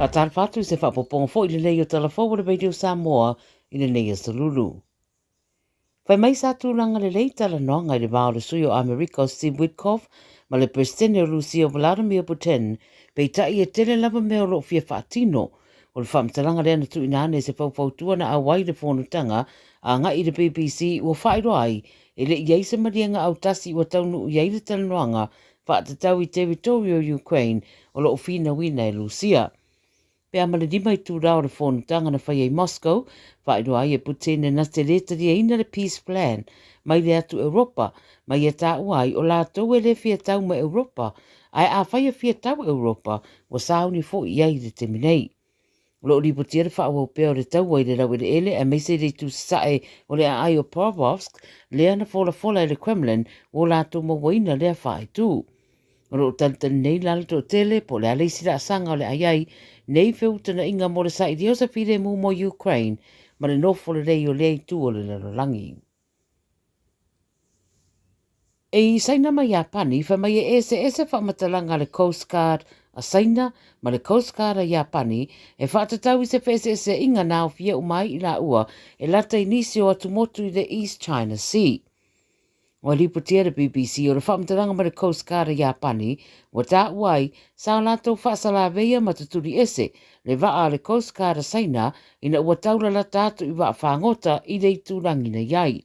whaatar whatu se whapoponga fo i le nei o telefo wale radio Samoa i le nei o Salulu. Whai mai sa tūlanga le lei tala noanga i le maore sui o Amerika o Steve Witkoff ma le presidente o Lucia Vladimir Putin pei tai e tele lava mea o lo fia whaatino o le whamtalanga rea na tu inane se whaupautua na awai le whonutanga a nga i le BBC ua whairo ai e le iei se marianga au tasi ua taunu u iei le tala noanga whaatatau i territorio Ukraine o lo ofina wina e Lucia. Pea ma le dima i tūrao le whonutanga na whai e Moscow, whaero ai e Putin e nate leta di eina le peace plan, mai le atu Europa, mai e tāu ai o lātou e le fia tau ma Europa, ai a whai e fia tau Europa, wa sauni fo i ai le teminei. Lo li putia le whaau peo le tau ai le rau ele ele, a meise le tu sae o le ai o Probovsk, le ana fola fola e le Kremlin, o lātou mawaina le a whae tū. Ro tantan nei lalto tele, po le alesi la sanga o le ai, nei feutana inga mo le sa i diosa fide mu mo Ukraine, ma le nofo le rei o le tu o le lalolangi. E saina mai a pani, fa mai e ese whamatalanga le Coast Guard a saina, ma le Coast Guard a Japani, e whaatatau i se ese inga nao fia umai i la ua, e lata inisi o atumotu i le East China Sea. O liputia le BBC o le whamtaranga ma le Coast Guard a Japani, wa tā uai, sa lātou whaasala veia mataturi ese, le waa le Coast Guard a saina, ina ua taula la tātou i waa whangota i le tūrangi na iai.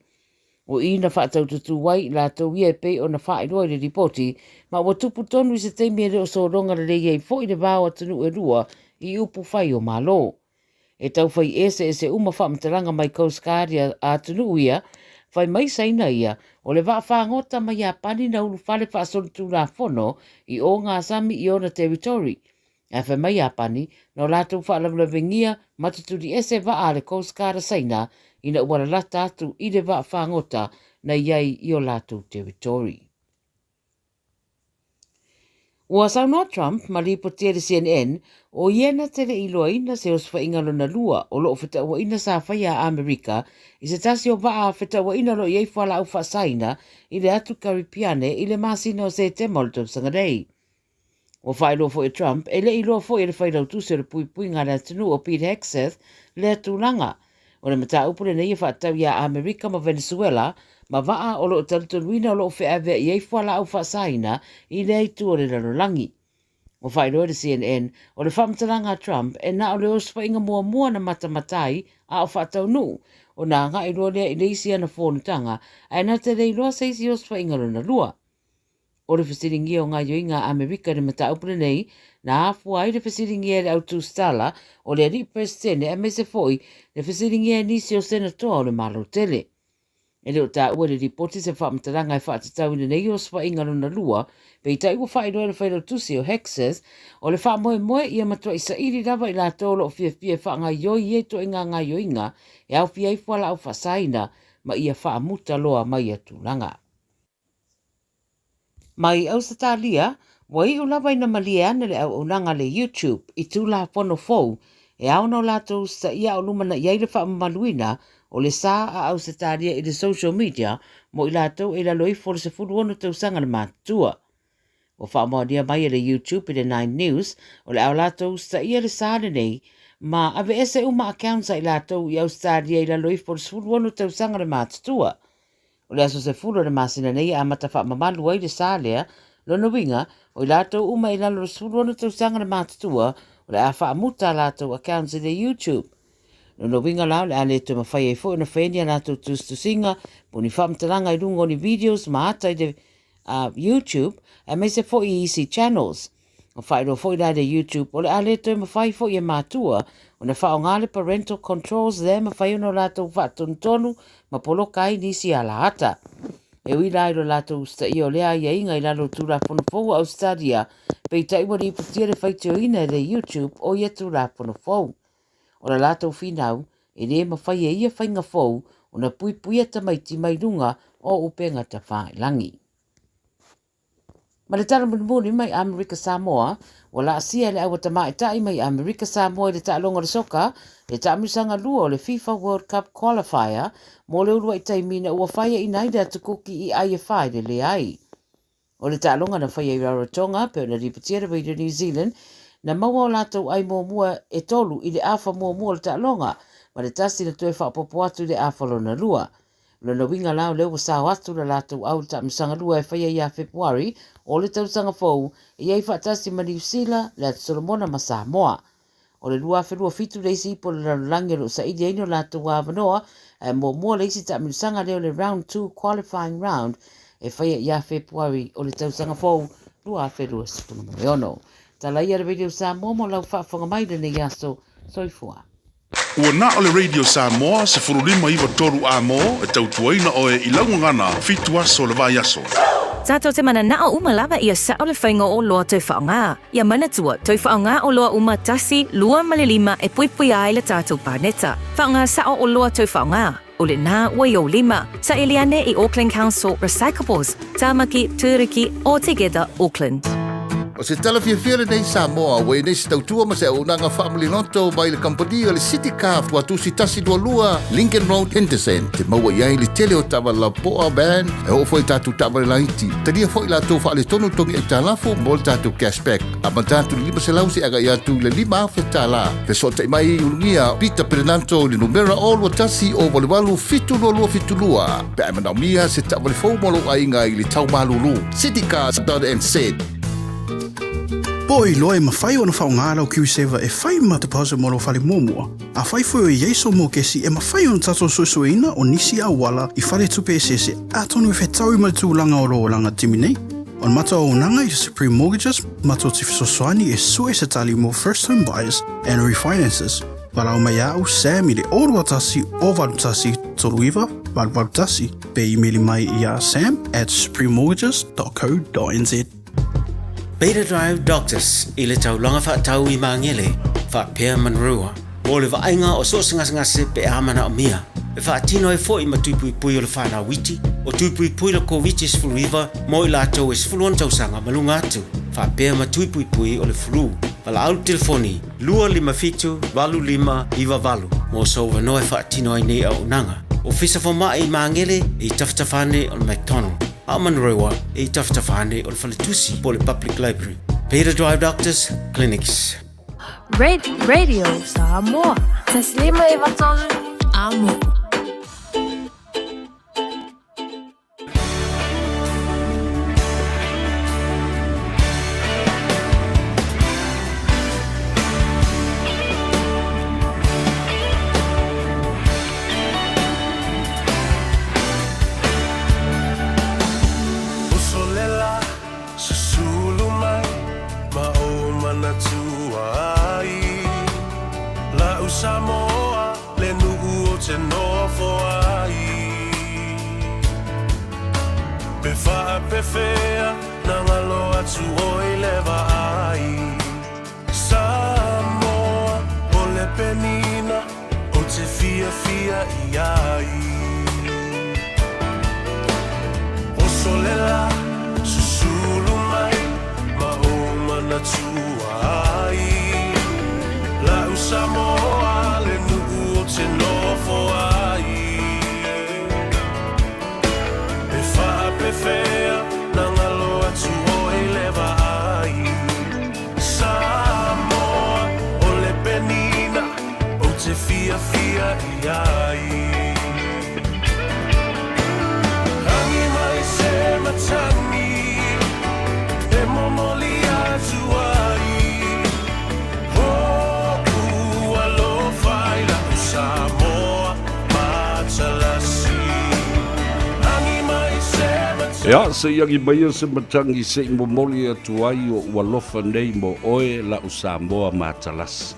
O ina whaatau tutu wai, lātou ia pe o na whaeroa le ripoti, ma ua tupu tonu i se teimi e reo so ronga le reiei fo i le vāua tunu e rua i upu whai o malo. E tau whai ese uma whamtaranga mai Coast Guard a tunu ia, whai mai saina ia, o le waa whangota mai a pani na ulu whale whaasolu tū la whono i o ngā sami i ona territory. A whai mai a pani, no lātou whaalawla vengia matuturi ese waa le Coast Guard saina ina wala lata atu i le waa whangota na iai i o lātou territory. Ua saunua Trump ma li potia le CNN o iena tele i loa ina se os whaingalo na lua o loo whita ua ina sa whaia a Amerika i se tasi o waa whita ua ina lo iei whala au whasaina i le atu Karipiane i le masina o se te molto sangarei. O whaelo fo e Trump e le i loa fo e le whailau tuse le pui pui ngā tunu o Pete Hegseth le atu langa. O le mata upule nei e whaatau ia Amerika ma Venezuela ma waa o loo talutonuina o loo whaavea i ei whala au whasaina i le eitu o le larolangi. O whaeroa le CNN o le whamtaranga Trump e na o le ospa inga mua na matamatai a o whaatau nu o nā ngā i roa lea i leisi ana whonutanga a na te rei loa seisi ospa inga rona lua. O le whasiringi o ngā yoinga Amerika le mata upule nei na afu ai le whasiringi e le autu stala o le ri presidente e mese foi le whasiringi e nisi o senator o le malo tele. E leo tā ua le ripoti se whaamtaranga e whaatatau i nei o swa inga runa lua, pei tai ua whaeroa le whaero tusi o Hexes, o le wha moe ia matua i sa iri rawa i la tolo o fia wha yoi e to inga ngā yoinga, e au fia i whala au whasaina, ma ia wha muta loa mai atulanga. Mai au sa tālia, wai u lawa ina malia ane le au unanga le YouTube i tū la pono fou, e au no lātou sa ia o lumana iai le wha maluina, o le sā a au se tāria i le social media mo i lātou e la loi fōle se furu ono tau sanga na mātua. O whaamoadia mai e le YouTube i le 9 News, o le au lātou sa ia le sāne nei, ma ave ese uma accounts i lātou i au se tāria i la loi fōle se furu ono tau sanga na mātua. O le aso se furu na māsina nei a mata wha mamalu ai le sālea, lono winga, o i lātou uma i la loi se furu ono tau sanga na mātua, o le a wha muta lātou accounts i le YouTube. No winga lao le ale to mawhai e fo na whenia na tu singa poni whamtaranga i rungo ni videos ma ata i de YouTube a me se fo i easy channels. O whaero fo i la de YouTube o le ale to mawhai fo i e mātua o na whao ngale parental controls le mawhai ono lato whatontonu ma polo kai nisi ala ata. E ui lai lo lato usta i o lea i inga i lalo tūra pono fou au stadia pei taiwari i putia le whaitio ina le YouTube o ia tūra pono fou. O la lātou whinau, e re mawhai e ia whainga fou o na pui tamaiti mai runga o upenga ta whaelangi. Ma le tala muni mai Amerika Samoa, o la asia le awa tamai tai mai Amerika Samoa le ta'alonga le soka, le ta'amisanga lua o le FIFA World Cup Qualifier, mo le urua i taimina ua whaia i naida atu kuki i aia whae le ai. O le ta'alonga na whaia i Rarotonga, pe o na ripatia le New Zealand, Na maua o lātou ai mua e tolu i le awha mua le ta'alonga, ma le tasi na toe whaapopo atu i le awha lona lua. Lona winga lao leo wasau atu la lātou au ta misanga lua e whaia ia Februari, o le tausanga fau, i ei whaatasi ma New Zealand, le atu Solomona ma Samoa. O le lua whelua fitu leisi ipo le langi lo sa idi eino lātou wāwanoa, mua leisi ta misanga leo le round 2 qualifying round, e whaia ia Februari, o le tausanga fau, lua whelua sipuna mariono. Tala ia le Radio Samoa mo lau whaafonga mai le nei aso, soifua. Ua na o le Radio Samoa se furulima iwa toru a mo e tautuaina o e ilaungangana fitu aso le vai aso. Tato te mana na o umalawa ia sa o le whainga o loa tau whaonga. Ia mana tua, tau whaonga o loa uma tasi, lua malilima e puipui ai le tatou pāneta. Whaonga sa o loa tau whaonga. O le nā wai o lima, sa Eliane i Auckland Council Recyclables, Tāmaki, Tūriki, All Together, Auckland. O se talawhiawhia nei Samoa, wei nei se tautua ma se unanga family noto mai le kampani o le City Car watu si tasi dua lua Lincoln Road Henderson. Te maua iai le tele o tawa la poa band e o foi tatu tawa le laiti. Tania foi la tau wha le tonu tongi e talafu mo le tatu cashback. A ma tatu lima se lausi aga i atu le lima awhi tala. Pe so te mai ulungia Peter Perenanto le numera o lua tasi o wale walu fitu lua fitu lua. Pe a manaumia se tawa le fau molo ainga i le tau malulu. City Car .nz. Poi loe mawhai o na whaongara o Q7 e whai matapasa moro whare mōmua. A whai fwoi o Yeso mō kesi e mawhai o na tato susuina o nisi a wala i whare tupe sese a tonu e whetau i matulanga o roolanga timinei. O mata o unanga i Supreme Mortgages, mato tifisoswani e sue se tali mo first home buyers and refinances. Wala o mai au Sam i le orua tasi o valutasi toluiva, valutasi, pe emaili mai i a sam@suprememortgages.co.nz. Beta Drive Doctors i le taulanga whaatau i maangele, whaapea manrua. O le vaenga o so ngase pe amana o mia. E whaatino e fo i matupui pui o le whanau witi, o tupui pui la COVID sfuluiva, mo i lātou e sfuluan tausanga malunga atu. Whaapea matupui pui o le flu. Pala au telefoni, 255 iwa valu. Mo so wanoe whaatino ai nei au nanga. O fisa whama i maangele i taftafane o le McDonald. Amanrewa e taftafane o le Faletusi po le Public Library. Beta Drive Doctors Clinics. Radio Samoa. Taslima Ivatol Amo. Samoa, le nu'u o te nofo ai. Pe wha pe whea, na ngalo atu o i lewa ai. Samoa, o le penina, o te fia i ai. O solela, susulu mai, ma o mana tua ai. La u Samoa, le nu'u o te nofo ai. E wha pe whea, na ngalo atu o e lewa ai. Samoa, o le penina, o te fia i ai. Hangi mai se matani, e momoli atu ai. Ia, se iangi mai se matangi se momoli atu ai o ualofa nei mo oe la u Samoa matalasi.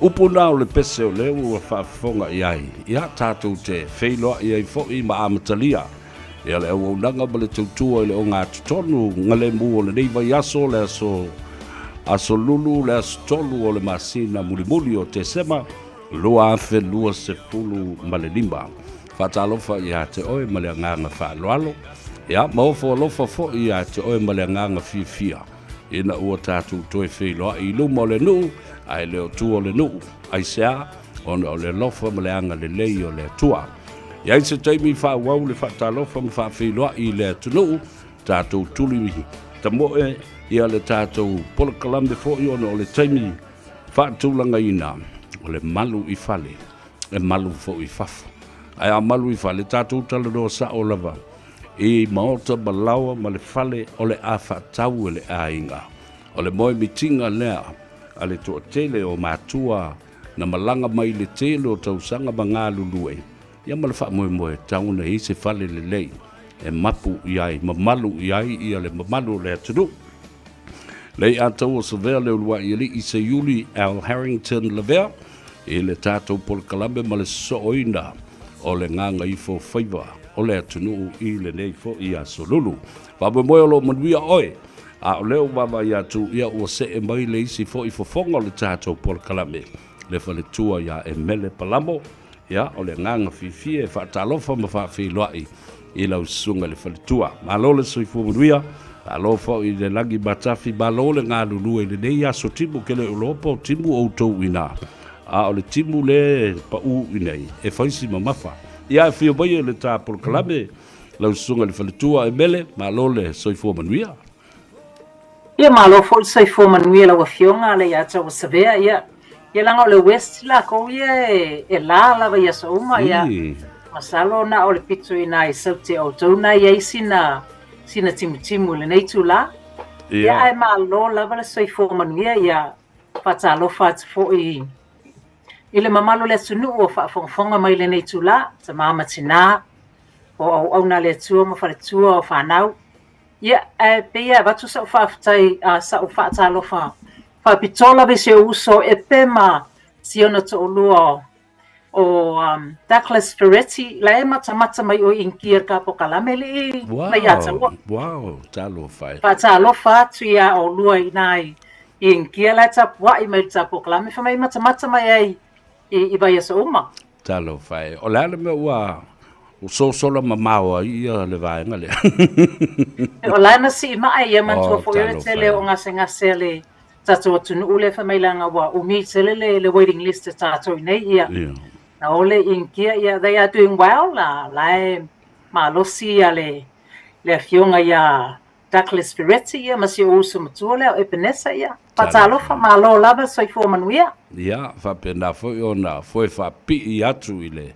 Upuna o le pese o leo ua whaafonga i ai. Ia, tātou te wheiloa i ai fo'i ma amatalia. Ia le au nanga ma le tautua i le o ngā tutonu ngale mu o le nei vai aso le aso lulu le aso tolu o le masina mulimuli o te sema lua afe lua se pulu ma le lima. Whaatalofa i a te oe ma le nganga whaaloalo. Ia, maofo alofa fo i a te oe ma le nganga fia. Ina ua tātou toi wheiloa i luma o le nuu, ai leo tu o le nuu, ai sea, ona o le lofa ma le anga le lei o le tua. Ia i se taimi wha wau le whaatalofa ma wha wheiloa i le tunu, tātou tuli ta moe ia le tātou pola kalambe fo i ona o le taimi whaatulanga ina o le malu I fale e malu fo I fafu ai a malu I fale tātou tala do sa o lava I maota balawa ma le fale o le a whaatau le a inga o le moe mitinga lea a le toa tele o mātua na malanga mai le tele o tausanga ma ngā lulue ia ma le wha moe tauna I se fale le lei e mapu iai, mamalu iai ia le mamalu le atunu. Lei atau o savea le ulua I li I se Yuli Al Harrington Levea I le tātou pol kalambe ma le sooina o le Gagaifo Faiva o le atunu I le nei fo I a solulu. Whape moe o lo manuia oe a o leo wawa I atu ia o se e mai le isi fo I fofonga o le tātou pol kalambe le whale tua ia e mele palamo ia o le nganga fifie e whaatalofa ma whaafiloai I lau sunga le whalitua. Malo le soifu manuia, alo fo I le lagi batafi, malo le ngā lulua I le nei aso timu ke le ulopa o timu o tau ina. A o le timu le pa u inei, e whaisi mamafa. Ia e whio bai le tā polo kalame, lau sunga le whalitua e mele, malo le soifu manuia. Ia malo fo le soifu manuia lau a fionga le ia tau savea ia. Ia langa o le west la ko ia e la lava ia sa uma ia. Masalo na o le pitu ina I saute o tauna I sina timu le nei tula. Ia ai malo lava le soifo manuia ia whatalo fo I le mamalo le tunu o whafonga mai le nei tula ta mama tina o au na le tua ma whare tua o whanau. Ia pe ia watu sa whaftai sa o whatalo whapitola ve se uso e pe ma siona to olua o Douglas Ferretti la e mata mai o inkia ka po kalame le la ia talo. Wow, talo fai. Pa talo fa tuia o lua I nai inkia la tap wa I mai tap po kalame fa mai mata mai ai I vai so uma. Talo fai. O la me wa o so sola mamao ia le vai ngale. O la na si mai ia man to fo ia tele o ngase le tato tunu ule fa mai langa wa umi tele le waiting list tato nei ia. Na ole inkia ia they are doing well la malosi ale le fionga ia Douglas Ferretti ia masi uso matule o epenesa ia patalo fa malo lava soifo manuia ia fa pena fo ona foi fa pi atu ile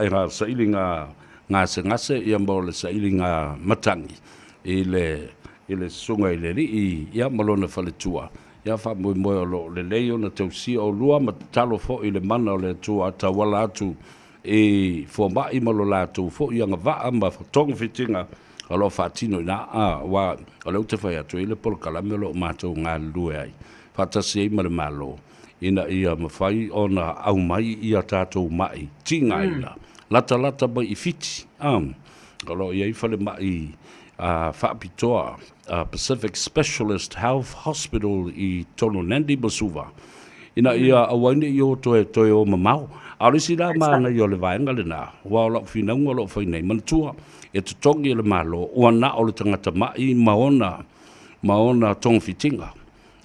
era sailinga ngase ia mbole sailinga matangi ile sunga ile ri ia malona faletua ia fa mo lo le leo na tausi o lua ma talo fo I le mana o le tua ta wala atu e fo ba I malo la tu fo ia nga va ma tong fitinga alo fatino na wa alo te fa atu ile por kalamelo ma tu nga lue ai fa ta se ma le malo ina ia ma fai ona au mai ia tatou mai tinga ina lata ba I fiti alo ia I fale mai Whaapitoa, Pacific Specialist Health Hospital I Tononandi Masuva. Ina ia awaini I o toe o mamau. Aurisi la mana I o le vaenga le nā. Wa o lau whinaunga lau whainei manatua. E tutongi le malo. Ua na o le tangata mai maona tong fitinga.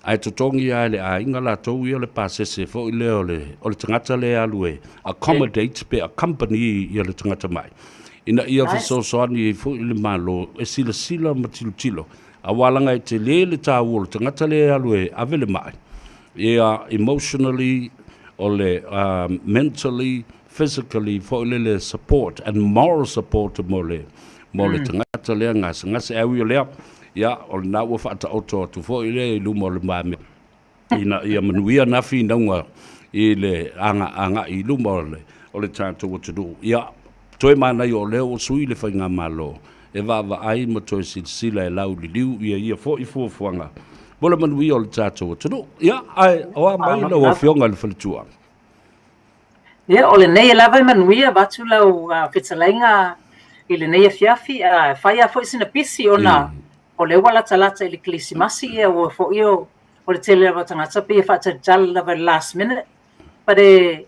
Ai tutongi ai le a inga la tau I o le pasese fo I le o le tangata le alue. Accommodate pe a company I o le tangata mai. Ina ia fisosoani fu I le malo e sila matilutilo a walanga I te le tāua tangata le alue avele mai ia emotionally o le mentally physically fo le support and moral support mo le tangata le ngase awi le ia o na wa fa ta auto tu fo le lu mo le mame ina ia manuia na fi nonga I le anga I lu mo le o le tanto what to do ia toi mana I o leo o sui le whainga malo. E wawa ai ma toi sila e lau li liu ia fo I fuafuanga. Bola manui o le tātou o tunu. Ia, ai, oa mai lau o fionga le whalitua. Ia, o le nei e lava manui a watu lau whetalainga I le nei a fiafi a whaia fo isina pisi ona o le wala talata I le kilisimasi ia o fo o le tele lava tangata pe whata jala lava last minute. But we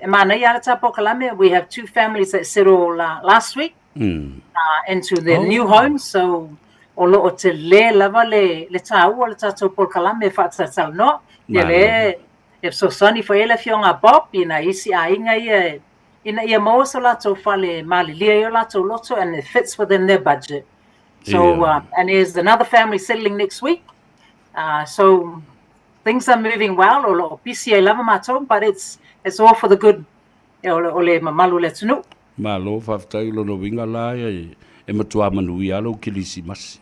have 2 families that settled last week into their new homes. So, o te le lava le tāua le tātou por kalame whaatatau no. Le so sani fa ele fionga Bob ina isi a inga ina ia maua so lātou whale malilia I o lātou loto and it fits within their budget. So, and there's another family settling next week. So things are moving well. O PCA lava mātou, but it's all for the good. O le mamalu le tunu. Malo whaftai lono winga lai e matua manui alo kilisi masi.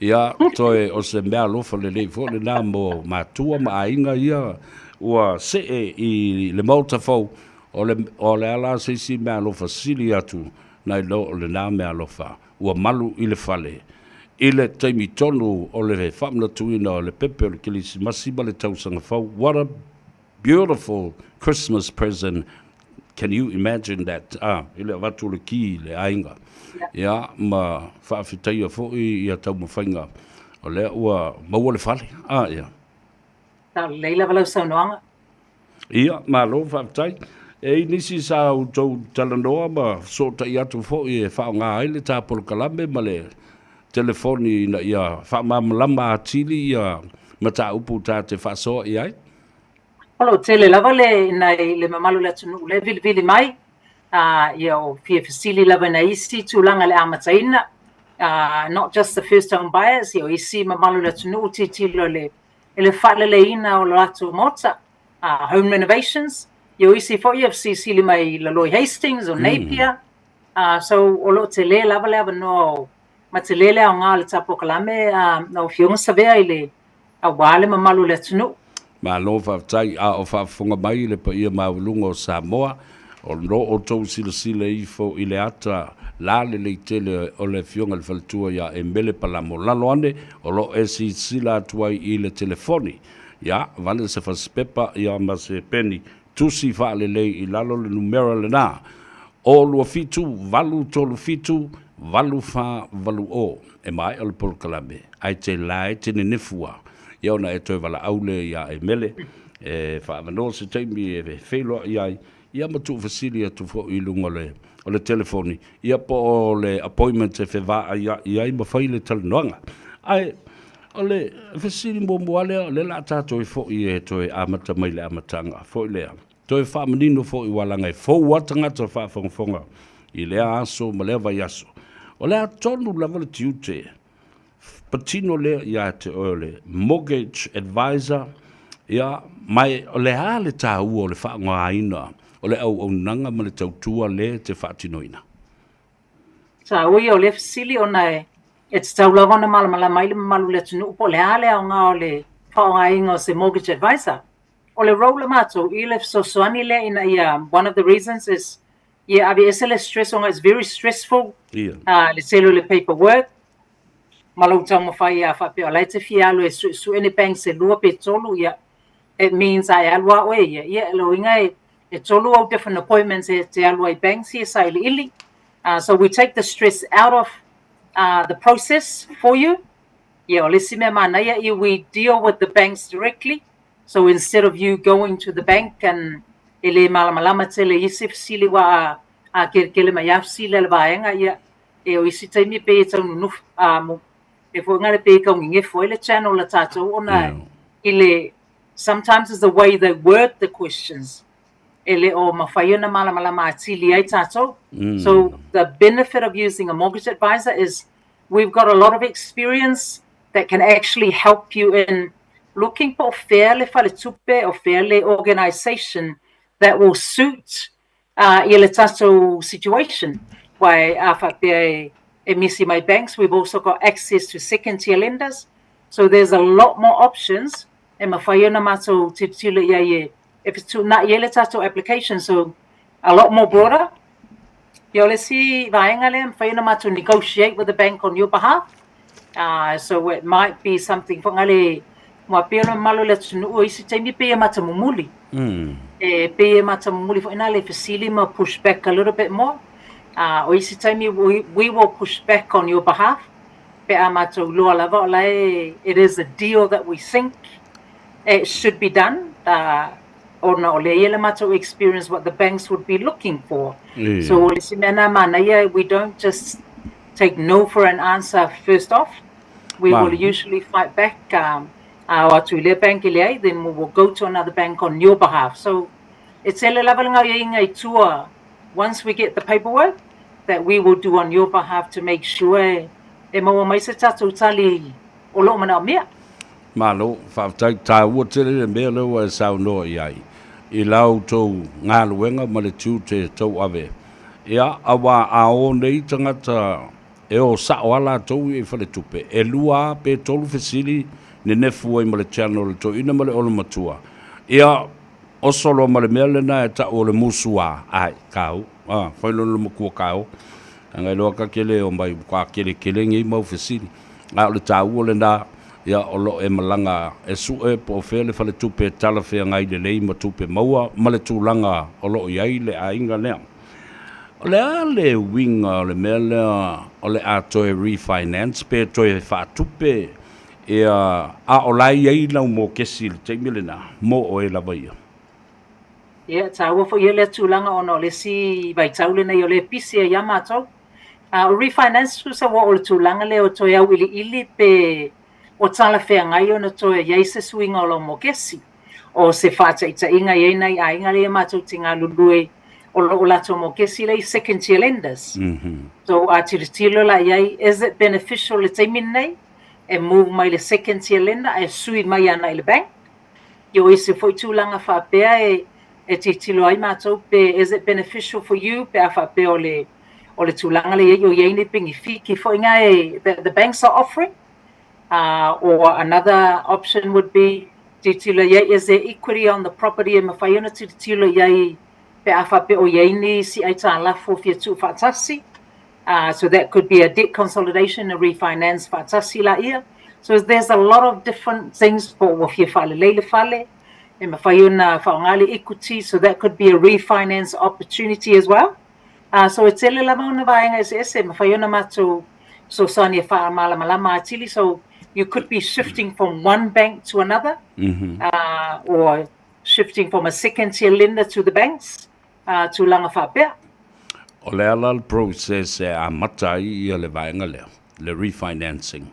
Ia toe o se mea lofa le lei fo le nā mo matua ma ainga ia ua se I le mauta fau o le ala se si mea lofa sili atu nai lo o le nā mea lofa ua malu I le fale. I le taimi tonu o le whamna tuina o le pepe o le kilisi masi ma le tausanga fau. What a beautiful Christmas present. Can you imagine that? Ile watu le ki le ainga. Ya ma whaafitai a fōi I a tau mawhainga. O lea ua maua le whale. Ia. Tā leila walau saunoanga. Ia, ma lo whaafitai. E nisi sa u tau talanoa ma so tai atu fōi e whao ngā aile tā polo kalame ma le telefoni na ia whaamamalama atili ia ma tā upu tā te whaasoa I ai. Olo tele lava le mamalu le tunu le vili mai ia o fia fasili lava na isi tūlanga le amataina not just the first home buyers ia o isi mamalu le tunu titilo le whaleleina o lo atu mota home renovations ia o isi fo ia fasili mai la Loy Hastings o Napier so olo tele lava no ma tele le o ngā le tapo kalame no fionga savea I le a wale mamalu le tunu Ma lo whaftai a o whafunga mai le pa ia maulunga o Samoa o no o tau sila I fo I le ata la le tele o le fionga le faltua ia e mele palamo lalo ane o lo esi sila atuai I le telefoni ia vale se faspepa ia ma se peni tusi fa le I lalo le numero le na o lua fitu valu tolu fitu valu fa valu o e mai o le polkalame ai te lai te nefua ia ona e toi wala aule ia e mele e whaamano se teimi e wheloa ia matu fasili atu fo I lunga o le telefoni ia po o le appointment e whewaa ia I mawhai le talanoanga ai o le fasili mo moale o le la tato e fo I e toi amata mai le amatanga fo I lea toi whaamanino fo I walanga e fo watangata whaafonga I lea aso ma lea vai aso o lea tonu lava le tiute patino le ia te ole mortgage advisor ia mai o le ale tā ua o le whaangaina o le au nanga ma le tautua le te whaatinoina. Tā ui o le fasili o nei e te taulagona malamala mai le malu le tunu upo le ale o ngā o le whaangaina o se mortgage advisor. O le rau le mātou I le sosoani le ina ia one of the reasons is ia avi esele stress o ngā it's very stressful le selo le paperwork Malau tau mawhai a whapea lai te whialo e su ene bank se lua pe tolu ia it means ai alua oe ia lo inga e tolu au different appointments e te alua I banks here sa ili so we take the stress out of the process for you ia o lesi mea mana ia we deal with the banks directly so instead of you going to the bank and ele malamalama tele isi fasili wa a kele mai a fasili le vaenga ia e o isi taimi pe e tau nunuf mo e fo ngale pe ka ngi fo le channel la tato ona ile sometimes is the way they word the questions ele o mafaiona mala atili ai tato so the benefit of using a mortgage advisor is we've got a lot of experience that can actually help you in looking for fairly fale tupe or fairly organization that will suit ile tato situation why afa missing my banks, we've also got access to second-tier lenders. So there's a lot more options. E mawhaiona mātou titula ia if it's to not yele tato application, so a lot more broader. Ia le si vaenga le mawhaiona mātou negotiate with the bank on your behalf. So it might be something whangale mua pēra malo le tunu o isi taimi pēa mata mumuli. E pēa mata mumuli whaina le fasili ma push back a little bit more. O isi taimi we will push back on your behalf. Pe amato lua lava lai it is a deal that we think it should be done. Or no le ele mato experience what the banks would be looking for. So isi mena mana we don't just take no for an answer first off. We will usually fight back. Our to le bank then we will go to another bank on your behalf. So it's ele lava nga tour. Once we get the paperwork that we will do on your behalf to make sure e maua mai se tatou tali o loo mana o mea. Malo, whaatai tā ua tere le mea lewa e sao noa i ai. I lau tau ngā luenga ma le tū te tau ave. Ia, awa a o nei tangata e o sao ala tau i whale tupe. E lua pe tolu fesili ne nefu ai ma le channel to ina ma le olo matua. Ia, o solo ma le mea le na e ta o le musua ai kau. Whailo le makua kau. Ngai loa ka kele o mai kwa kele ngi mau fesili. A le tā ua le na ia o lo e malanga e su e po fele fale tupe tala fea ngai le lei ma tupe maua ma le tūlanga o lo iai le a inga lea. O le a le winga o le mea lea o le a toe refinance pe toe wha tupe e a o lai iai lau mo kesi le teimi le na mo o e lava ia. Ia, tā ua fo ia le tūlanga o no le si vai taule nei o le pisi e ia mātou. O refinance ku sa wa o le tūlanga le o toe au ili pe o tala fea ngai o na toe iei se swinga o lo mo kesi. O se whata ita inga iei nei a inga lea mātou tinga lulue o lo lato mo kesi lei second tier lenders. So a tiritilo la iei, is it beneficial le teimin nei? E move mai le second tier lender, e sui mai ana i le bank. Yo i se foi tūlanga whapea e titilo ai mātou pe, is it beneficial for you? Pe a whapea o le tūlanga le iei o iei ni pingi ki fo inga e the banks are offering. Or another option would be, is there equity on the property and mawhaiona titilo iei pe a whape o iei ni si ai tā lafo fia tū whatasi. So that could be a debt consolidation, a refinance whatasi la ia. So there's a lot of different things for wafia whale leile whale, e mawhaiona whaongale equity, so that could be a refinance opportunity as well. So it's ele lama ona vaenga ese mawhaiona mātou so sani e wha malama atili, so you could be shifting from one bank to another, or shifting from a second tier lender to the banks, to langa whapea. O le ala process e a matai i le vaenga le refinancing.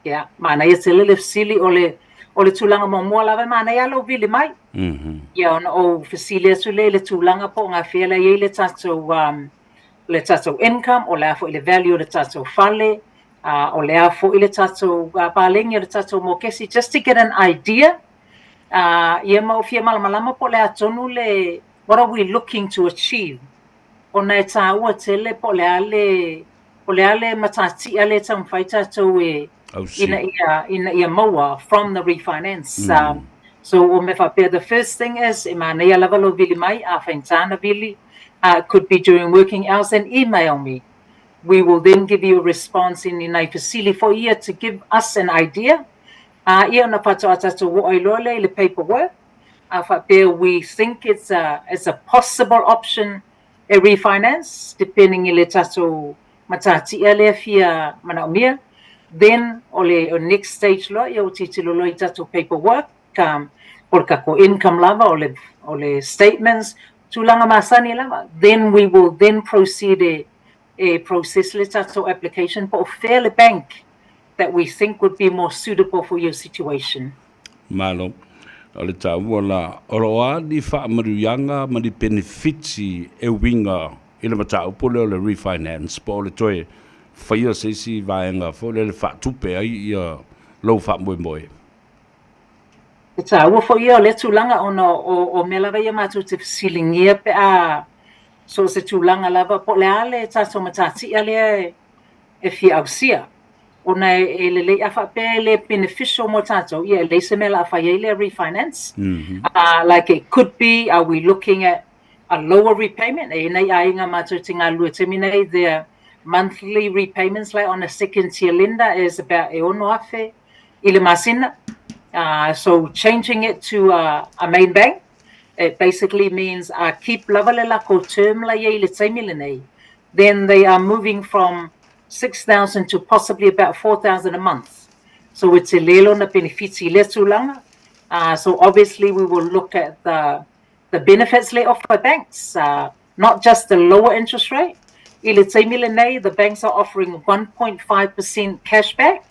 Yeah, mana ia te lele fasili o le tūlanga mo mua lawe mana ia lo vili mai. Ia ona o fasili asu le tūlanga po ngā whiala iei le tātou income, o le afo i le value le tātou whale, o le afo i le tātou pālengi o le tātou mokesi, just to get an idea. Ia ma o fia malamalama po le atonu le, what are we looking to achieve? Ona e tā ua tele po le ale matati ale tau mwhai tātou ina ia maua from the refinance. So o me whapea, the first thing is, e mana ia lava lo vili mai, a whaintana vili, could be during working hours, and email me. We will then give you a response in a facility for year to give us an idea. Ia na patoa tātou wo ai loa le paperwork. Whapea, we think it's a possible option, a refinance, depending i le tātou matati ele fia mana umia. Then, o next stage lo, ia o titilo lo i tātou paperwork, o kako income lava, o le statements, tūlanga masani lava. Then we will then proceed a process le tātou application po fair le bank that we think would be more suitable for your situation. Malo. O le tāua la, oroa ni whaamaruianga ma ni benefiti e winga i le mataupu leo le refinance, po le toe whaia seisi vaenga, fo le whaatupe ai i lau whaamoe. E tāua fo ia o le tūlanga o me lava ia mātou te fasilingia pe so se tūlanga lava po le ale tātou matati ale e fia ausia. Ona e le awhape le beneficial mo tātou, ia le se mela awhai le refinance. Like it could be, are we looking at a lower repayment? E nei ainga mātou te ngā lua te minei, their monthly repayments like on a second tier lender is about e ono afe i le masina. So changing it to a main bank, it basically means keep lava le lako term la ye le teimile nei. Then they are moving from 6,000 to possibly about 4,000 a month. So it's a lelo na benefits I le tūlanga. So obviously we will look at the benefits le offer by banks, not just the lower interest rate. I le teimile nei, the banks are offering 1.5% cashback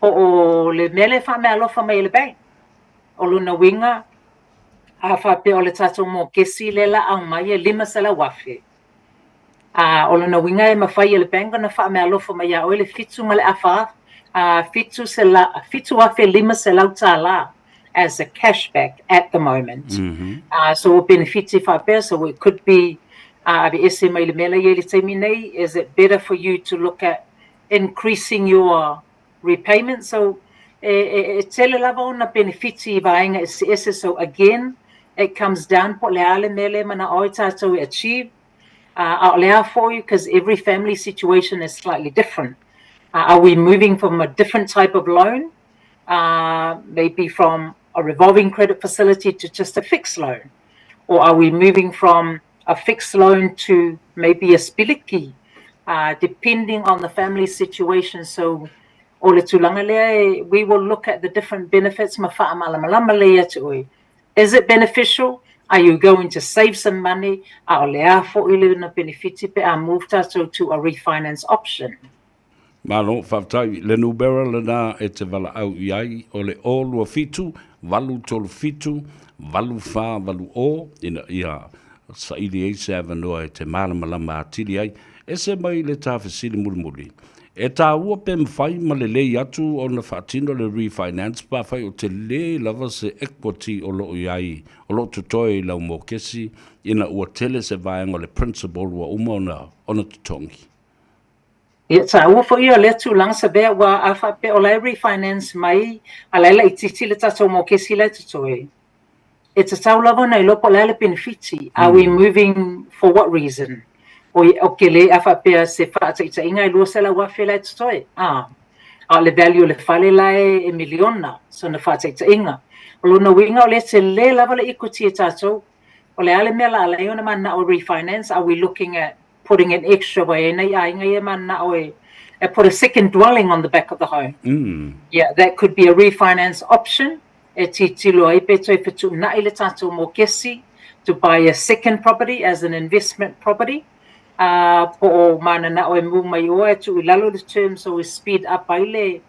o le mele wha mea lofa mai le bank. O luna winga, a whape o le tatou mo kesi le la au mai e 5 sala wafe. O lona winga e mawhai e le penga na wha mea lofa mai a oele fitu ma le awha. Fitu afe lima se lau tā la as a cashback at the moment. So benefiti wha so it could be is it better for you to look at increasing your repayment? So tele lava ona benefiti vaenga is so again it comes down po le ale mele mana oi tātou achieve lea for you because every family situation is slightly different. Are we moving from a different type of loan, maybe from a revolving credit facility to just a fixed loan? Or are we moving from a fixed loan to maybe a spiliki, depending on the family situation? So, ole tulanga lea, we will look at the different benefits. Is it beneficial? Are you going to save some money? Move to a refinance option. Malo whaftai, le nubera le nā e te wala au iai, o le o lua fitu, walu tolu fitu, walu whā, walu o, ina ia sa ili eise avanua e te malamalama atiri ai, e se mai le tāwhesili mulimuli. E tā ua pe mwhai ma le lei atu o na whaatino le refinance, pa whai o te le lava se equity o lo iai, o lo tutoe i lau mō kesi, ina ua tele se vaenga le principal ua uma ona tutongi. Ia ua fo ia le tūlanga sa bea wa awha pe o lai refinance mai a laila I titi le tatou mō kesi le tutoe. E te tau lava nei lopo lai le benefiti. Are we moving for what reason? O ke le awha pe se whaata inga I lua se la wafe lai tutoe. A le value le whale lai e miliona, so na whaata inga. O lona winga o le te le lava le equity e tatou. O le ale mea la alai ona mana o refinance, are we looking at putting an extra way put a second dwelling on the back of the home. Yeah, that could be a refinance option. To buy a second property as an investment property. Po mana na oe mu mai oe tu ilalo the term so we speed up ai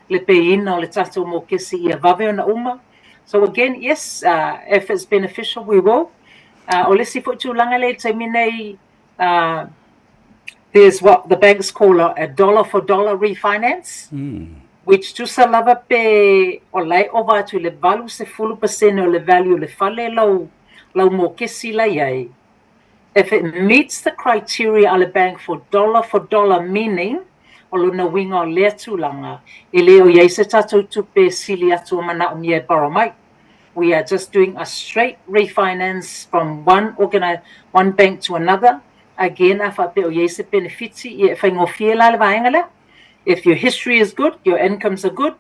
le peina o le tatou mo kesi ia vave ona uma. So again, yes, if it's beneficial, we will. O le si fo tu langa le te minei there's what the banks call a dollar for dollar refinance, which to salava pe o lai ova to le valu se 50% o le value le fale lau mo kesi la yai. If it meets the criteria of the bank for dollar, meaning o luna winga o lea tūlanga, e leo yai se tatou tupe sili atu mana o mia baromai. We are just doing a straight refinance from one bank to another. Again, if your history is good, your incomes are good,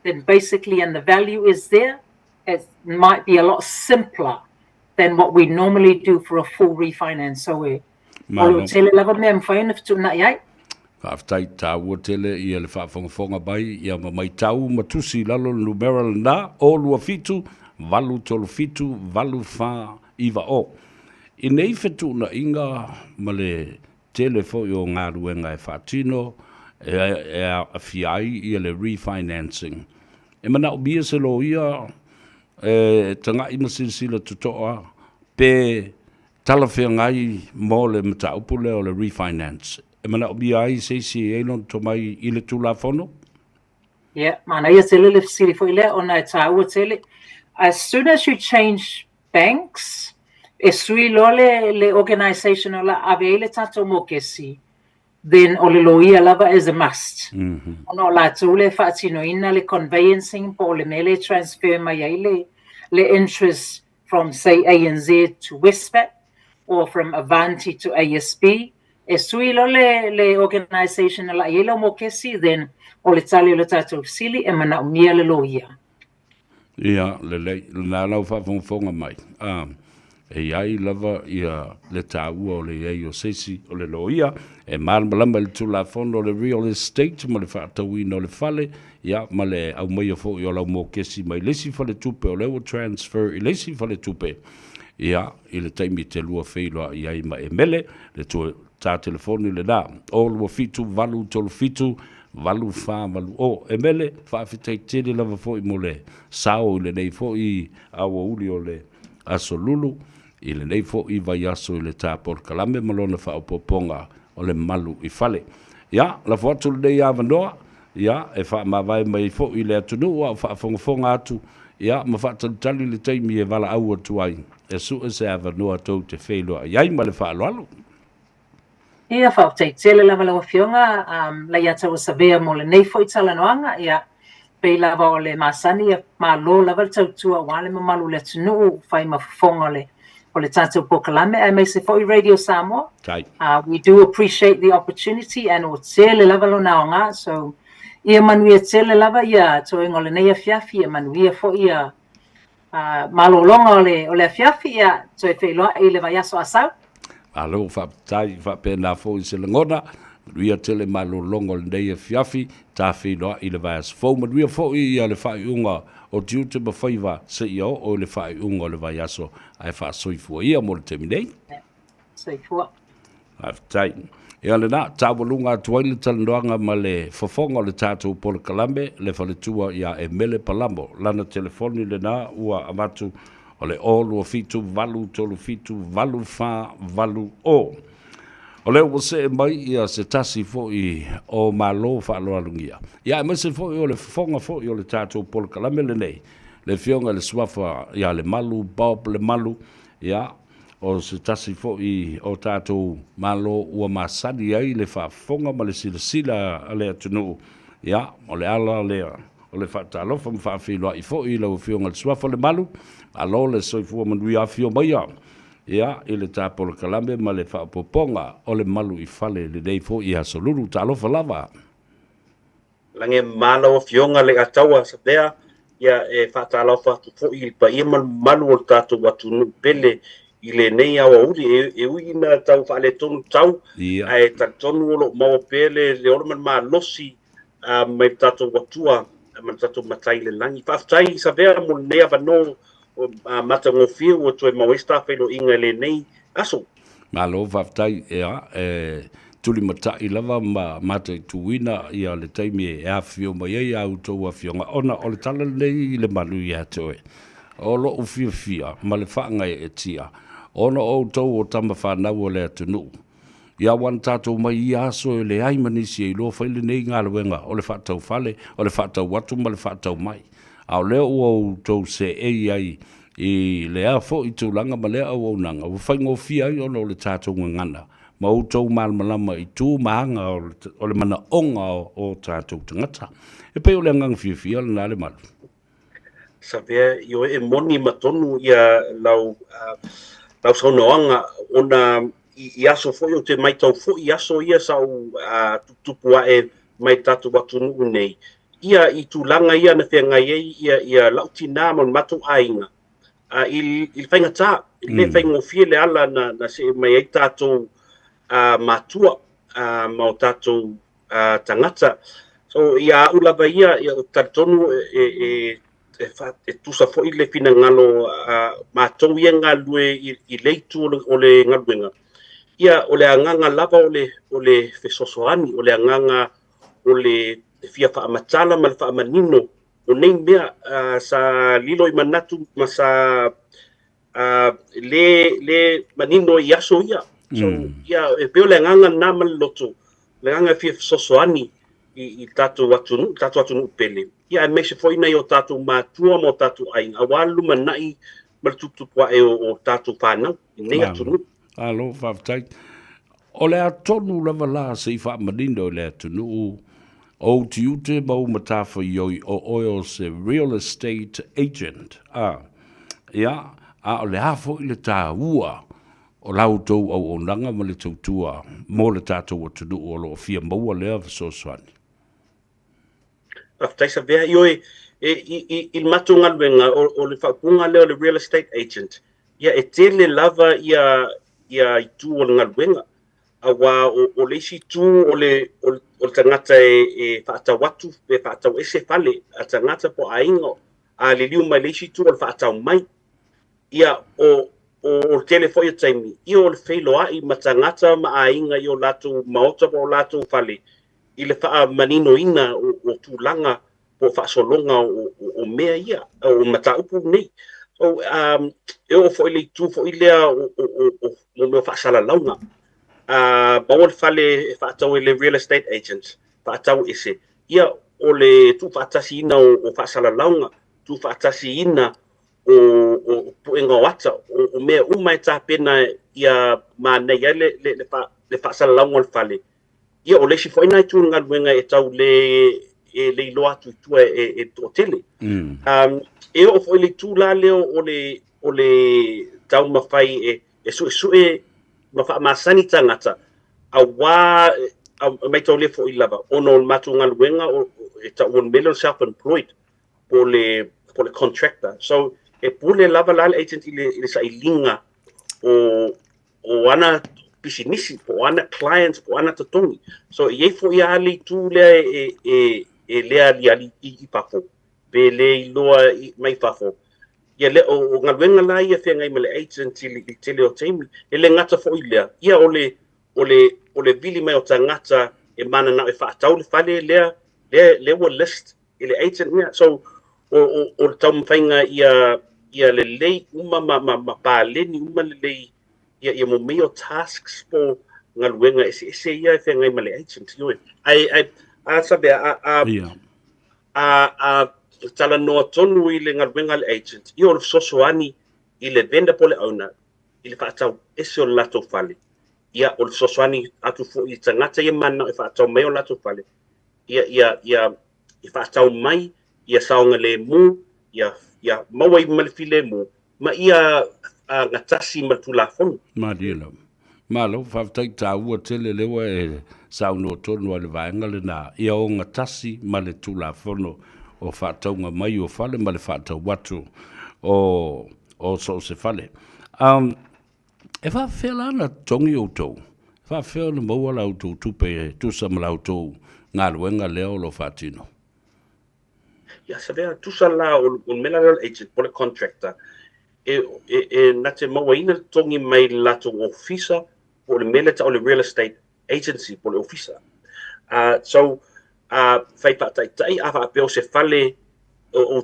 then basically, and the value is there, it might be a lot simpler than what we normally do for a full refinance. So we Whaftai tā ua tele ia le whaafongafonga bai, ia mai tau matusi lalo numera na o lua fitu, walu tolu fitu, walu wha iwa o. I nei whetu na inga ma le telefo i o ngā ruenga e whaatino e a fiai ia le refinancing. E mana o bia se lo ia tanga ima sinsila tutoa pe talawhia ngai mo le mata upule o le refinance. E mana o bia ai seisi e non to mai i le tūla whono? Yeah, mana ia tele le fisiri fo ile ona e tā ua tele. As soon as you change banks, e sui lo le organisation o la aveile tatou mo kesi, then o le loia lava is a must. Ono la tūle whaatinoina le conveyancing po le mele transfer mai ai le interest from say ANZ to Westpac or from Avanti to ASB. E sui lo le organisation o la ielo mo kesi, then o le tali o le tatou sili e mana umia le loia. Ia, le nā lau whafonga mai. E ai lava ia le tāua o le iei o sesi o le loia, e malama le tula fono o le real estate, ma le whaatauina o le fale, ia ma le au mai o fo i o lau mō kesi mai lesi fale tupe o lewa transfer i lesi fale tupe. Ia, i le taimi te lua wheiloa i ai ma e mele, le tā telefoni le nā, o lua fitu, walu tolu fitu, walu wha, walu o, e mele, whaafitei tere lava fo i mo le sao i le nei fo i awa uli o le aso lulu, i le nei fo i vai aso i le tāpor kalame malona wha opoponga o le malu I fale. Ia, la foatu le nei avanoa, ia, e wha mawai mai fo I le atunu, ua wha whangafonga atu, ia, ma wha tali le taimi e wala au atu ai, e su e se avanoa tau te wheloa, iai ma le wha aloalo. Ia whautei lava lawa fionga, la ia tau savea mo le nei fo I talanoanga, ia, pei lava o le masani, ia malo lava tau tua wale ma malu le tunu, whai mafonga le, o le tātou pokalame, e mai se fo I Radio Samoa. We do appreciate the opportunity, and o tele lava lo naonga, so ia manuia tele lava ia, to ingo le nei afiafi, ia manuia fo ia, malolonga o le afiafi, ia, to e whailoa I le vaiaso asau. Alo whaptai, whapena fo I se langona, manuia tele malolongo le nei afiafi, tā wheloa I le vaiaso fo, manuia fo I le whaiunga o tiute ma Faiva se iau o le whaiunga o le vaiaso ai whaasoifua ia mo le teminei. Soifua. Whaptai. Ia le nā, tāwalunga tuaile talanoanga ma le whafonga o le tātou Polo Kalambe, le whaletua ia e mele palamo, lana telefoni le nā ua amatu o le olu o fitu valu tolu fitu valu wha valu o. O leo wa se mai ia se tasi fo I o malo whaaloa lungia. Ia e mese fo I o le whafonga fo I o le tātou Polo Kalambe le nei, le fionga le swafa ia le malu, bob le malu, ia o se tasi fo I o tātou malo ua masani ai le whafonga ma le sila a le atunu, ia o le ala lea. O le whaatalofa ma whaawhiloa I fo I lau fionga le swafa le malu, alo le soifua manui a fio mai a. Ia, I le tā Polo Kalambe ma le whaapoponga o le malu I fale le nei fo I asoluru talofa lava. Lange malo fionga le atawa sa pea, ia e whaatalofa fo I pa ia malu o tātou watunu pele I le nei awa uri, e uina tau whaale tonu tau, e tonu olo maua pele, le olo man maa losi, mai tātou watua, man tātou matai le langi. Whaafutai sa pea mo le nei avano, mata ngofia o toi mawesta whelo inga le nei aso. Malo whaftai tuli matai lava ma mata tuina ia le taimi e awhio mai ei au tau awhionga. Ona o le tala nei le manu I atoe. O lo ufia fia, ma le whaangai e tia. Ona o tau o tama whanau o le atunu. Ia wan tātou mai I aso e le aimanisi e lo whaile nei ngā luenga o le whaatau whale, o le whaatau watu ma le whaatau mai. Au leo o tau se ai I lea fo I tūlanga ma lea au nanga. O whaingo fia I ono le tātou ngana. Ma o tau malmalama I tū maanga o le mana onga o tātou tangata. E peo le ngang fia le nā le malu. Sa pea I e moni matonu ia lau saunoanga ona I aso fo I o te maitau fo I aso ia sau tutupua e mai tātou watunu nei. Ia I tūlanga ia na whenga ia lautina mon matu ainga. Il whainga tā, le whaingo fie le ala na se mai ei tātou matua ma o tātou tangata. So ia ulava ia tatonu e tusa fo I le fina ngalo mātou ia ngalue I leitu o le ngaluenga. Ia o le anganga lava o le fesosoani, o le anganga o le fia whaamatala ma le whaamanino o nei mea sa lilo I manatu ma sa le manino I aso ia. So ia e peo le anganga nā maliloto, le anganga fia sosoani I tātou atunu pele. Ia e meise fo ina I o tātou mātua mo tātou ainga. Awalu manai ma le tutupua e o tātou whanau, I nei atunu. Alo, whaftai. O le atonu lava la se I whaamanino le atunu o tiute mau matafa ioi o oil se real estate agent. Ia, o le hafo I le tā ua o lautou au onanga ma le tautua mo le tātou atunu o lo fia maua lea vasoswani. Aftaisa vea ioi il matunga luenga o le whapunga leo le real estate agent. Ia e tele lava ia I tu o le ngaluenga. Awa o le isi tu o le tangata e whaatau watu, e whaatau ese fale, a tangata po aingo, a le liu mai le isi tu o le whaatau mai. Ia o telefoi o taimi, I o le whailoa I matangata ma ainga I o lato maota po o lato fale, I le wha manino ina o tūlanga po whaasolonga o mea ia, o mataupu nei. So, e o foi le tu foi lea o me whaasala launga. Bawal fale whaatau le real estate agents, whaatau ese. Ia o le tu whaatasi ina o whaasala launga, tu whaatasi ina o puenga wata, o mea umai tā pena ia mānei le whaasala launga o fale. Ia o leisi fwoi nai tūna ngaluenga e tau le iloa atu tua e tōtele. E o fwoi le tūla leo o le tau mawhai e sue mawha masani tangata a wā mai tau le fwoi lava ono matu ngaluenga e tau on melon self-employed po le contractor. So e pule lava lale agent ile sa ilinga o ana pisinisi, po ana clients, po ana tatongi. So e fo ia ali tu lea e lea li ali i pafo. Pe le iloa mai pafo. Ia le o ngaluenga la ia whea ngai mele agent i tele o teimi. E le ngata fo ilea. Ia o le vili mai o ta ngata e mana na e whaatau le whale lea wa list i le agent mea. So o le tau mwhainga ia le lei uma ma pāleni uma le lei ia mo meo tasks po ngaluenga ese ia e whea ngai mele agent. A sabe a tala noa tonu i le ngaluenga le agent. I o le sosoani i le venda po le owner i le whaatau ese o lato whale. Ia o le sosoani atu fo i tangata i mana e whaatau meo lato whale. Ia i whaatau mai ia saonga le mu ia maua i malifi le mu ma ia ngatasi matula fonu. Malo whaftai tā ua tele lewa e sauno tonu ale vaenga le nā ia o ngatasi ma le tula fono o whātaunga mai o whale ma le whātau watu o so se whale. E whawhela ana tongi o tau. Whawhela na maua lau tau tupe e tusa ma lau tau ngā luenga leo lo whātino. Ia sabea tusa la o mena leo agent po le contractor na te maua ina tongi mai lato ofisa po le mele ta o le real estate agency po le ofisa. So fai tai a whaapeo se whale o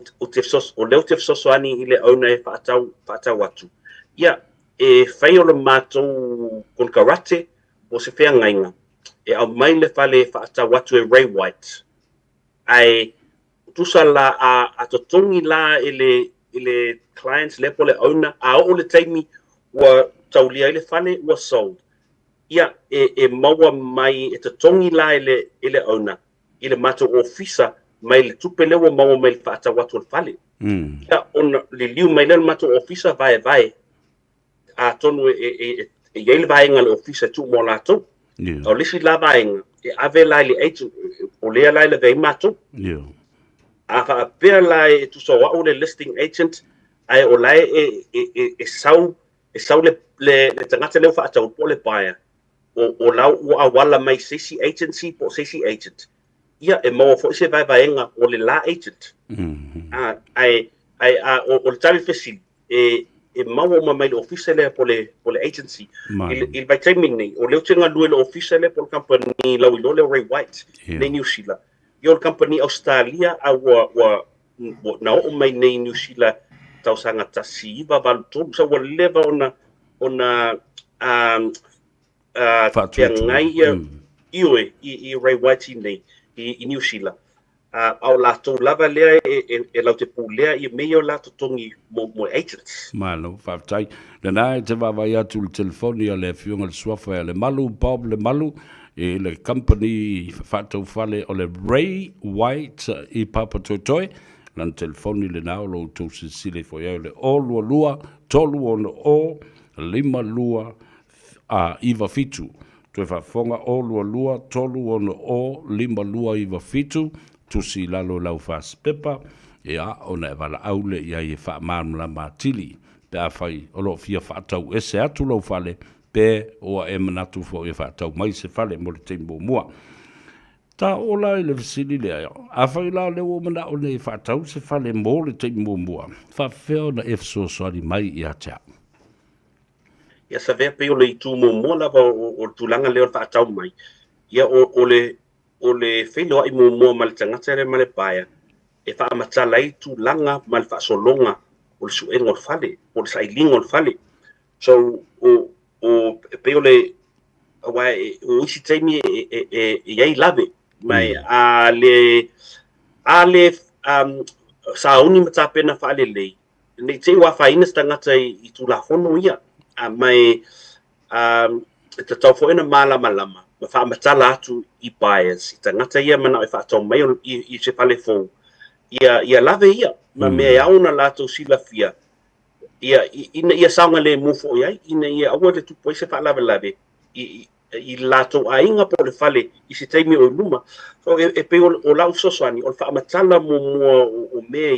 leo te fsosoani i le auna e whaatau atu. Ia e whai o le mātou kon karate o se whea ngainga. E au mai le whale whaatau atu e Ray White. Ai tusa la a totongi la ele clients le po le owner a o le taimi wa taulia ile fale wa sold. Ia e maua mai e totongi la ele owner ile mato ofisa mai le tupe le wa maua mai le whaata watu le fale. Ia on le liu mai le mato ofisa vai a tonu e yeile vaenga le ofisa tu mo lato. O lisi la vaenga e ave la le agent o lea la le vei mato. A whaapea lai tu so wa o le listing agent ai o lai e sau le tangata leo whaatau po le paia o lau ua awala mai sesi agency po sesi agent. Ia e maua fo se vai vaenga o le la agent. Ai o le tawi fesi e maua ma mai le ofisa le po le agency. Il vai taiming nei o leo tenga lue le ofisa le po le company lau ilo le Ray White nei New Zealand. Yo le company Australia a wa na o mai nei New Zealand tau sanga tasi va valtu so wa leva ona ngai i Ray White nei i New Zealand. Au la to lava le e la te pulea i meio la to tongi mo agents. Malo fatai. Le nai te va vai atu le telefoni le fiunga le swafa le malu Bob le malu e le company fatau fale o le Ray White i Papa Toitoi lan telefoni le nao lo tu sile fo ia le o lua tolu o lima lua a iva fitu tu fa fonga o lua tolu o lima lua iva fitu tu si lalo lau fas pepa e a ona vala aule ia i fa mamla matili da fai o lo fia fatau ese atu lo fale pe o e manatu fo e fatau mai se fale mo le tembo mua ta ola le visili le a fai la le o mana o le fatau se fale mo le tembo mua fa feo na efso sori mai ia cha ia sa vea pe o le tu mo mo la o tulanga le o fatau mai ia o le felo ai mo mo mal tanga tere male paia e fa matala i tulanga mal fa solonga o le suenga o fale o le sailinga o fale so o pe o wa o isi taimi e lave mai ale sauni matapena fa ale lei nei te wa fa ina stangata I tu la fono ia mai te tau fo ina malama ma fa matala atu I bias tangata ia mana fa tau mai I se fale fo ia lave ia ma me auna lato silafia ia saunga le mufo ia ina ia awa le tupo se fa lave I lato ainga po le fale I se taimi o luma so pe o lau soswani o fa matala mo o me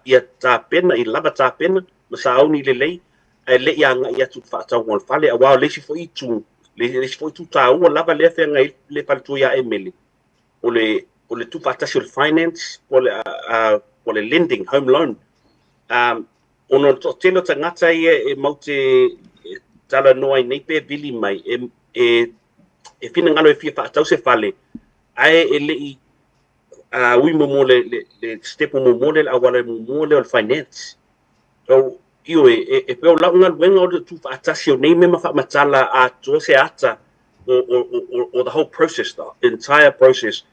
ia tapena I lava tapena ma sauni le lei le ia nga ia tu fa tau ngol fale a wa le si fo itu le si fo itu tau lava le fe ngai le pal tu ia emeli o le tu fa tasio finance o le lending home loan ono to telo tangata e maute tala noai nei pe bili mai e fina ngalo e fia fa se fale ai le ui mo le step mo le awala mo le finance so io e pe la ngal wenga o tu fa tasio nei me fa matala a to se ata or the whole process the entire process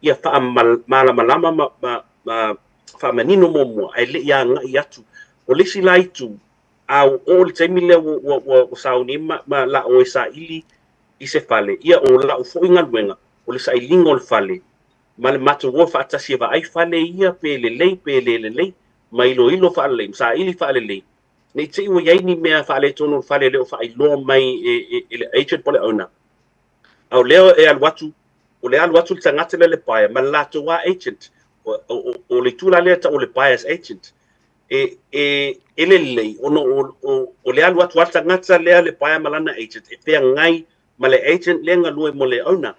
ia fa malama ma fa manino mo ai le ia nga ia tu o le si lai tu au o le taimi le o sauni ma la o sa ili I se fale ia o la o fo ingal wenga o le sa ilingo le fale ma le matu wo fa tasi va ai fale ia pe le lei ma ilo fa le sa ili fa le lei nei te o yai ni mea fa le tono fale le o fa ilo mai le agent pole ona au leo e al watu o le al watu tangata le paia ma la to wa agent o le tula le ta o le buyer's agent ele lei o le alu atu tangata le paia malana agent e pea ngai ma le agent le ngalue mo le ona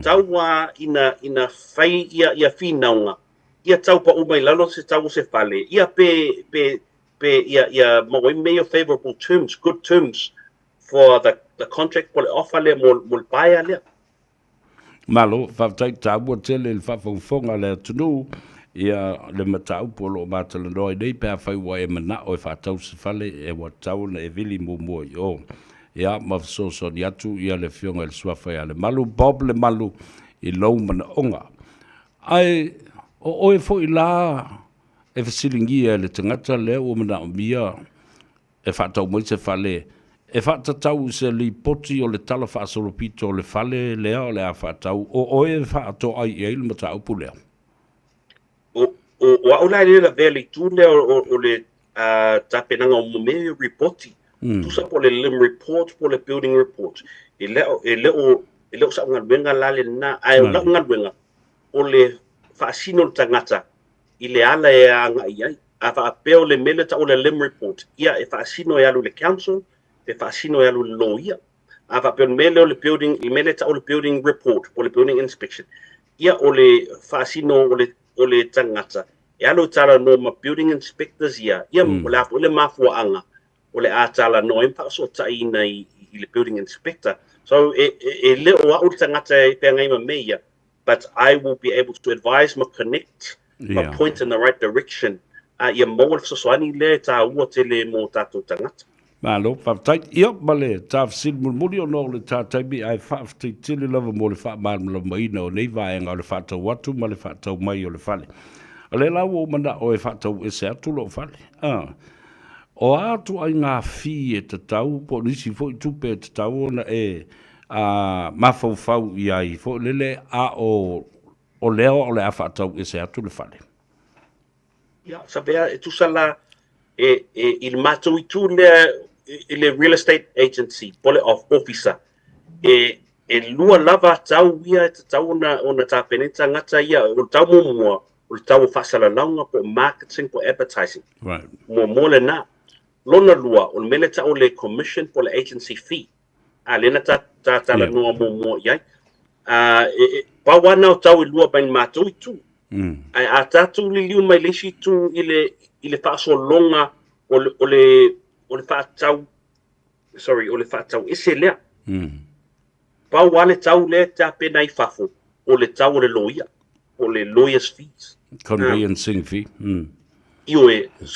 tau wa ina fai ia finaunga ia tau pa umai lalo se tau se fale ia pe ia mo me favorable terms good terms for the contract pole offer le mo paia le malo fa tai tau tele fa fonga le tunu ia le matau polo matala noi dei pe fai wa e mana o fa tau se fale e wa tau na e vili mo yo ia ma so ya tu ia le fionga le swafa ia le malu bob le malu I lo mana onga ai o e fo ila e fasilingi le tangata le o mana mia e fa tau mo se fale e fa tau se li poti o le tala fa so pito le fale le o le fa tau o e fa to ai e le matau pule o ola le veli tu le tapenanga o me reporti tu sa po le lim report po le building report e le o sa ngal benga la le na ai o ngal benga o le fa sino tangata I le ala e anga ai a fa apeo le mele ta o le lim report ia e fa sino ya le council e fa sino ya le lawyer a fa apeo mele o le building I mele ta o le building report po le building inspection ia o le fa sino o le tangata e alo tala no ma building inspectors ia o le mafua anga o le atala no impa so tai na I le building inspector so le o au tangata e pe ngai ma meia but I will be able to advise ma connect ma point in the right direction ia mo so swani le ta u tele mo tato tangata malo fa tai ia male ta sil mulmuli o no le ta tai bi ai fa tele lava mo le fa mal lo mai no nei vai nga le fa ta watu ma le fa ta mai o le fale le la o mana o e fa ta e se atu lo fale o atu ai ngā fi e te tau, po nisi fo I tupe e te tau ona e mafau I ai, fo lele a o leo o le a whaatau e se atu le whale. Ia, sa bea e tusala il mātou I tu le real estate agency, pole of officer, lua lava tau ia e te tau ona tāpeneta ngata ia, o tau mua, o tau whasala launga po marketing, po advertising. Right. Mo le na. Lona lua, o mele ta o le commission po le agency fee. Lena ta la noa mo iai. Pa wana o tau I lua bain mātou I tu. Ai a tātou li liu mai lesi tu I le whaaso longa o le whaatau, o le whaatau ese lea. Pa wane tau le ta pena I whafo o le tau o le loia, o le lawyer's fees. Conveyancing fee. Io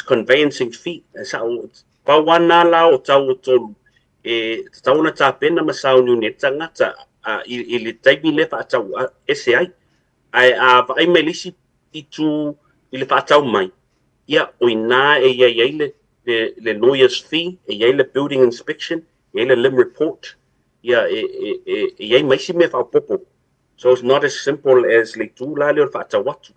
conveyancing fee sa pa wana la o tau tolu tauna tapena ma sauni ne tangata I le taimi le whaatau ese ai ai mai lisi I tu I le whaatau mai ia o ina ia le lawyer's fee ia le building inspection ia le lim report ia ia mai si me whaapopo so it's not as simple as le tu la le whaatau watu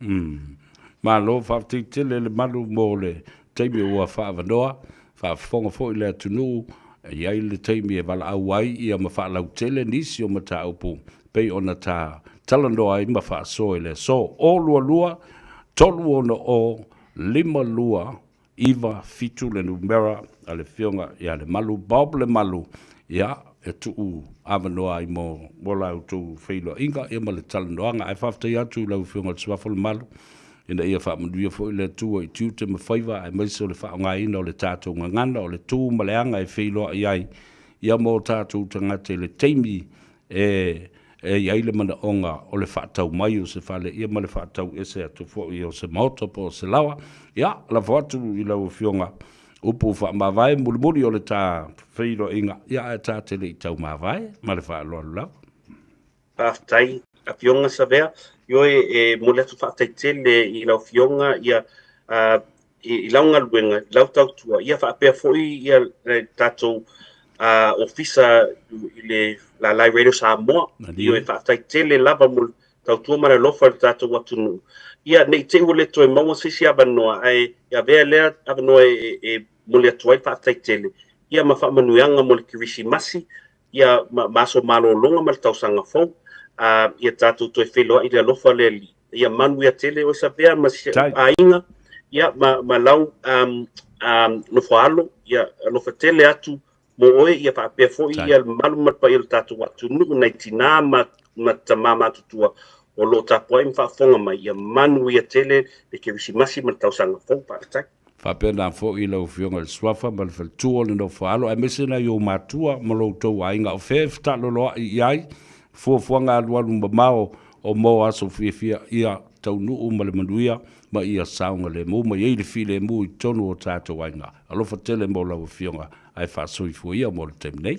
ma lo whaatitele le malu mo le taimi ua whaavanoa whaafonga fo I le atunu ia le taimi e wala au ai ia ma whaalau tele nisi o mata upu pei ona ta talanoa ai ma whaaso le so o lua tolu ona o lima lua iwa fitu le numera a le fionga ia le malu bob le malu ia e tuu avanoa ai mo wola utu feilo inga ia ma le talanoanga ai whaftai atu lau fionga tsuafo le malu ina ia whaamanduia fo I le tua I tiute ma Faiva ai maiso le whaongaina o le tātou ngangana o le tū maleanga e whailoa iai ia mō tātou tangate le teimi iai le mana onga o le whaatau mai o se whale ia ma le whaatau ese atu fo I o se maota po o se lawa ia la whatu I lau fionga upu whaamawai mulimuri o le tā whailoa inga ia e tātele I tau mawai ma le whaaloa lau Paftai a fionga sa vea yo mo le whaataitele I lau fionga ia I launga luenga lau tautua ia whaapea foi ia tātou ofisa I le la Live Radio Samoa yo e whaataitele lava mo tautua mara lofa le tātou atunu ia nei te ule toi maua sisi abanoa ai ia vea lea abanoa mo le atuai whaataitele ia ma whaamanuianga mo le kirisi masi ia maso malo longa ma le tausanga fau ia tātou toi wheloa I le alofa le li ia manu ia tele o sabea ma ainga ia ma lau no whaalo ia alofa tele atu mo oe ia whaapea fo ia malu matpa I le tātou atu nuku nei tina ma tamama tutua o lo tapua I mwhaafonga mai ia manu ia tele le kirisi masi ma le tausanga fau pātai whapea nā fo I lau fionga le swafa ma le whaltua le no whaalo ai mesena I o mātua ma lo tau ainga o whewhta loloa I ai fuafuanga alualu mamao o mo aso fia ia tau nuu ma le manuia ma ia saunga le mu ma iei le file mu I tonu o tātou ainga alofa tele mo lau fionga ai whaasoi fuia mo le teminei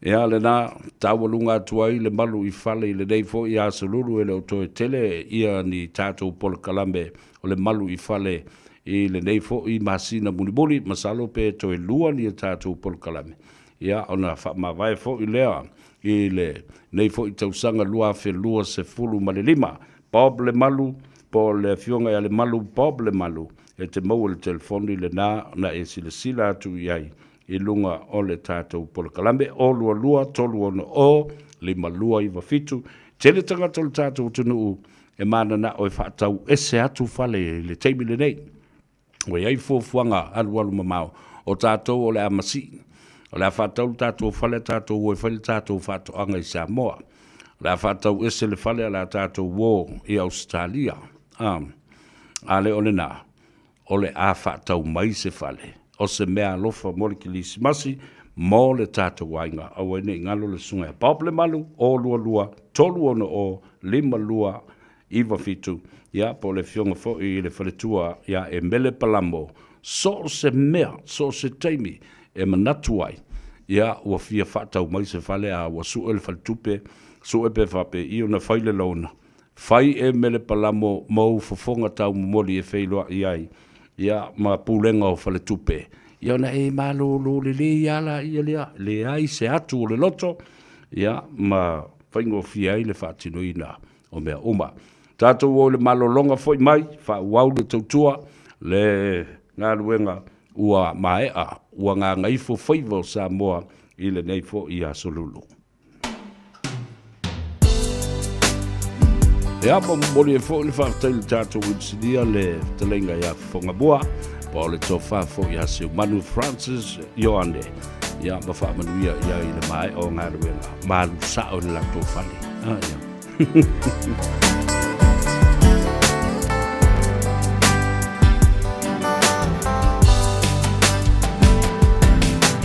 ea le nā tāwalunga atuai le malu I whale I le nei fo I asalulu e le otoe tele ia ni tātou polo kalambe o le malu I whale I le nei fo I masina munibuli masalo pe toe lua ni tātou polo kalame ia ona whaamawai fo I lea I le nei fo I tausanga lua fe lua se fulu ma le lima Bob le malu po le fionga ia le malu Bob le malu e te mau le telefoni le na e sila atu iai I lunga o le tātou polo kalambe o lua tolu ono o lima lua iwa fitu tele tangata le tātou tunu e mana na o e whaatau ese atu fale le teimi le nei o iai fuafuanga alu mamao o tātou o le amasi o le whaatau tātou fale tātou o e whale tātou whaatau anga I Samoa le whaatau ese le fale ala tātou wo I Australia a le ole na o le a whaatau mai se fale o se mea lofa mo le kilisi masi mo le tātou wainga au ene ngalo le sunga Bob le malu o lua tolu ono o lima lua iwa fitu ia po le fionga fo I le whaletua ia e mele palamo so se mea so se teimi e manatuai ia ua fia whaatau mai se fale a ua su ele whaletupe su epe whape I ona whaile launa whai e mele palamo mau fofonga tau momoli e whailoa iai ia ma pulenga o whaletupe ia ona e malo le ala ia le ai se atu o le loto ia ma whaingo fia I le whaatinoina o mea uma tātou o le malolonga foi mai whauau le tautua le ngā ruenga ua maea ua ngā ngaifo Faiva o Samoa I le neifo I asolulu. E apa mbori e fo le whaatai le tātou insidia le talenga ia whongabua pa o le tofa fo I hase Manu Francis Ioane ia ma whaamanuia ia I le mai o ngā ruenga malu sao le lato whale.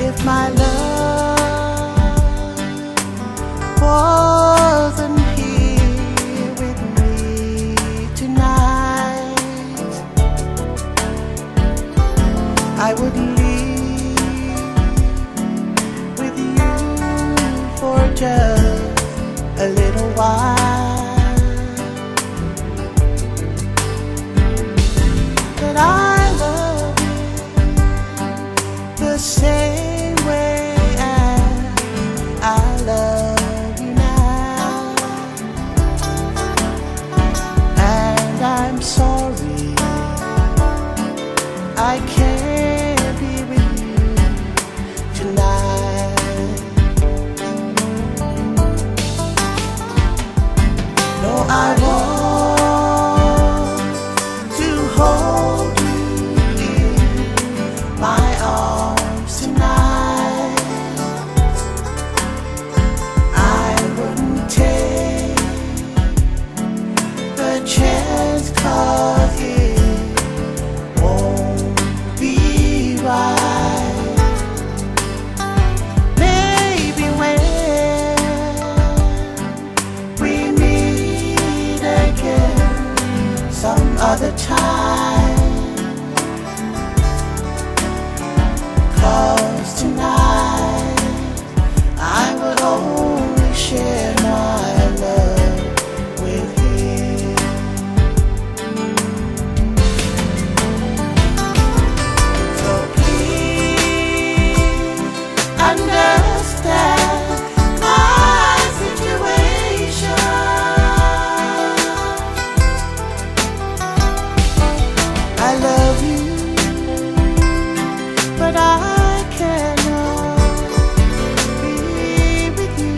If my love wasn't here with me tonight, I would leave just a little while, but I love you the same way as I love you now, and I'm sorry I can't be with you tonight. No, I want to hold you in my arms tonight. I wouldn't take the chance 'cause it won't be right. Maybe when we meet again some other time, 'cause tonight I will only share my love with him. So please understand my situation. I love you, but I cannot be with you.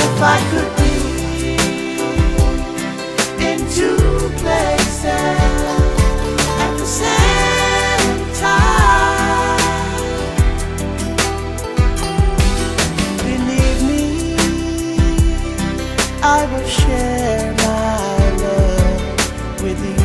If I could be in two places at the same time, believe me, I will share my love with you.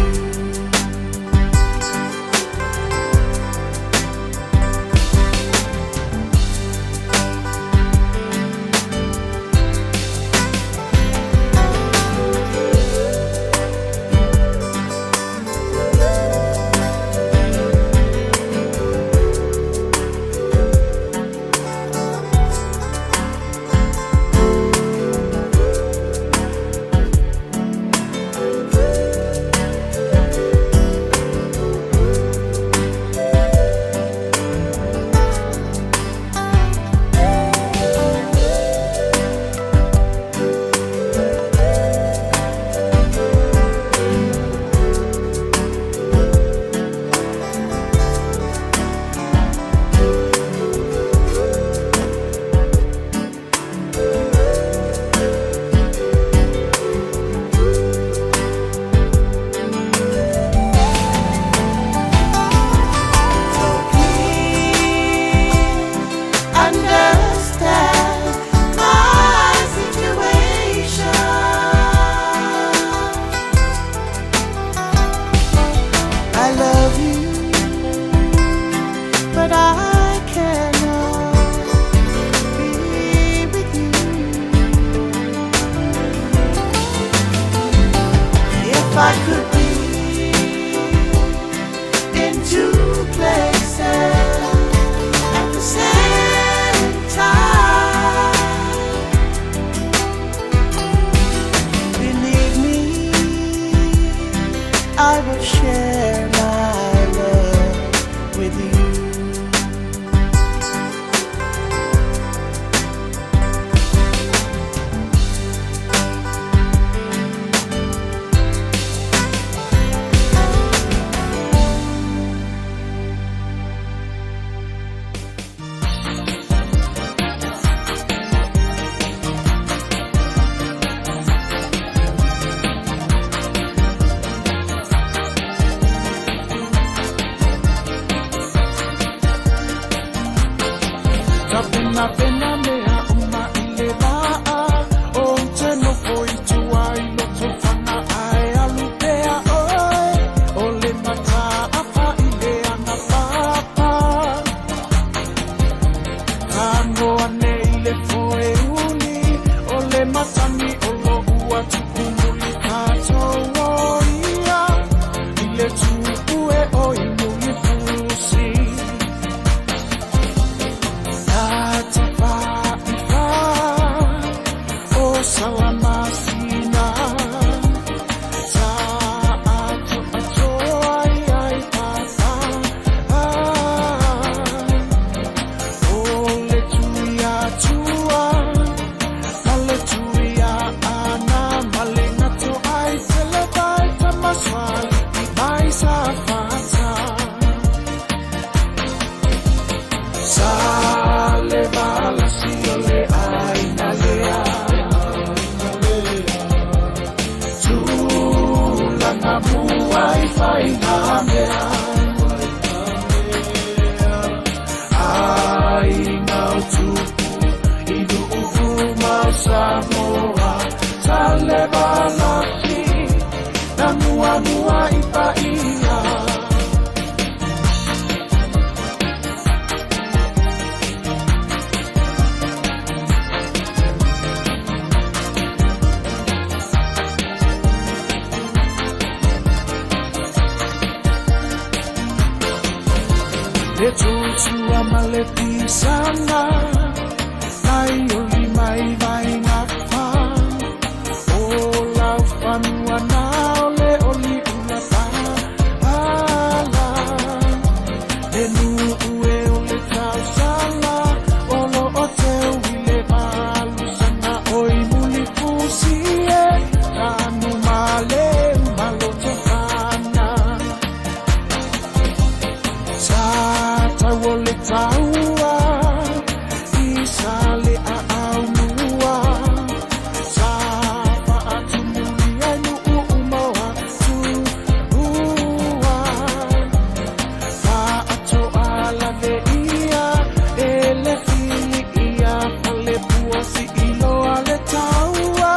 So please understand my situation. I love you, but I cannot be with you. If I could be in two places at the same time, believe me, I will share my love with you. langa mua I whai ngā mea. Ai ngau tupu I nu'u mau Samoa Tale balaki Na mua mua I paia Le tua male pisana Nai oli mai mai ngapa O lau whanua na ole oli ula ala Le nuue ole tau sala Olo o te uile malu sana Oi muli pusie Kanu male malo te whana Wole taua I sale a au mua Sa pa atu muli ai nu'u umaua tu ua Pa atu ala ve ia E le fili ia Pale pua si ilo ale taua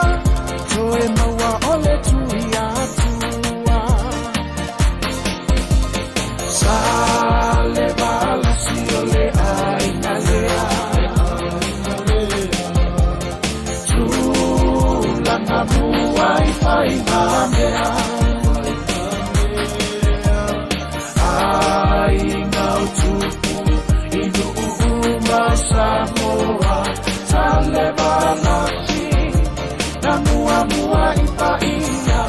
Toe maua ole tu ia tua Sale bala Ole ai na lea Tūlanga mua I whai ngā mea Ai ngau tupu I nu'u mau Samoa Tale balaki Na mua mua I paia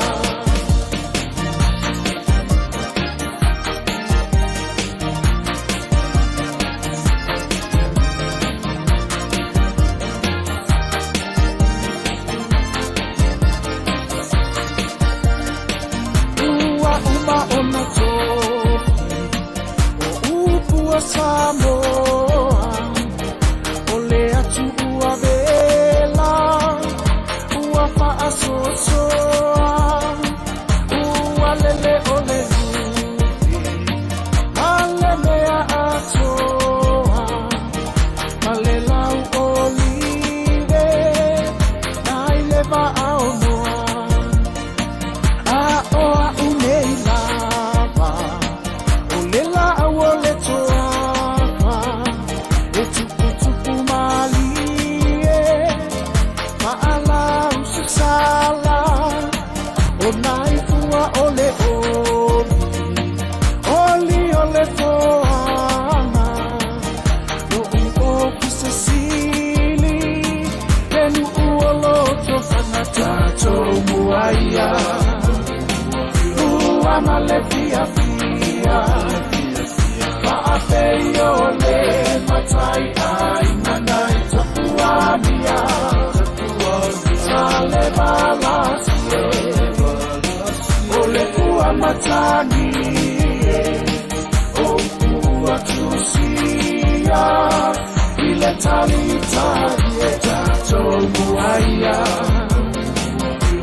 Samoa Ole atu ua vela Ua whaasosoa Ua lele ole nuti Male mea atoa Male lau olive Nai lewa au noa A oa unei lava Ole la ole toa Malefia fia Paapeo le matai ai nanai tapuania Sale balasie Ole kua matani O kua tusia Ile talitarie tato muaia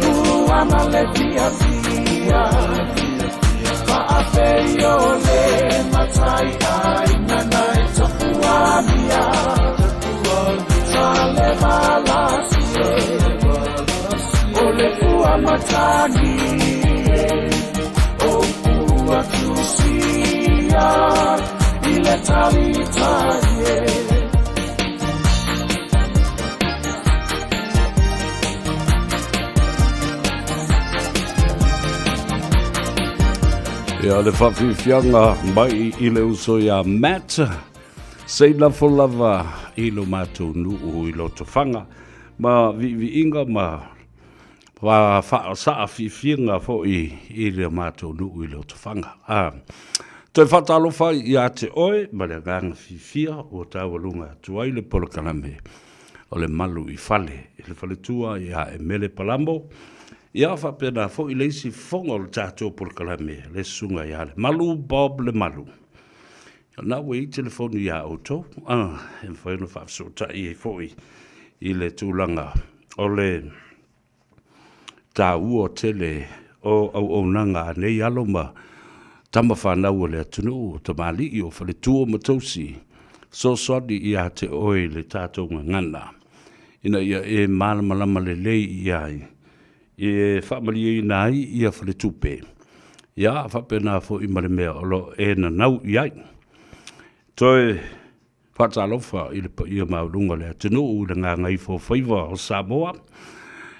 Kua malefia fia Paapeo le matai ai nanai tapuania Sale balasie Ole kua matani O kua tusia Ile talitarie Ia le whawhiwhianga mai I le uso ia Matt Sei la lava I lo mātou nuu I lo tawhanga Ma vi inga ma Wa wha whiwhianga fo I le mātou nuu I lo tawhanga Toi whatalo whai I a te oe Ma le ganga whiwhia O tawalunga tuai le polokaname O le malu I whale I le whale tua I a e mele palambo Ia whapena fo I leisi fonga o le tātou polokalame Le sunga I ale malu Bob le malu Na we I telefonu ia auto e whaino whaafsota I fo I le tūlanga o le tā ua tele au nanga nei alo ma tama whanau o le atunu ta mali i o whale tua matausi so sodi ia te oe le tātou ngana ina ia e malamalama le lei ia e whamali i nai ia whale tupe ia whapena fo i mare mea olo e na nau iai toi whatalofa i le pa ia maurunga le atunu u le ngā Gagaifo Faiva o Samoa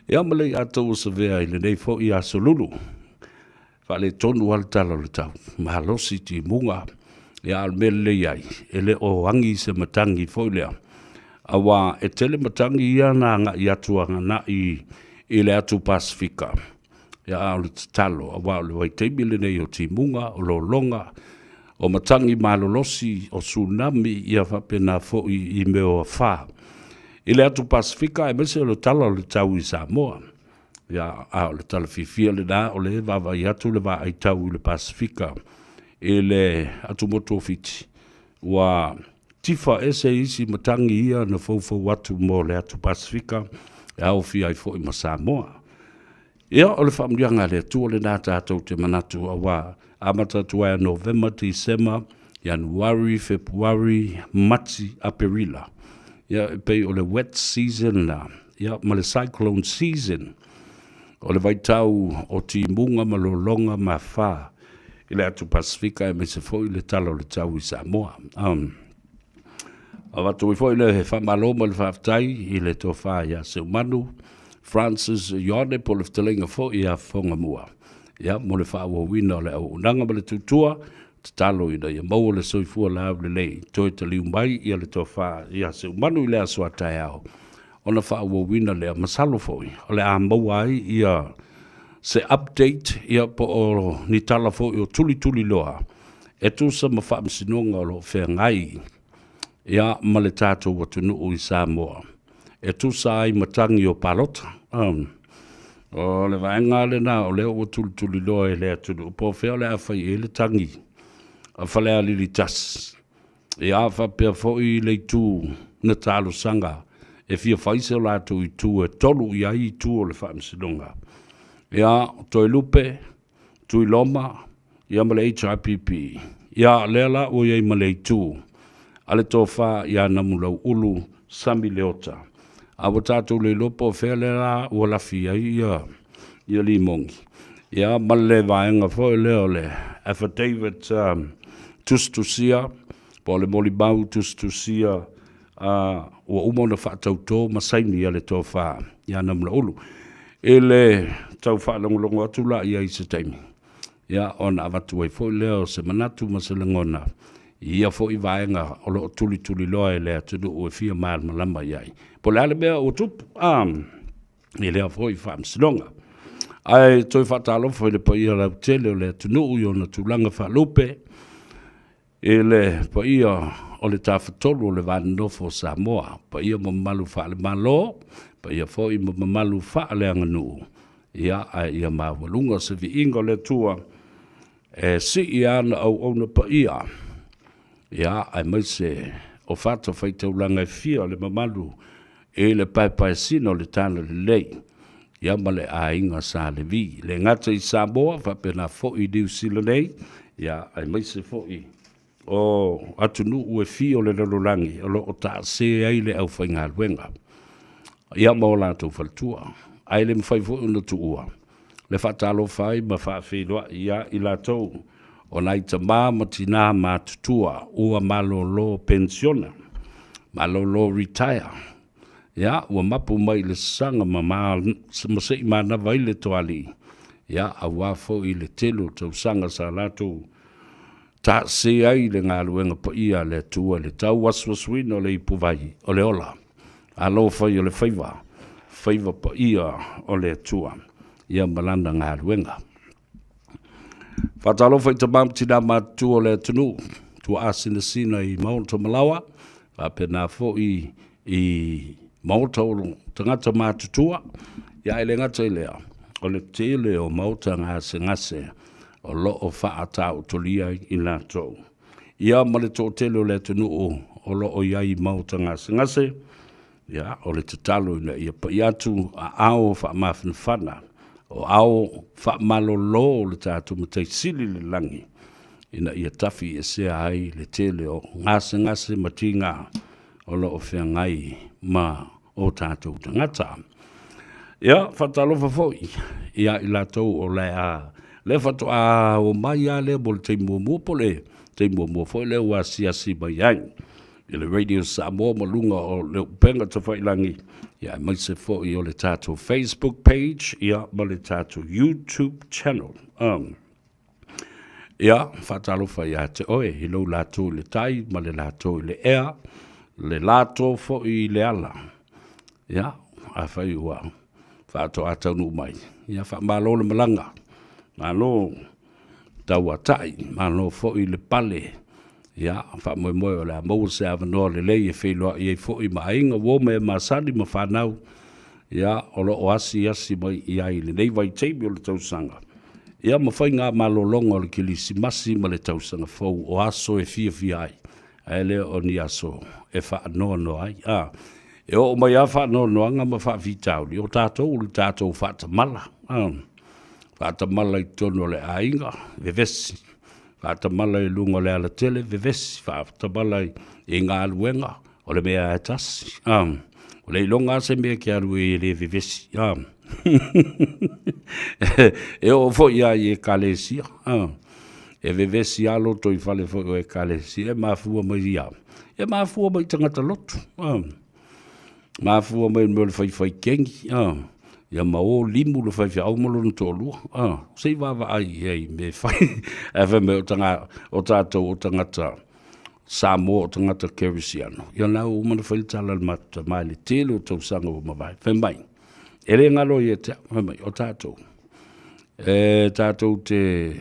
ia malei atou sa vea i le nei fo i aso lulu whale tonu al tala le tau mahalosi ti munga ia al mele iai ele o angi se matangi fo lea awa e tele matangi ia na nga i atuanga na i le atu Pasifika ia al talo awa le waiteimi le nei o ti munga o lo longa o matangi malolosi o tsunami ia whapena fo i meo wha i le atu Pasifika e mese lo talo le tau i Samoa ia a le tala fifia le da o le vava i atu le va ai tau i le Pasifika e le atu moto fiti wa tifa ese isi matangi ia na fofo watu mo le atu Pasifika e au fi ai fo i ma Samoa ia o le whamrianga le atu o le nā tātou te manatu awa amata tuaia November, December, January, February, Marchi, Aprila ia e pei o le wet season la ia ma le cyclone season o le vaitau o ti munga ma lo longa ma wha i le atu Pasifika e me se foi le talo le tau i Samoa. A watu i foi le he whamaloma le whaftai i le tō wha ia se umanu Francis Ione po le ftelenga foi i a whonga mua. Ia mo le wha ua wina o le au unanga ma le tutua te talo i da ia mau le soifua la au le lei toi te liu mai i le tō wha ia se umanu i le asua tai au. Ona wha ua wina le a masalo foi o le a mau ai ia se update ia po o ni tala fo o tuli loa e tu sa ma fa msinonga lo fe ngai ia ma le tato watu nu i Samoa e tu sa ai matangi o palota o le vaenga le na o le o tuli loa e le atu po fe o le a fai e le tangi a fale a lili tas ia fa pe fo i le tu na talo sanga e fia faise o lato i tu e tolu i ai tu o le fa msinonga ia toi lupe tui loma ia male HIPP ia lela o ia male tu ale tofa ia namulau ulu sami leota awa tatu le lopo felela o la fia ia limongi ia male vaenga fo leo le affidavit tustusia po le molibau tustusia o umona whaatauto masaini ale tofa ia namulau ulu ele tau whaalongolongo atu la ia i se taimi. Ia ona avatu ai fo leo se manatu ma se langona. Ia fo i vaenga o lo tuli loa e lea tudu o e fia maal malama iai. Po le ale mea o tupu, i lea fo i whaamsilonga. Ai toi whaatalo fo i le pa ia lau tele o lea tunu ui o na tulanga whaalupe. E le pa ia o le tawhatolu o le vanofo Samoa. Pa ia mo malu whaale malo, pa ia fo i mo malu whaale anganu. Ia ia mawalunga se vi ingo le tua e si ia na au na pa ia ai mai se o fato faita ulanga e fia le mamalu e le pai sino le tana le lei ia male a inga sa le vi le ngata i Samoa fa pena fo i diu silo nei ia ai mai se fo i o atunu ue fia le lololangi o lo o ta se ai le au whainga luenga ia maola tu faltua ai le mwhai fo una tuua. Le whatalo whai ma whawhiroa ia i latou. O nai ta ma tina ma tutua ua malolo pensiona. Malolo retire. Ia, ua mapu mai le sanga ma sei mana vai le toali. Ia, a wafo i le telo tau sanga sa latou. Ta se ai le ngā luenga pa ia le tua le tau waswaswina o le ipuvai o le ola. Alo whai o le Faiva. Faiva pa ia o le tua. Ia malanda ngā ruenga. Whatalo whai ta mam tina matu o le tunu. Tua asina sina i Maunta Malawa. Whapena fo i Maunta o tangata matutua. Ia ele ngata i lea. O le tele o Maunta ngase. O lo o whaata o tolia i la tau. Ia male tō tele o le tunu o lo o iai Maunta ngase. Ia, o le tatalo ina ia pa iatu a ao wha mawhana whana. o au whaamalolo le tātou matei sili le langi. Ina ia tafi e sea ai le tele o ngase matinga o lo o whea ngai ma o tātou tangata. Ia, whatalofa foi, ia i lātou o le whato a o mai a le bol te mua foi le ua siasi mai ai. I le Radio Samoa malunga o le upenga ta whailangi. Ia, mai se foi o le tātou Facebook page, ia, ma le tātou YouTube channel. Ia, whatalofa ia te oe, i lau lātou le tai, ma le lātou le ea, le lātou foi le ala. Ia, a whai ua. Whāto atau nu mai. Ia whamalo le malanga. Malo tau atai. Malo fōi le pale. Ia whamoe o le amau se avanoa le lei e wheloa i e fōi mainga wō me masani ma whanau. Ia olo o asi mai ia i le nei vai teimi o le tausanga. Ia ma whai ngā malo longa o le kilisi masi ma le tausanga fōu o aso e fia ai. Ai le o ni aso e whaanoa no ai. E o mai a whaanoanga ma whaavitau li o tātou whaatamala. Whaatamala i tono le ainga, vevesi. Whaatamala i lunga le ala tele, vevesi. Whaatamala i ngā aluenga, o le mea e tasi. O le ilonga se mea ki alu e le vevesi. E o fo ia i e kalesia. E vevesi alo toi fale fo e kalesia, e mafua mai ia. E mafua mai tangata lotu. Mafua mai mo le fai kengi. Ia mao limu le fai au malo no tolua. Sei wawa ai ei me fai. Ewe me o tātou o tangata Samoa o tangata Kerisiano. Ia nau umana fai tala le mata mai le tele o tau sanga o mawai. Fai mai. E re ngalo i e te mai o tātou. E tātou te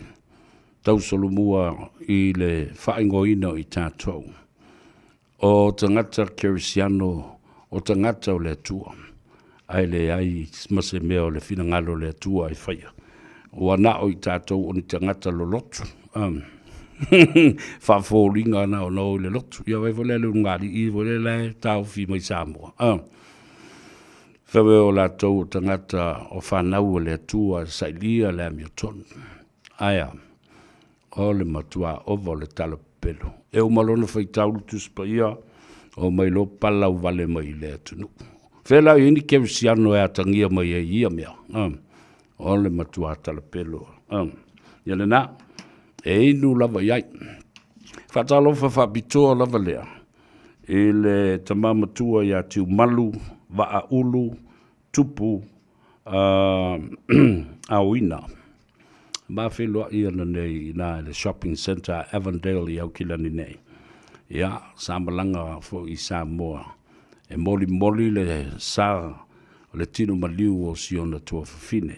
tau solomua i le whaingoina i tātou. O tangata Kerisiano o tangata o le atua. Ai le ai mase mea o le fina ngalo le atua ai whaia. O ana o i tātou o ni tangata lo lotu. Whawhoringa ana o nau le lotu. Ia wai vole le ngari i vole le tau fi mai Samoa. Whawe o la tau o tangata o whanau o le atua sailia le amiotonu. Aia. O le matua ovo le talo pelo. E o malona whai taulu tuspa ia. O mai lo pala o vale mai le atunu. Whela i ni Kerisiano e atangia mai e ia mea. O le matua tala pelo. Ia le nā, e inu lava iai. Whatalofa whabitoa lava lea. E le tamamatua ia tiu malu, waa ulu, tupu, auina. Mawheloa ia na nei na le shopping center Avondale i au kilani nei. Ia, samalanga fo i Samoa. E moli le sa le tino maliu o siona tua fafine.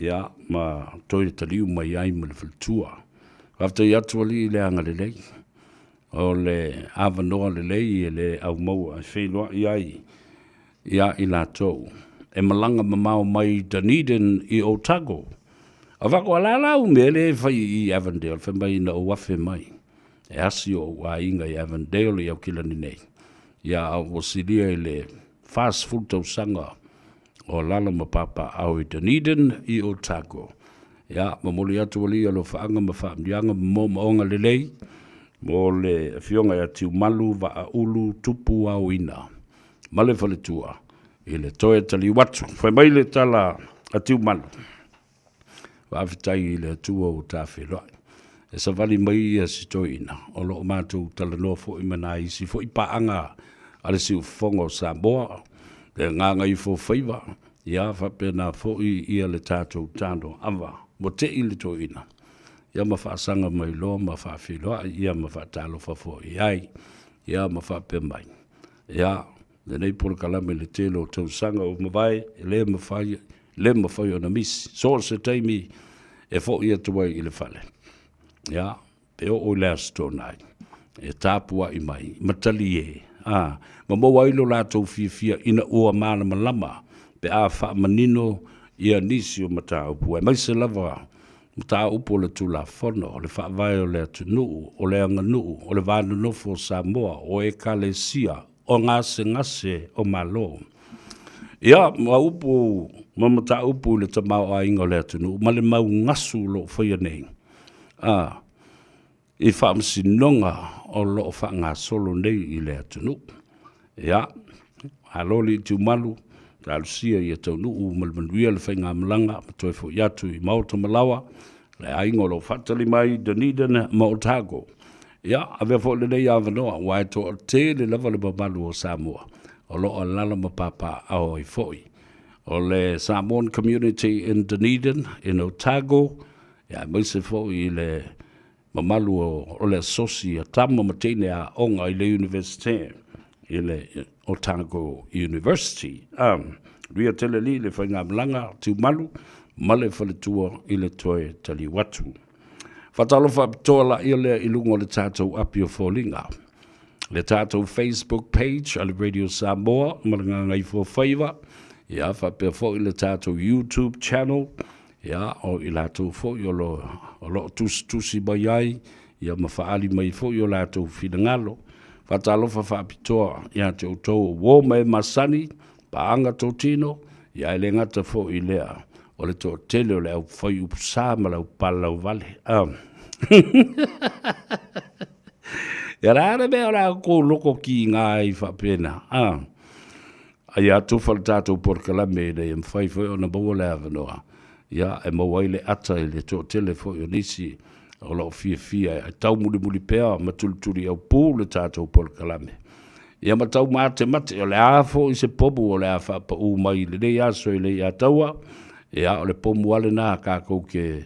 Ia, ma toi taliu mai ai ma le faltua. Wafta i atua li le anga le lei. O le avanoa le lei e le au mau a whenua i ai. Ia i la tau. E malanga mamau mai Dunedin i Otago. A wako alalau me le fai i Avondale, fai mai na o wafe mai. E asi o wa inga i Avondale i au kilani nei. Ia au siria i le fast food tau sanga o lala mapapa au i Dunedin i Otago. Ia mamoli atu wali alo whaanga ma whaamdianga mo maonga le lei. Mo le fionga i atiu malu wa a ulu tupu au ina. Male fale tua. I le toe tali watu. Fai mai le tala atiu malu. Wafitai i le atua o tawhiloa. E sa vali mai a si toina, o lo mātou tala noa fo i mana isi, fo i paanga ale si ufongo Samoa, e nganga i fo Faiva, ia whapena fo i ia le tātou tāno awa, mo te i le toina. Ia ma whaasanga mai loa, ma whawhiloa, ia ma whaatalo fo i ai, ia ma whape mai. Ia, le nei polo kalame le telo tau sanga o mawai, le ma whai o na misi. So se teimi e fo i atuai i le whale. Ia, pe o lea stonai. E tāpua i mai, matali e. Ma maua ilo lātou fia ina ua mana malama, pe a wha manino ia nisi o mata upu. E mai se lava, mata upu o le tula whono, o le wha vai o le atunuu, o le anganuu, o le vānu nofo Samoa, o e kalesia, o ngase o malo. Ia, ma upu, mamata upu le tamau a ingo le atunu, ma le mau ngasu lo whaia nei. I whaamsinonga o lo whaanga solo nei I le atunu. Ia, haloli tu malu, talusia ia tau nuu, malmanuia le whainga malanga, matoi fo iatu I Maota Malawa, le aingo lo whatali mai, Dunedin, ma Otago. Ia, avea fo le nei awanoa, wai to o te le lava le mamalu o Samoa. O lo o lala mapapa ao I foi. O le Samoan community in Dunedin, in Otago, ia, maise foi I le mamalu o le asosi a tama matene a onga I le universite, I le Otago University. Ria tele li le whainga malanga tu malu, male whale tua I le toe tali watu. Whatalofa toa la I le ilungo le tātou api o fōlinga. Le tātou Facebook page, ale Radio Samoa, malanga ngai fo Faiva, ia whapea fo I le tātou YouTube channel, ia o I lātou fo I o lo tusi mai ai, ia mawhaali mai fo I o lātou whingalo, whatalofa whapitoa, ia te utou wō mai masani, paanga tōtino, ia ele ngata fo I lea, o le tō tele o le au whai upusā ma lau palau vale. Ia rāra mea rā ko loko ki ngā I whapena. Ai atu whale tātou porkalame nei am whai o na bawa le awanoa. Ia e mawai le ata I le tō tele fo I o nisi o lau fia. Ai tau muli pēa matulituri au pū le tātou porkalame. Ia matau mate o le afo I se pobu o le a whapa u mai le nei aso I le ia taua. Ia o le pomu ale nā kākou ke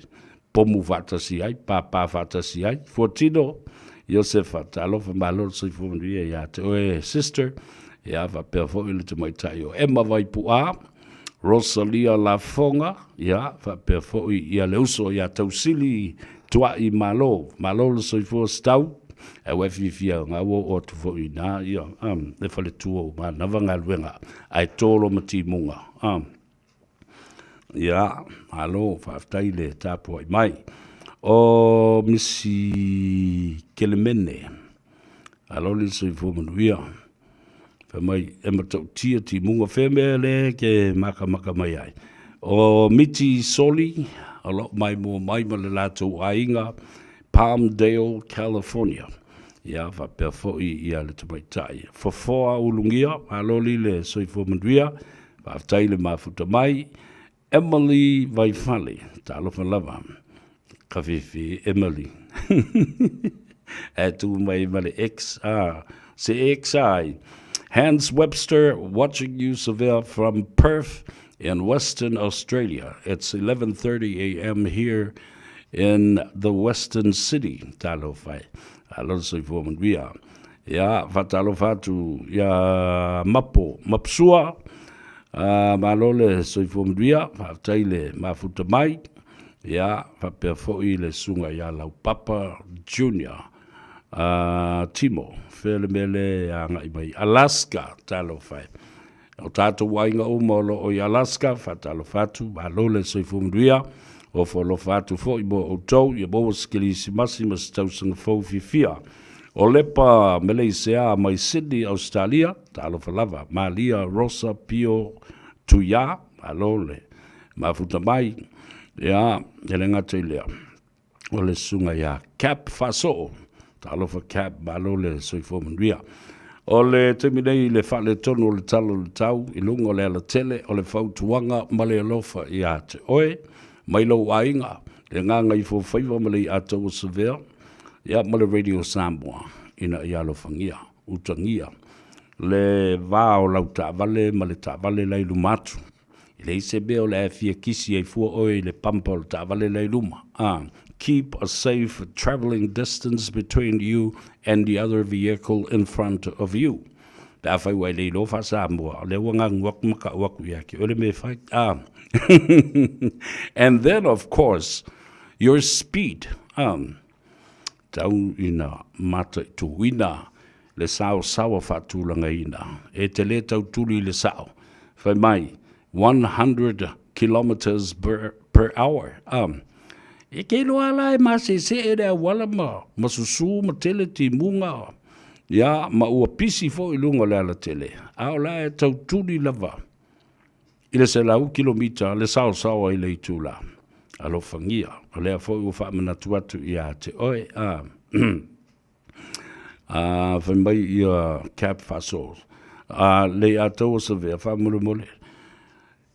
pomu whatasi ai, pāpā whatasi ai. Fuatino, Iosefa, talofa malo se fumanuia ia te oe sister, ia whapea fo I le te maitai o Emma Vaipua, Rosalia Lafonga, ia whapea fo ia le uso ia tausili tua I malo le soifua stau, e wefifia ngā o tu fo I nā, ia, le whale tua o mana wanga luenga, ai tōlo mati munga, ia, alo, whaftai le tāpua I mai. O misi kelemene, aloli se fumanuia, whamai ematau tia ti munga whemele ke maka mai ai. O miti soli, alo mai mua mai ma le lātou ainga, Palmdale, California. Ia whapea foi ia le tamaitai. Whafoa ulungia, aloli le soi fumanuia, whaftai le mafuta mai, Emily Vaifale, talofa lava. Kafifi Emily. Atu mai male X CXI. Hans Webster watching you Seville from Perth in Western Australia. It's 11:30 a.m. here in the Western City. Talo fai. Alonso informan via. Ya fatalo fatu ya mapsua. Malole so informan via. Taile mafuta mai. Ya, whapea fōi le sunga ya lau Papa Junior. Timo, whele mele a ngai mai Alaska, talo whai. O tātou wainga umolo o I Alaska, whatalo whatu, malole soifumduia, o wholo whatu fōi mo o tau, I mo skilisi masi mas tausanga fōwhi fia. O lepa Malaysia mai Sydney, Australia, talo whalava, Malia Rosa Pio Tuya, malole, mafuta mai, ia, ele ngata ilea. O le sunga ia Cap Faso. Talofa Cap malo le soifomanuia. O le teminei le whale tonu o le talo le tau. I lunga o le ala tele o le whautuanga ma le alofa I a te oe. Mailo ainga. Le nganga I Faiva ma le I ato o Seville. Ia ma le Radio Samoa. Ina I alofangia. Utangia. Le vao lau ta'vale ma le ta'vale lai lumatu. Le se beo le fia kisi e fua oe le pampa le ta'vale lai luma. Keep a safe traveling distance between you and the other vehicle in front of you. Da fai wai le lo fa Samoa. Le wanga ngwak maka waku yaki. Ole me fai. And then of course your speed. Tau ina mata tuina le sao sawa fatulanga ina. E te le tau tuli le sao. Fai mai 100 kilometers per hour. E ke loa lai ma se e rea wala ma susu ma tele ti munga. Ia ma ua pisi fo I lunga le ala tele. Ao lai tau tuli lava. I le se lau kilomita le sao ai le itula. Alo fangia. O lea fo i ufa manatu atu i a te oe. Whai mai i a Cap Faso. Le a tau sa vea wha mule mule.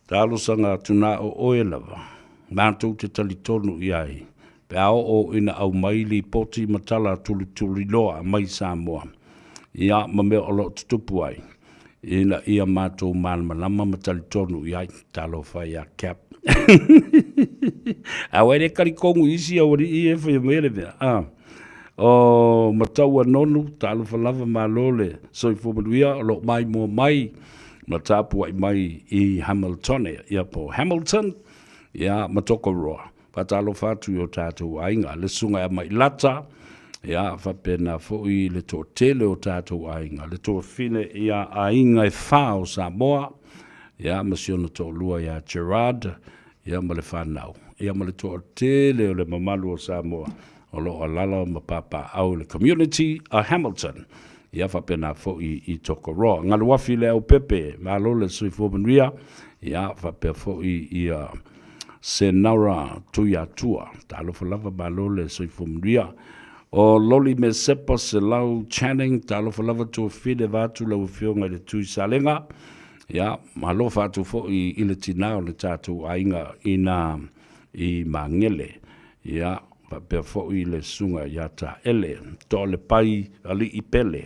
Talo sanga tuna o oe lava. Mātou te talitonu i ai. Pe o ina au maili poti matala tuli loa mai Samoa. Ia ma mea o lo tutupu ai. Ina ia mātou malama matalitonu i ai. Talo whai a Cap. A were karikongu isi a wari i e whai mere mea. O mataua nonu, talo whalava malole. Soi fumanuia o lo mai mua mai. Matapu ai mai i Hamilton. Ia po Hamilton. Ia matoko roa. Patalo fatu yo tātou ainga. Le sunga mai lata. Ia whapena fōi le tō tele o tātou ainga. Le tō fine ia ainga e whao Samoa. Ia masiona tō lua ia Gerard. Ia ma le whanau. Ia ma le tō tele o le mamalu o Samoa. O lo alala ma papa au le community a Hamilton. Ia whapena fōi i toko roa. Ngalo wafi le au pepe. Malo le sui fōmanuia. Ia whapena fōi i se naura tuia tua. Talo falava malole soifumria. O loli me sepa se lau Channing. Talo falava tu fide vatu lau fionga le tui salenga. Ya, malo fatu fo i le tinao le tatu ainga ina i mangele. Ya, papea fo i le sunga ya ta ele. To le pai ali i pele.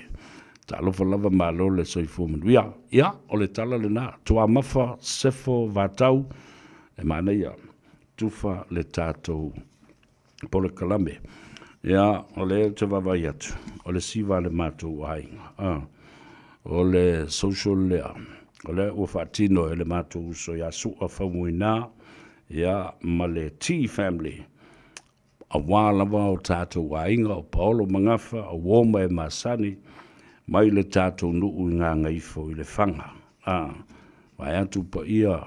Talo falava malole soifumria. Ya, o le tala le na. Tua mafa sefo vatau. E mana ia tufa le tātou pole kalame. Ia, o le te wawai atu. O le siva le mātou ainga. O le social lea. O le ua whaatino e le mātou uso ia sua whamuina. Ia, ma le T family. A wālawa o tātou ainga, o Paolo Mangafa, o Woma e Masani. Mai le tātou nuu i ngā ngaifo i le whanga. Vai atu pa ia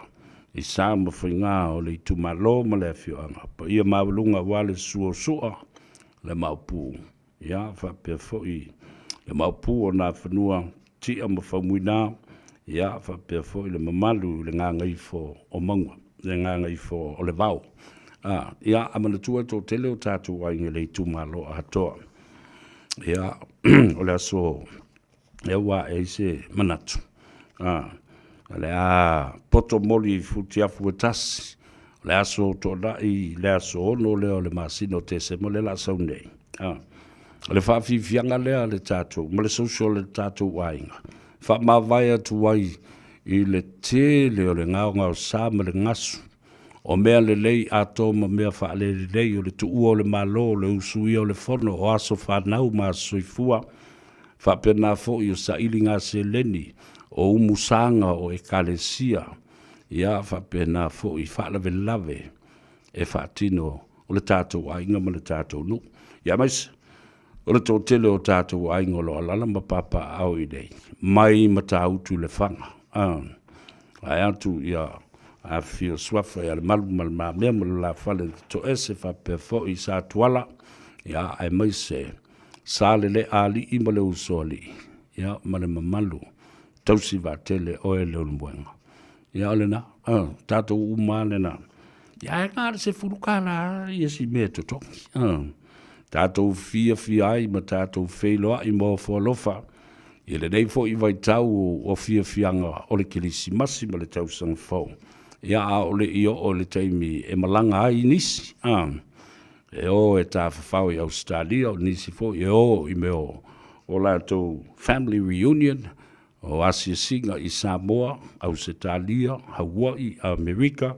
i sama whainga o le tu malo ma le whioanga. Pa ia mawalunga wale sua le maupu. Ia whapea fwoi le maupu o nā whanua tia ma whamuina. Ia whapea fwoi le mamalu le ngā ngaifo o mangwa. Le ngā ngaifo o le vau. Ia amanatua tō tele o tātou ainga le tu malo a hatoa. Ia o le aso e wā e se manatu. Le poto moli futi afu e tasi. Le aso to lai, le aso ono leo le masino te se mo le la sau nei. Le whaafi fianga lea le tātou, ma le social le tātou wainga. Wha mawai atu wai i le te leo le ngao sā ma le ngasu. O mea le lei ato ma mea wha le lei o le tuua o le malo, le usui o le fono, o aso whanau ma soifua. Wha pena fo i o sa ili ngā se leni. O umusanga o ekalesia. Ia whapena fo i whalawe lave. E whaatino o le tātou ainga ma le tātou nu. Ia mais, o le tō tele o tātou ainga lo alala ma papa au i nei. Mai ma tāutu le whanga. Ai atu ia a fio swafa ia le malu ma mea ma la whale to ese whapea fo i sa tuala. Ia ai mai se sa le ali i ma le usoli. Ia ma le mamalu. Tausi va tele o e leo mwenga. Ia ole na, tātou umane na. Ia e ngāre se furukana, ia si mea totoki. Tātou fia ai, ma tātou wheiloa i mō wholofa. Ia le nei fo i vai tau o fia fianga o le kilisi masi ma le tau sang fau. Ia a ole i o le teimi e malanga ai nisi. E o e tā whawhau i Australia o nisi fo, e o i meo o lātou family reunion. O Asia Singa i Samoa, Australia, Hawaii, Amerika.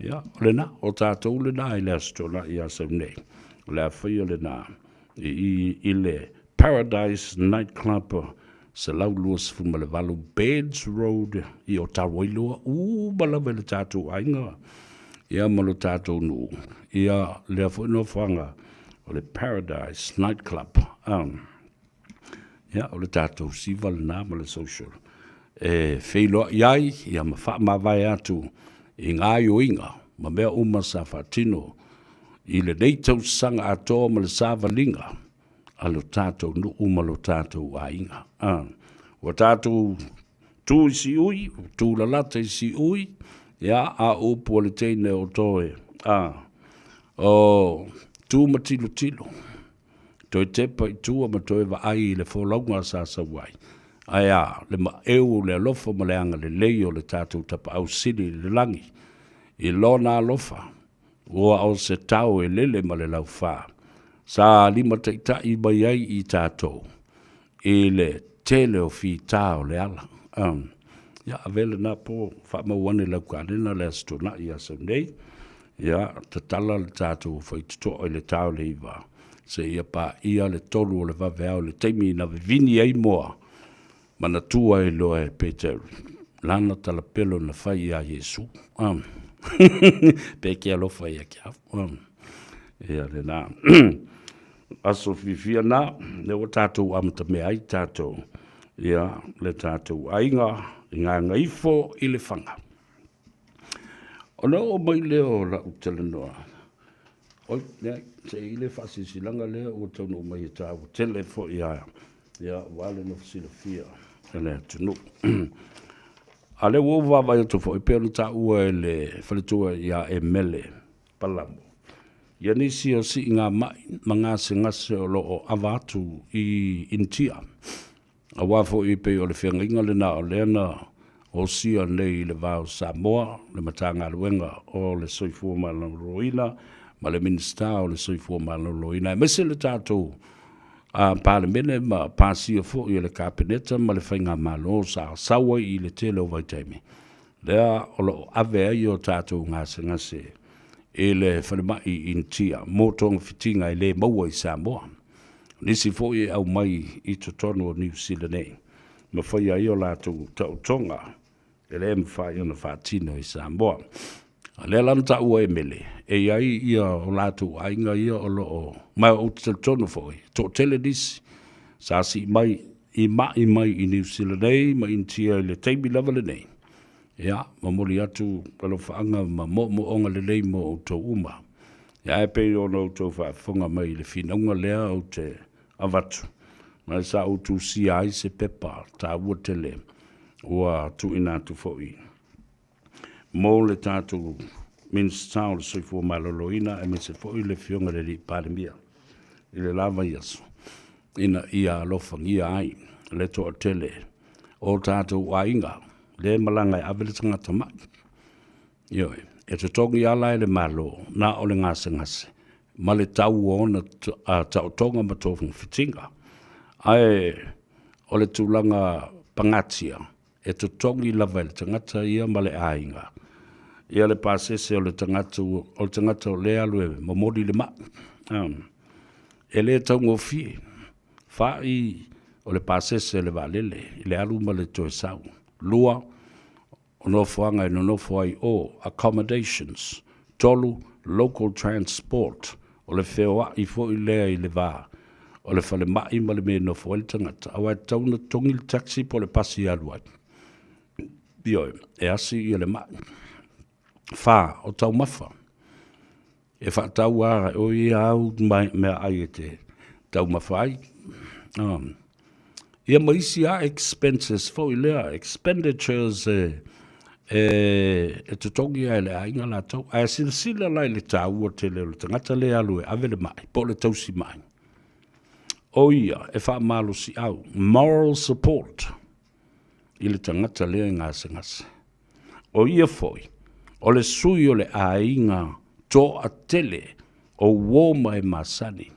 Ia, le na, o tātou le na i le astola i asau nei. Le awhia le na i le Paradise Nightclub se laulua se Fumalevalu Beds Road i o Tawailua. Malawe le tātou ainga. Ia malo tātou nu. Ia le awhia no whanga o le Paradise Nightclub. Ia, o le tātou siva le nā ma le social. Wheiloa iai, ia ma wha mawai atu i ngā inga, ma mea uma sa whatino, i le nei tau sanga atoa ma le sāwalinga, a lo tātou nu uma lo tātou a inga. O tātou tū i si ui, tū la lata i si ui, Ia a upu le teine o toe. O tu matilo tilo. Toi tepa i tua ma toi wa ai le wholaunga sa sa wai. Aia, le ma eu le alofa ma le anga le leio le tātou tapa au sili le langi. I lona alofa. Ua au se tau e lele ma le lau wha. Sa lima teita i mai ai i tātou. I le tele o fi tāo le ala. Ia, avele nā po wha mauane lau kānena le astona i asa nei. Ia, tatala le tātou whai tutoa i le tāo le iwa. Se ia pa ia le tolu o le waweao le teimi na vini ai moa. Mana tua e loa e Peter. Lana tala pelo na whai a Yesu. Peke alofa ia kia. Ia le nā. Aso fifia nā. Le o tātou amata me ai tātou. Ia le tātou ainga. Ngā ngaifo i le whanga. Ona o mai leo la utele noa. Oi, nei, se ile whasisilanga lea o tau no mai tāu. Tele fo ia. Ia, wale no fia. Ele tunu. Ale wo va vai to fo pe ta u le faletua ya emele palamo. Ya nisi o si nga mai manga se ngase o lo avatu I intia. A wa fo I pe o le fenga le na o le na o si o nei le va Samoa le matanga luenga o le soifu ma lo roina ma le minista o le soifu ma lo roina. Mese le tatou Parlemene ma pasi o fo I le kabineta ma le whainga malo sa sawa I le tele o vaitaimi. Lea o lo ave ai o tātou ngase e le whanema I intia mōtonga fitinga I le maua I Samoa. Nisi fo I au mai I totono o New Zealand nei. Ma whai ai o lātou tautonga e le mwhai ona whātino I Samoa. Le lana ta ua e mele. E ai ia o lātou ainga ia o lo o mai o te tono foi. Tō tele nisi. Sa si mai I mai I New Zealand nei, ma intia I le teimi lava le nei. Ia, ma mori atu alo whaanga ma mo onga le nei mo o tō uma. Ia e pei o no tō whafonga mai le whinaunga lea o te avatu. Ma sa o tū si ai se pepa, tā ua tele. Ua tu ina tu foi. Mo le tātou minsta o le soifua maloloina e me se fo I le fionga le li parimia. I le lava iaso. Ina ia alofangia ai. Le toa tele. O tātou ainga. Le malanga e avele tangata mai. Ioe. E te tongi ala le malo. Na o le ngase. Ma le tau ona tau tonga ma tōwhung fitinga. Ai o le tūlanga pangatia. E te tongi lava le tangata ia ma le ainga. Ia le pasese o le tangata o le alue mamori le ma. E le taungo fie. Whai o le pasese le valele. I le alu ma le toe sau. Lua o nofoanga no nofo ai o accommodations. Tolu local transport. O le whewa I fo I lea I le vā. O le whale mai ma le me nofo ele tangata. Awa e tauna tongi le taxi po le pasi aluai. Bioi, e asi I le mai. Fa o tau mafa. E fa tau ara o I au mai mea ai e te tau mafa ai. Ia maisi a expenses fo I lea. Expenditures e tutongi ai le ainga la tau. A sila lai le tau o te leo le tangata le alu e avele mai. Po le tausi mai. O ia e fa malo si au. Moral support. I le tangata le ngase. O ia foi. O le sui o le ainga to a tele o woma e masani.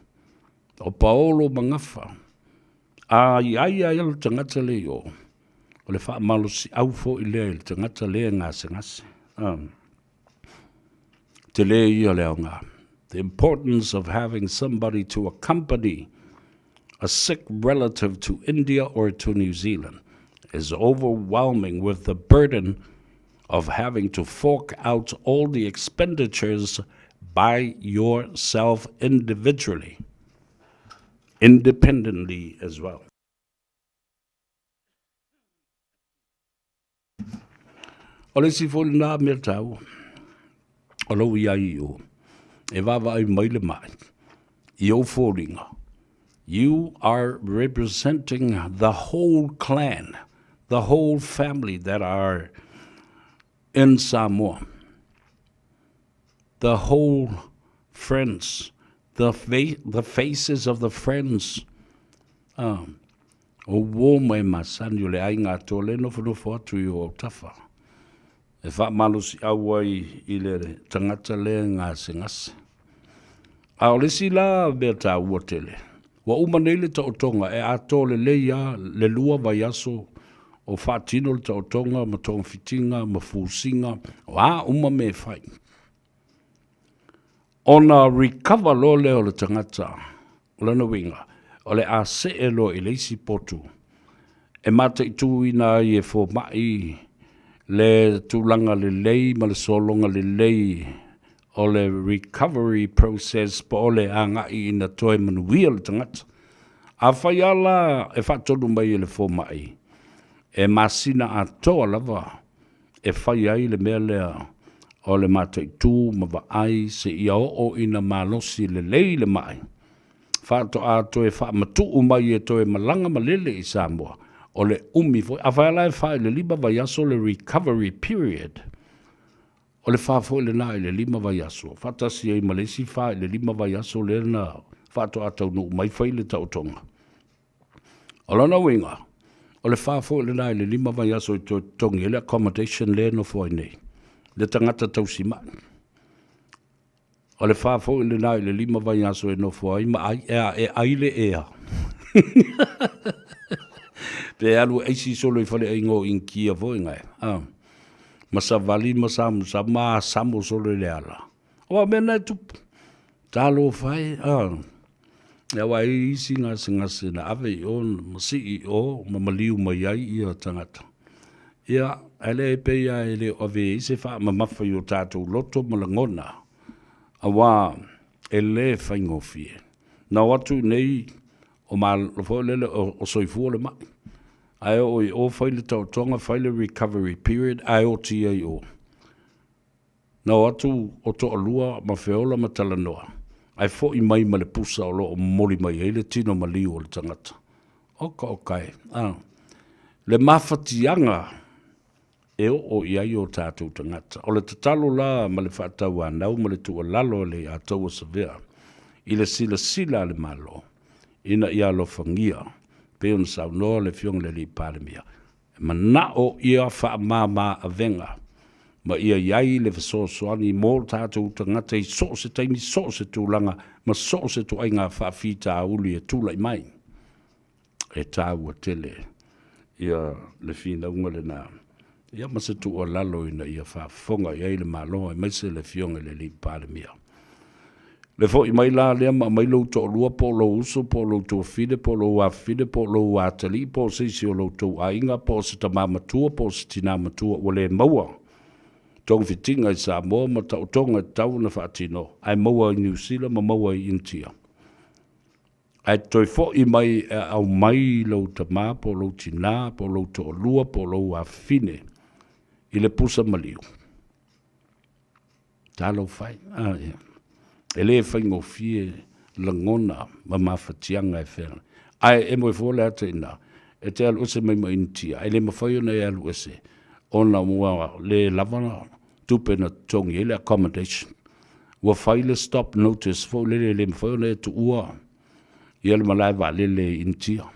O paolo mangafa. Ai le tangata le o. O le wha malo si au fo I le tangata le ngase. Te le ia le o ngā. The importance of having somebody to accompany a sick relative to India or to New Zealand is overwhelming with the burden of having to fork out all the expenditures by yourself independently as well. O le si fōli nā mea tau, o lau ia I o, e wawa ai mai le mai, I o fōringa. You are representing the whole clan, the whole family that are in Samoa. The whole friends, the faces of the friends. O wō mai masani o le ai ngā tō le nofo atu i o tafa. E wha malusi au ai i le tangata le ngā sengase. A o le si la bea tā ua tele. Wa umanei le tautonga e ato le leia le lua vai aso o whaatino le tautonga ma tōng fitinga ma fusinga o a uma me whai. Ona recover lo leo le tangata o lana winga o le a se e lo i leisi potu. E mata i tū ina i e fō mai le tūlanga le lei ma le solonga le lei o le recovery process pa o le anga i ina toi manuia le tangata. A whai ala e whaatonu mai e le fō mai. E masina a toa lava e whai ai le mea lea o le mata i tū ma wa ai se ia o ina malosi le lei le mai. Whaato a toi wha matu umai e toi malanga malele i Samoa o le umi foi. A whai ala e whai le lima vai aso le recovery period. O le whaafo le nā i le lima vai aso. Whatasi e malesi whai le lima vai aso le na whaato a tau nu mai whai le tautonga. O lana winga, o le whaafo le nā i le lima vai aso i tō tongi le accommodation le no fwai nei. Le tangata tau si mai. O le whaafo le nā i le lima vai aso e no fwai ma ai e aile ea. Pe alu eisi solo i whale ingo in kia fo ingai. Masa vali masamu sa ma samu solo i le ala. Oa mena e tupu. Talo whai. Ia wai isi ngase na ave i o masi i o ma maliu mai ai i o tangata. Ia ele e peia ele ove ise wha ma mawhai o tātou loto malangona. Awa ele whaingo fie. Na watu nei o ma lofo lele o soifua le mai. Ai o i o whaile tautonga, whaile recovery period, ai o tia i o. Na watu o to alua ma whiola ma talanoa. Ai fo i mai ma le pusa o lo o moli mai ele tino ma liu o le tangata. Oka okai. Le mawhatianga e o i ai o tātou tangata. O le tatalo la ma le whaatau anau ma le tua lalo le a taua savea. I le sila le malo. Ina i alo whangia. Peon sau noa le fiong le li pāremia. Ma na o ia wha mā a venga. Ma ia iai le whasosoani mō tātou tangata i so se taimi so se tūlanga ma so se tu ainga whaafita uli e tūlai mai. E tāua tele. Ia le whina unga le nā. Ia ma se tu o lalo ina ia whaafonga iai le māloa e maise le fiong le li pāremia. Le fo i mai la lea ma mai lau to lua po lo uso po lo to fide po lo a fide po lo a tali po se si o lo to a inga po se ta mamatua po se tina matua o le maua. Tong fitinga i Samoa ma tau tonga tau na whaatino. Ai maua i New Zealand ma maua i India. Ai toi fo i mai au mai lo ta ma po lo tina po lo to lua po lo a fine. I le pusa maliu. Talo fai. Yeah. Ele whaingo fie langona ma mawhatianga e whera. Ai e moe fōle ata ina. E te alu ese mai ma intia. Ai le mawhai ona e alu ese. Ona mua le lavana tupena tongi. Ele accommodation. Ua whaile stop notice. Fō le mawhai ona e tu ua. Ia le malai wa le intia.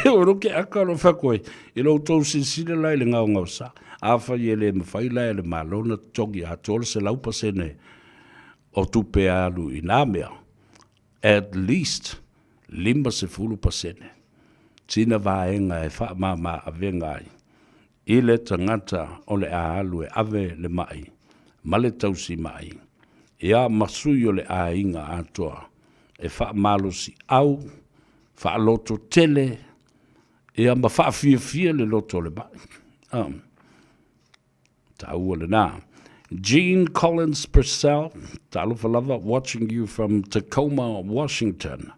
E o roke akaro whakoi. I lo tau sinsile lai le ngau ngau sa. Afa i ele mawhaila ele malona tongi a tole se laupa sene o tupe alu i nāmea. At least 50%. Tina vaenga e wha mama a vengai. I le tangata o le a alu e ave le mai. Ma le tausi mai. Ia masui o le a inga atoa. E wha malosi au. Wha loto tele. Ia ma wha fia le loto le mai. Ta'ua le nā. Jean Collins Purcell, ta'alufa lava, watching you from Tacoma, Washington.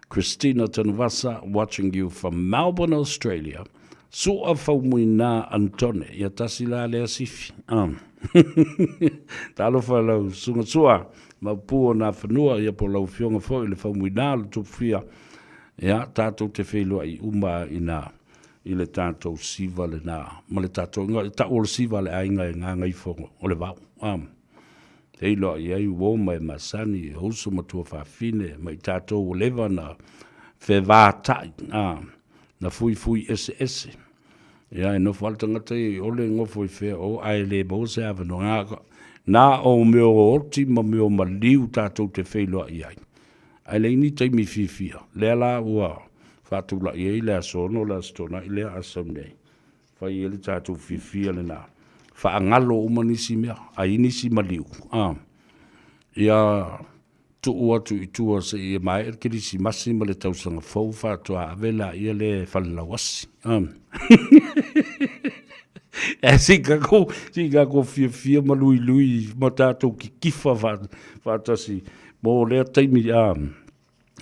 Christina Tanvasa, watching you from Melbourne, Australia. Su'a faumuina Antone, ia tasila lea sifi. Ta'alufa lau sunga sua, mapua na whanua, ia po lau fionga fo, ili faumuina lu tupfia. Ia, tātou te whelua i uma ina i le tātou siva le nā, ma le tātou inga, le tātou le siva le ainga e ngā Gagaifo o le vau. Te ilo i ai uo mai masani, e husu matua whawhine, mai tātou o lewa na whewātai, na fui ese. Ia e no faltanga te ole ngofo i whea o ai le bose ava no ngā, nā o meo oti ma meo ma liu tātou te wheiloa i ai. Ai le ini taimi whiwhia, lea la ua, whātula i ei lea sono, lea stona i lea asau nei. Whai ele tātou whiwhia le nā. Whaangalo o manisi mea, a inisi maliu. Ia tu atu i tua se i mai er kirisi masi ma le tausanga fau whātua avela ia le whalalawasi. Si kako fia malui ma tātou ki kifa whātasi mo lea taimi ia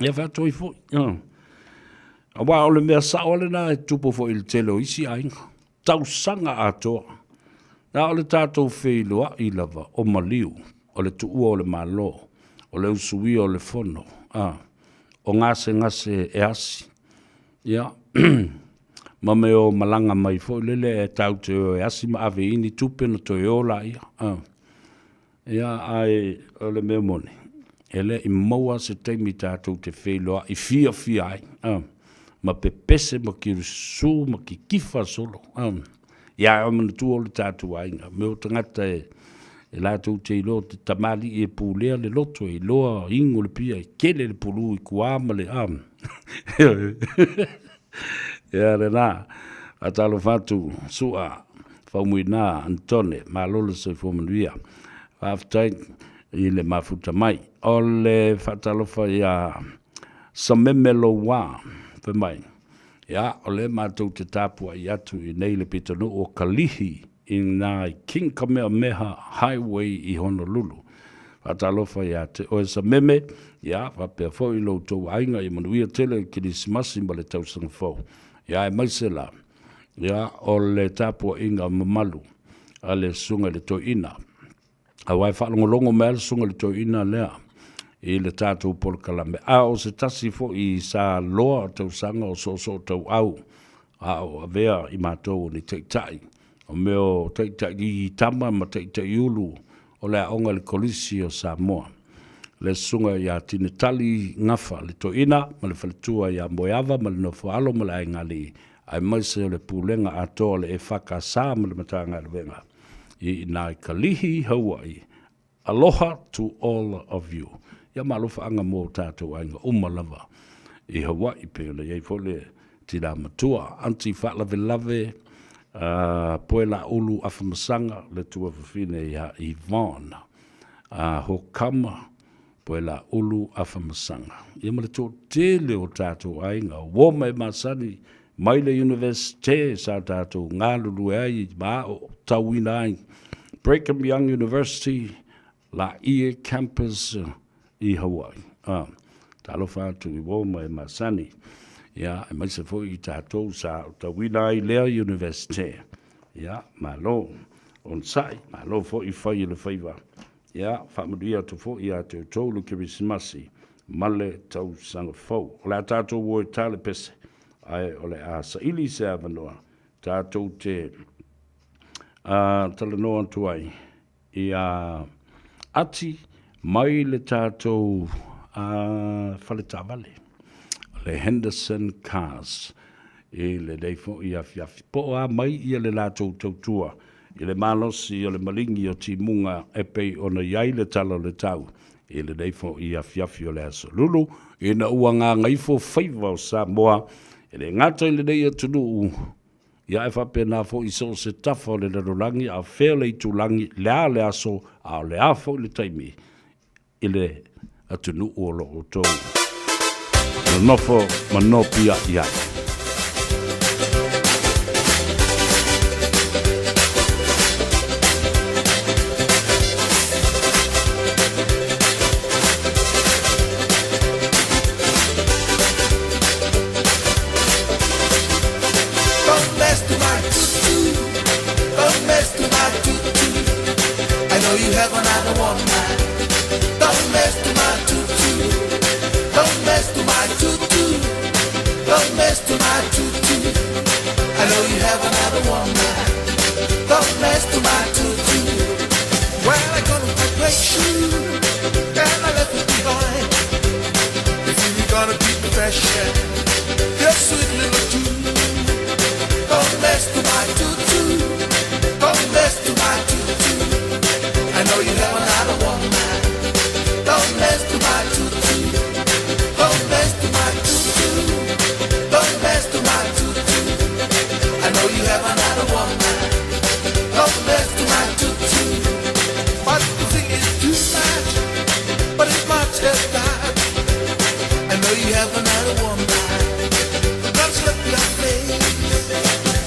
whātua i fōi. A wā o le mea saole nā e tupo fo il telo isi ainga. Tausanga atoa. Nā o le tātou wheiloa i lava o maliu, o le tuua o le malo, o le usui o le fono, o ngase e asi. Ia, ma me o malanga mai fo lele e tau te o e asi ma ave ini tupe no toi ola ia. Ia ai o le mea mone. Ele i maua se teimi tātou te wheiloa i fia ai. Ma pepese ma ki rusu ma ki kifa solo. Ia o mana tu o le tātou ainga. Me o tangata e lātou te ilo te tamali e pūlea le loto e loa ingo le pia e kele le pulu i kuama le Ia le nā. A talo whātu sua whaumui nā Antone ma lolo se whomanuia. Whaftai i le mafuta mai. O le whatalofa ia samemelo wā. Mai. Ia, o le mātou te tāpua i atu i nei le pitanu o Kalihi i ngā King Kamehameha Highway i Honolulu. Whatalofa i ate o esa meme, ia, whapea fo i loutou ainga i manuia tele ki ni simasi ma le tausanga fo. Ia, e maisela, ia, o le tāpua inga mamalu, a le sunga le toina. A wai whalongolongo mea le sunga le toina lea. I le tātou polo kalame. A o se tasi fo i sa loa tau sanga o so tau au. A o a vea i mātou ni teitai. O meo teitai i tama ma teitai ulu o le aonga le kolisi o Samoa. Le sunga i a tine tali ngafa le toina ma le faletua i a moeava ma le nofo alo ma le aingali. Ai maise o le pūlenga a toa le e whaka sā ma le matanga le venga. I nai Kalihi Hawaii. Aloha to all of you. Ia malofa anga mō tātou ainga umalava i Hawaii pēle, iei fole tira matua, anti whalawe poe la ulu afamasanga le tua whawhine ia Yvonne, hokama poe la ulu afamasanga. Ia male tō tele o tātou ainga, woma e masani, maile universite sa tātou ngā lulu ai, ma o tauina ai, Brigham Young University, la IE campus, i Hawaii. Talo whātu i woma e masani. Ia, e maise fo i tātou sa o tawina i lea universite. Ia, malo, on sai, malo fo i whai le Faiva. Ia, whamaduia to fo i a te tolu kirisimasi, male tau sanga fau. O le a tātou wo e tale pese, ai o le a sa ili se avanoa, tātou te tala noa tuai, i a ati, mai le tātou whaletawale, le Henderson Cars, i le leifo i a fiafi. Po a mai i le lātou tautua, i le malosi i le malingi o ti munga e pei o na iai le talo le tau, i le leifo i a fiafi o le aso lulu, i na ua ngā ngaifo Faiva o Samoa, i le ngata i le nei atunu ia e whape nā fo i so se tafa o le larolangi, a whea le tulangi, lea le aso, a le a fo le taimi, ile atunu o lo o tau. Nofo manopia ia. Don't mess depression. Your sweet little tune. Don't mess to my tutu. Don't mess to my tutu. I know you have another woman. Don't mess to my tutu. Don't mess to my tutu. Don't mess to my tutu. I know you have another woman. Don't mess to my tutu. But the thing is too much. But it's much as that. I know you have another woman. Don't slip your face.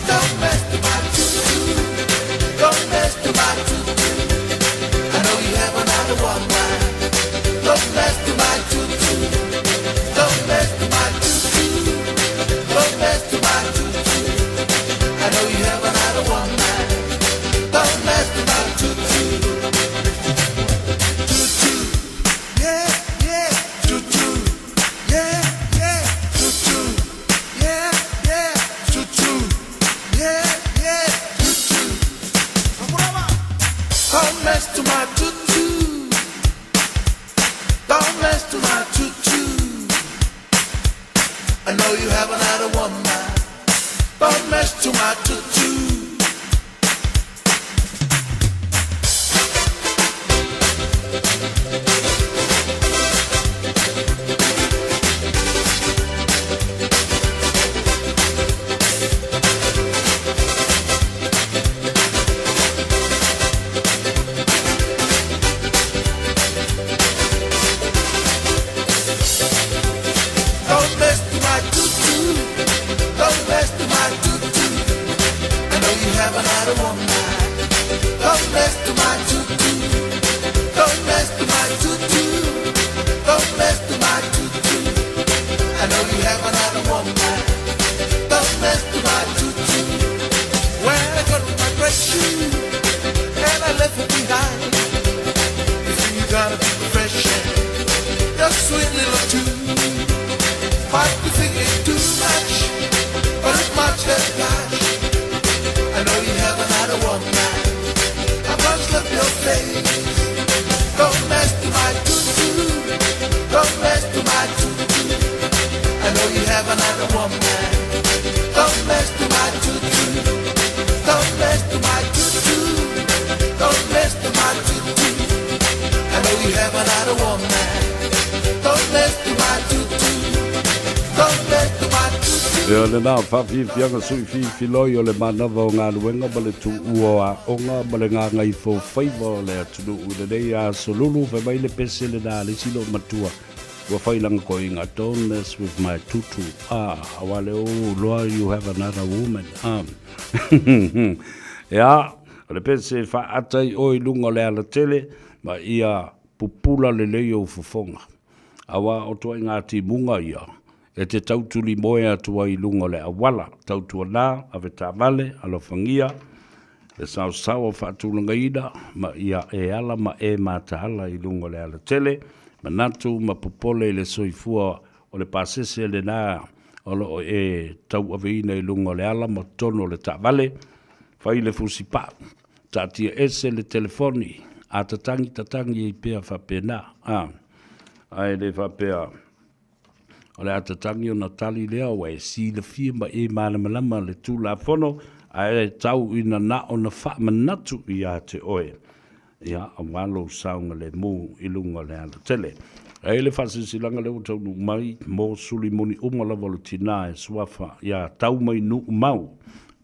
Don't mess to my tutu. Don't mess to my tutu. I know you have another woman. Don't mess to my tutu. Don't mess to my tutu. Don't mess to my tutu. I know you have another woman. Don't mess to my tutu. Tutu. Yeah, yeah. Tutu. Yeah, yeah. Tutu. Yeah, yeah. Tutu. Yeah, yeah. Tutu. Don't mess to my tutu. Don't mess to my tutu. I know you have another woman. Don't mess to my tutu. Don't mess to my tutu. Don't mess to my tutu. I know you have another woman. Don't mess to my tutu. Don't mess to my tutu. Don't mess to my tutu. I know you have another woman. Don't mess to my tutu. When I got my great shoe and I left it behind, you see you gotta be fresh and your sweet little tune. But you think it's too much, but it's much as gosh. I know you have another woman. I must love your face. Don't mess to my tutu. Don't mess to my tutu. I know you have another woman. Don't mess to my tutu. Don't mess to my tutu. Don't mess to my tutu. I know you have another woman. Don't mess to my tutu. Don't mess to my tutu. Ia le nā whawhiwhianga sui whiwhiloi o le manawa o ngā luenga ma le tu ua a onga ma le ngā Gagaifo Faiva o le atunu u le nei a solulu whai mai le pese le nā le silo matua ua whailanga ko inga don't mess with my tutu awale o loa you have another woman ia o le pese wha atai o i lunga le ala tele ma ia pupula le leo fufonga awa o toa ngā timunga ia e te tautuli moe atua i lunga le awala, tautua nā, ave tā vale, alofangia, e sao sao whaatulanga ida, ma ia e ala ma e mātahala i lunga le ala tele, ma natu ma popole le soifua o le pasese le nā, o e tau aveina i lunga le ala, ma tono le tā vale, whai le fusipa, tātia ese le telefoni, a tatangi i pēa whapena, ai le whapea, o le atatangi o Natali lea o e si le fia ma e malamalama le tū la fono a e tau ina na o na wha manatu i a te oe. Ia a walo saunga le mū i lunga le ala tele. E le whasisilanga leo tau nu mai mō suli moni umala walo tina e suafa ia tau mai nu mau.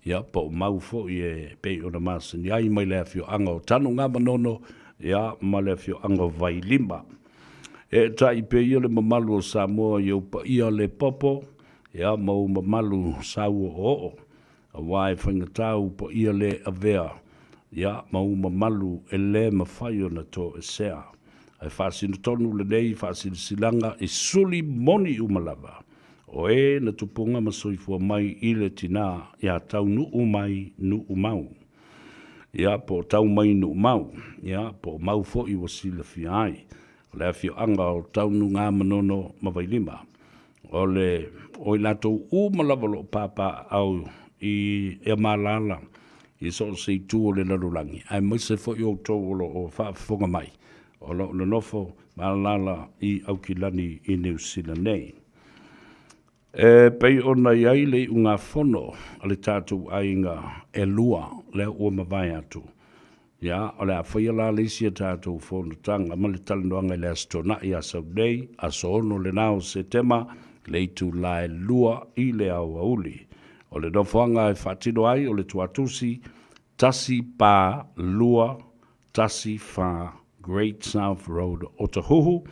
Ia po mau fo i e pei o na masani ai mai lea fio anga o tanu ngā manono ia ma lea fio anga vai lima. E tai pe ia le mamalu o Samoa i upa ia le popo, ia mau mamalu sau o o, a wai whangatau pa ia le avea, ia mau mamalu e le mawhai o na to e sea. Ai whasinu tonu le nei, whasinu silanga e suli moni umalava. O e na tupunga masoifua mai i le tina, ia tau nu umai nu umau. Ia po tau mai nu umau, ia po mau fo i wasila fi ai. Le afio anga o taunu ngā manono mawailima. O le o i latou umalawalo papa au i e malala i so se tu o le larulangi. Ai mai se fo i o tō o whaafonga mai. O lo nofo malala i au ki lani i New Zealand nei. E pei ona iai le unga fono a le tātou ainga e lua le ua mawai atu. Ia, o le a whaia la leisia tātou fono tanga ma le talanoanga i le astona i a saudei a soono le nao se tema le itu la e lua i le au auli. O le nofoanga e whatino ai o le tuatusi tasi pa lua tasi fa Great South Road o Tahuhu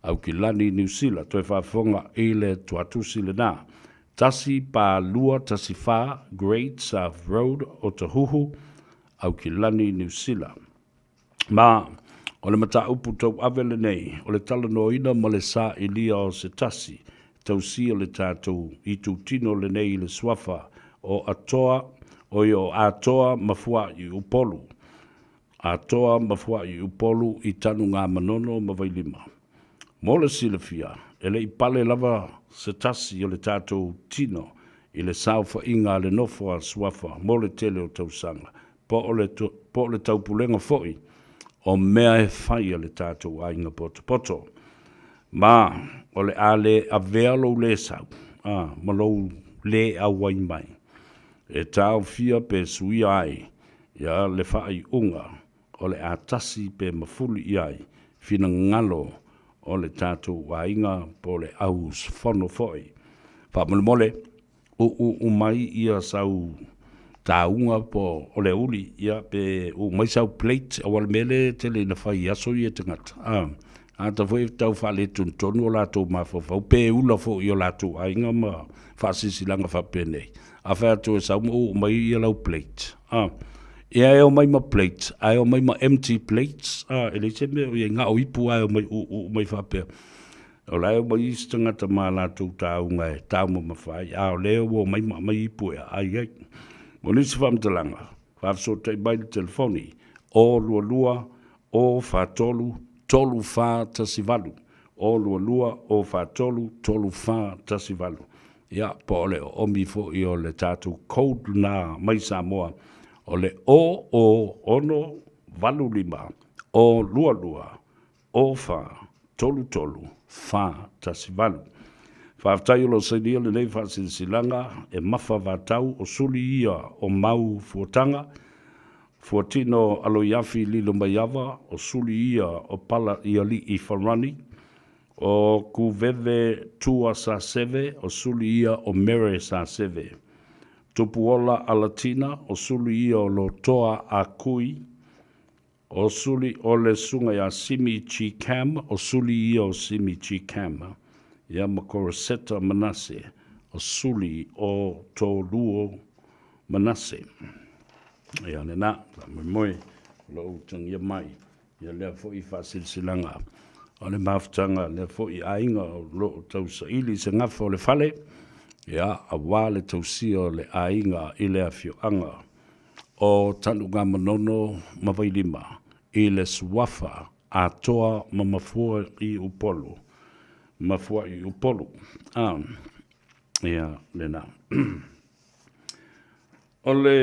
au ki lani New Zealand, toi whaafonga i le tuatusi le nā. Tasi pa lua tasi wha Great South Road o Tahuhu au ki lani New Zealand. Ma, o le mata upu tau avele nei, o le talanoina ma le sa i lia o se tasi, tau si o le tātou i tu tino le nei le swafa o atoa, o i o atoa mafua i upolu. Atoa mafua i upolu i tanu ngā manono mawailima. Mo le silafia, ele i pale lava se tasi o le tātou tino i le saufa inga le nofo a swafa, mo le tele o tausanga, po o le taupulenga foi, o mea e whai le tātou a inga poto. Ma, o le ale a vealo le sau, ma lou le a wai mai. E tau fia pe sui ai, ia le whai unga, o le a tasi pe mafuli i ai, fina ngalo, o le tātou wainga po le aus fono foi. Whamole u mai ia sau taunga po o le uli ia pe u mai sau plate awal mele tele na whai aso ia tangata. Ta fwoi tau whale tuntonu o lātou mawhawhau pe ula fo i o lātou ainga ma whasisi langa whapene. A whai atu e sau u mai ia lau plate. Ia e o mai ma plates, ai o mai ma empty plates, e le se me o ngā o ipu ai o mai whapea. O lai o mai istangata mā lātou tāunga e tāuma mawhai, o leo o mai ipu e ai. O nisi whamtalanga, whafsotei mai le telefoni, o lua o whatolu, tolu wha tasivalu. O lua o whatolu, tolu wha tasivalu. Ia, po ole o mi fo i o le tātou code nā mai Samoa, o le o ono valu lima, o lua, o wha, tolu, wha, tasi valu. Whaftai o lo seidia le nei whasilanga, e mawha vatau o suli ia o mau fuatanga, fuatino alo yafi lilo maiava, o suli ia o pala ia li I wharani, o kuveve tua sa seve, o suli ia o mere sa seve. Tupuola a Latina, o suli ia o lo toa a kui, o suli o le sunga ya simi chi cam, o suli ia o simi chi cam, ia makoroseta manase, o suli o to luo manase. Ia nena, moe, lo utang ia mai, ia lea fo I whasilsilanga, o le maftanga, lea fo I ainga o lo tau sa ili se ngafa o le fale, ia a wale tausio le ainga I le afioanga o tanu ngā manono mawailima I le suafa a toa ma mafua I upolu. Mafua I upolu. Ia lena. O le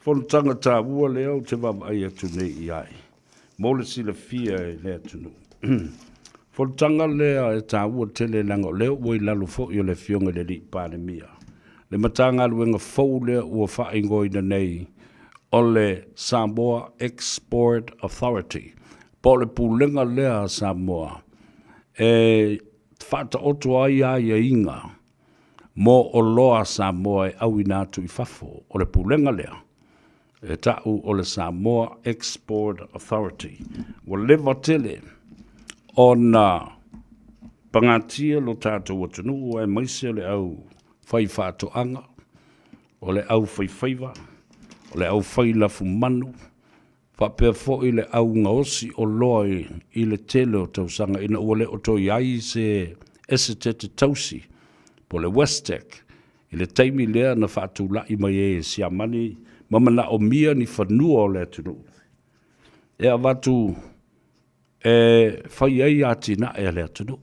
whanutanga tā ua leo te wawai atu nei I ai. Mole sila fia e le atunu. Whanutanga lea e tā ua tele langa leo ua I lalo fo I o le fionga le li pāne mia. Le matanga luenga fau lea ua whaingoina nei o le Samoa Export Authority. Po le pulenga lea Samoa. E whata oto ai ai inga mo o loa Samoa e au inatu I fafo o le pulenga lea. E tau o le Samoa Export Authority. Wa leva tele o na pangatia lo tātou atunu e maise le au Faiva toanga, o le au Faiva, o le au Failafu manu, whapea fo I le au ngaosi o loa I le tele o tausanga ina ua le o to iai se esetete tausi, po le Westec, I le taimi lea na whaatula I mai e siamani, mamana o mia ni whanua o le atunu. E a watu whai ei atina e le atunu.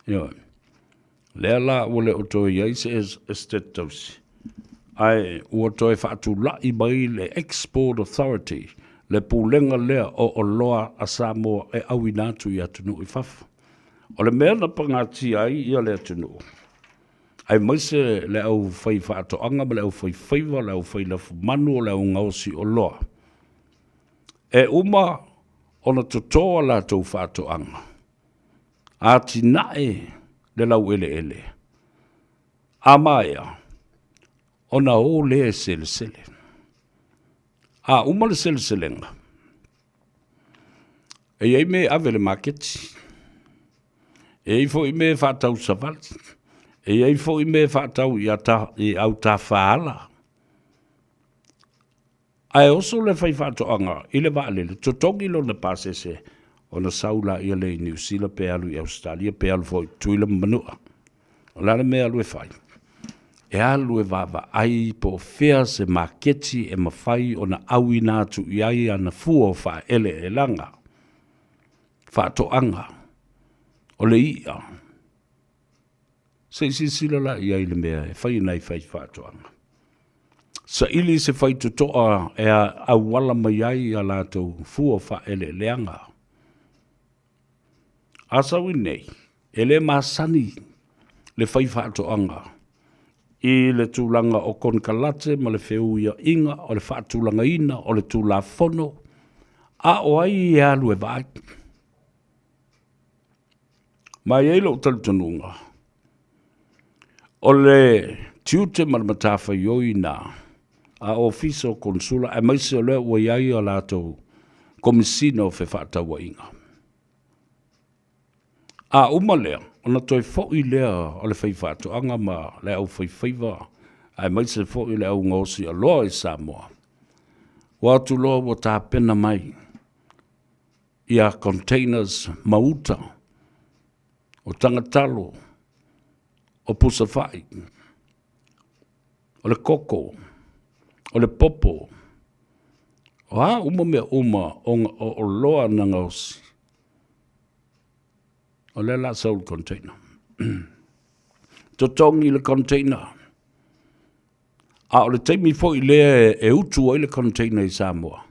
Ioi. Lea la ule o toi ai se estet tausi. Ai ua toi whaatu la I mai le Export Authority, le pulenga lea o loa a Samoa e au inatu I atunu I fafu. O le mea na pangati ai ia le atunu. Ai maise le au fai whaatoanga ma le au fai Faiva, le au fai lafu manu o le au ngausi o loa. E uma ona totoa la tau whaatoanga. A tinae le lau ele ele. A maia, ona o le sele sele. A uma le sele selenga. E ei me ave le maketi. E ei fo i me whaatau savali. E ei fo i me whaatau i au ta whaala. Ai oso le whai whaatoanga i le waalele. Totongi lo na pasese o na saula i le New Zealand pe alu i Australia pe alu fo i tuila manua. O lana me alu e whai. E alu e wawa ai po fea se maketi e mawhai o na awi nātu i ai ana fua o wha ele e langa. Whaatoanga. O le ia. Se sila la i ai le mea e whai nei whai whaatoanga. Sa ili se whai tutoa e a wala mai ai a lātou fua wha ele leanga. Asawi nei, e le masani le whai whaatoanga. I le tūlanga o kon kalate ma le wheu ia inga o le whaatūlanga ina o le tūla whono. A o ai e alu e vai. Mai eilo talutanunga. O le tiute maramatafa ioi na a ofiso konsula e maise o le ua iai o lātou komisina o whewhaataua inga. A umalea, ona toi fōi lea o le whaiwhaatoanga ma le au Faiva, ai maise fōi le au ngosi a loa i Samoa. Wa tu loa wa tā pena mai ia containers mauta o tangatalo, o pusawhai, o le koko, o le popo, o ha uma mea uma o loa na ngausi. O le la soul container. Totongi le container. A o le teimi fo i le e utu o le container i Samoa.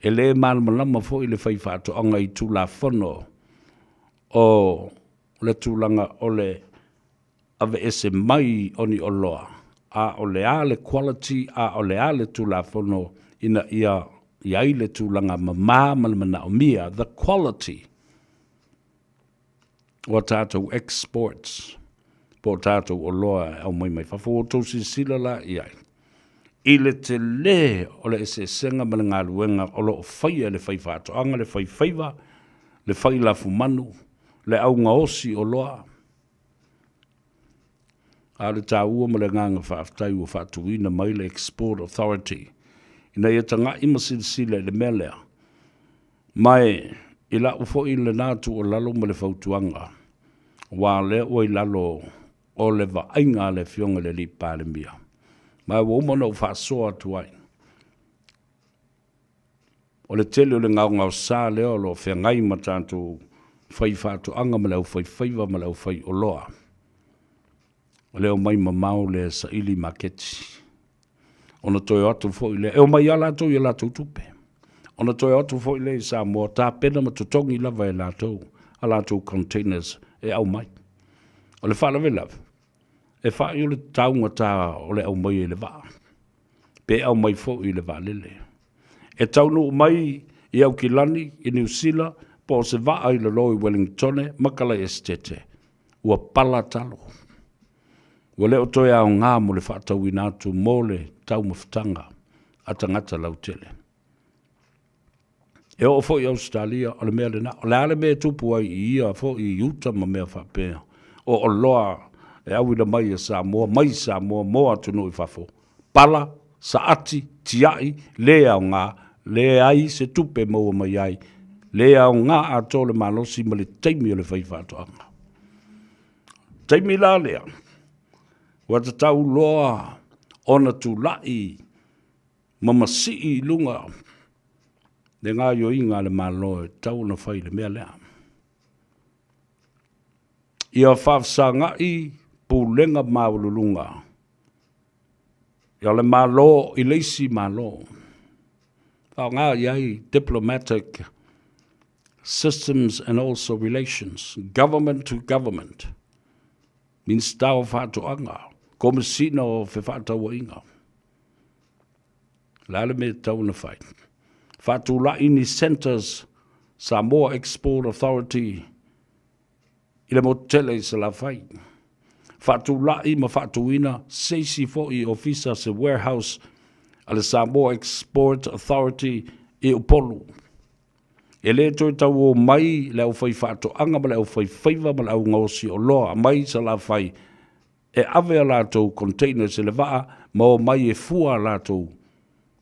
E le malmalama fo i le whaiwhaatoanga i tū la whono o le tūlanga o le ave ese mai oni o loa. A o le a le quality, a o le a le tū la whono ina ia le tūlanga ma malmana o mia, the quality. O tātou exports, po tātou o loa au mai whafo o tōsi sila la i ai. I le te le o le ese senga mana ngā luenga o lo o whaia le whai whātoanga, le whai Faiva, le whai lafu manu, le au ngaosi o loa. A le tā ua ma le nganga whaaftai ua whaatuina mai le Export Authority. Ina ia tanga ima sila le melea. Mai i la ufo i le nātu o lalo ma le whautuanga. Wa le o i lalo o le vainga le fionga le li pāle mia. Mai wa umana o whaasoa tuai. O le tele o le ngau ngau sā leo lo whengai ma tātou whai whaatuanga ma leo whai Faiva ma leo whai o loa. O leo mai ma mau le sa ili maketi. Ona toi atu fo i le, eo mai ala tau i ala tau tupe. Ona toi atu fo i le i Samoa, tā pena ma tutongi lava e la tau containers e au mai. O le whalawe lava. E whaai o le taunga tā o le au mai e le waa. Pe au mai fo i le waa lele. E taunu o mai i au kilani i New Zealand, po se waa i le loi Wellingtone, makala estete. Ua pala talo. Ua leo toi au ngā mo le whaatau i nātu mo le tau mawhitanga a tangata lautele. E o fo i Australia, o le mea le na, o le ale mea tupu ai i ia fo i Utah ma mea whapea. O loa e au ina mai mai Samoa, mo atu no i whafo. Pala, saati, tiai, le au ngā, le ai se tupe maua mai ai, le au ngā a tole malosi ma le teimi o le whaiwhatoanga. Teimi la lea, wata tau loa, ona tu lai, mamasi i lunga, le ngā yo inga le malo e tau na whai le mea lea. Ia whafsanga i pūlenga maululunga. Ia le malo i leisi malo. Tau ngā iai diplomatic systems and also relations, government to government, means tau whātoanga, komisina o whewhātau inga. Lale me tau na whai. Whātula ini centers Samoa Export Authority ile mo tele se la whai. Whātula i ma whātuina seisi fo I ofisa se warehouse ale Samoa Export Authority I upolu. E le toi tau o mai le au whai whātoanga ma le au whai Faiva ma le au ngausi o loa mai se la whai e ave a lātou containers e le waa ma o mai e fua lātou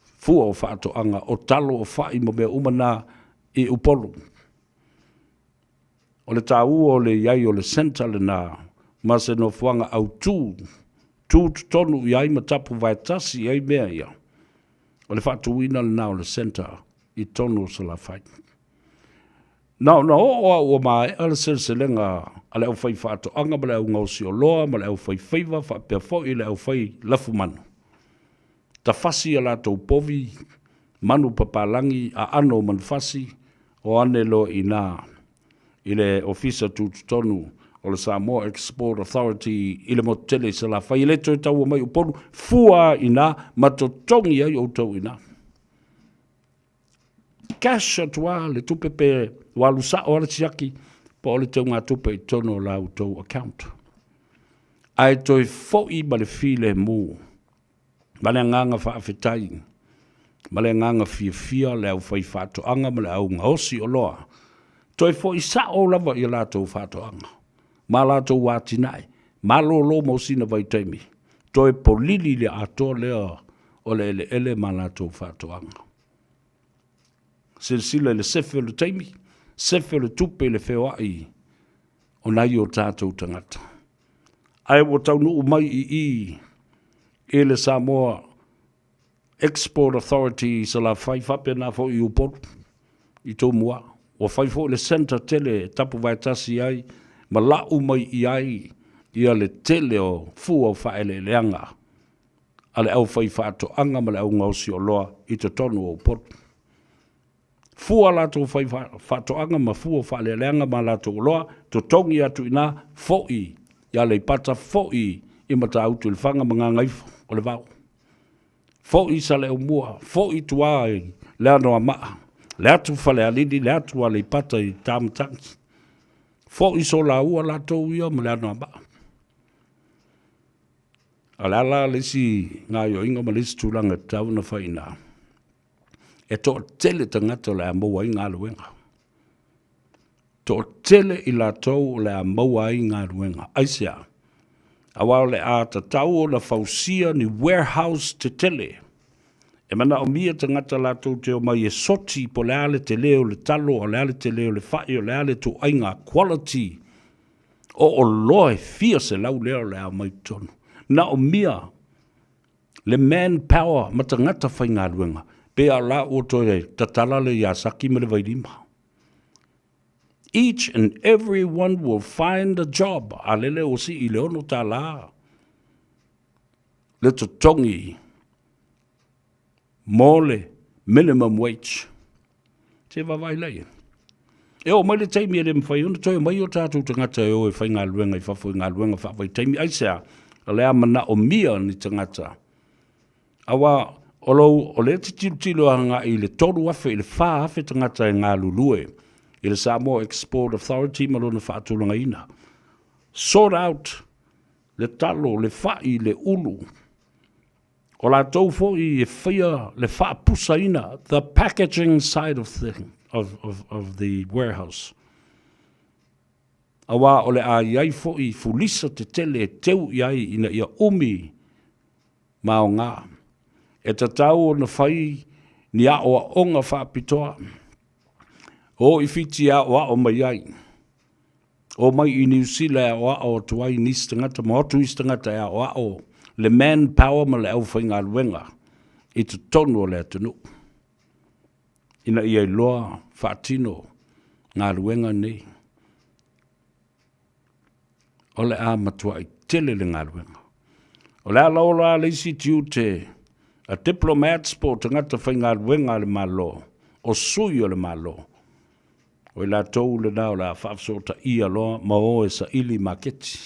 fua o whātoanga o talo o whai mo mea umana I upolu. O le tāu o le iai o le senta le nā ma se no fuanga au tū tonu iai ma tapu vai tasi iai mea ia. O le whātuina le nā o le senta I tonu se la whai. Nau o mai ala selenga ale au whai whātoanga ma le au ngausi o loa ma le au whai Faiva whapea fo I le au whai lafu manu. Ta fasi a lātou povi, manu papalangi a ano man fasi o anelo I nā. I le ofisa tūtonu o le Samoa Export Authority I le motele se la whai le toi tau o mai uponu fua I nā matotongi ai o tau I nā. Cash atua le tupepe walusa o le tiaki po o le tau ngā tupe I tono la tau account. Ai toi foi ma le file mū. Ma le nganga whaafetai. Ma le nganga fia le au whai whātoanga ma le au ngaosi o loa. Toi foi sa o lava I lātou whātoanga. Ma lātou wātinai. Ma lo mausina vai taimi. Toi polili le ato lea o le ele ma lātou whātoanga. Silsila le sefe le taimi. Sefe le tupe le whewai. O nai o tātou tangata. Ai o tau nuu mai I e le Samoa Export Authority sa la whai whape nā fo I uporu I tō mua. O whai fo le center tele tapu vai tasi ai ma lau mai I ai ia le tele o fua o whaele leanga. Ale au whai whātoanga ma le au ngausi o loa I te tonu o uporu. Fua lato whai whātoanga ma fua o whaele leanga ma lato o loa to tongi atu I nā foi ia le pata foi I mata autu le whanga ma Gagaifo o le vau. Foi sa le umua, foi tua I le anoa maa, le atu whale alidi, le atu a le pata I tāmatangi. Foi so la ua la tau ia ma le anoa maa. A le ala lesi ngā yo inga ma lesi tūlanga tau na whaina. E tō tele tangata le amaua I ngā luenga. Tō tele I la tau le amaua I ngā luenga. Aisea. Awao le a ta tau o na fausia ni warehouse te tele. E mana o mia tangata lātou te o mai e soti po le ale te leo le talo o le ale te leo le whai o le ale tu ainga quality o loe fia se lau leo le a mai tonu. Na o mia le manpower ma tangata whai ngā ruenga pe a la o toe tatala le iasaki me le vairima. Each and every one will find a job. Alele o si I leono tā la. Le totongi. Mole minimum wage. Te wawai lei. E o mai le teimi e le mwhai una toi mai o tātou tangata e o e whai ngā luenga I whawhoi ngā luenga whawhoi teimi aisea. A lea mana o mia ni tangata. Awa o le titilo anga I le toru afe I le wha afe tangata e ngā lulue. I le Samoa Export Authority malona whaatulanga ina. Sort out le talo, le whai, le ulu. O la tau fo I e whaia le whaapusa ina, the packaging side of the warehouse. Awa o le a iai fo I fulisa te tele e teu iai ina ia umi mao ngā. E ta tau o na whai ni a o a onga whaapitoa. O I fiti a o mai ai. O mai I New Zealand o tuai nis tangata, ma otu is tangata o le manpower ma le au whai ngā luenga. I te tonu o le atunu. Ina I loa whaatino ngā luenga nei. O le a matua I tele le ngā luenga. O le a laola le isi tiu te a diplomats po tangata whai ngā luenga le malo. O sui o le malo. O la tau le nao la whaafsota ia loa ma o e sa ili maketi.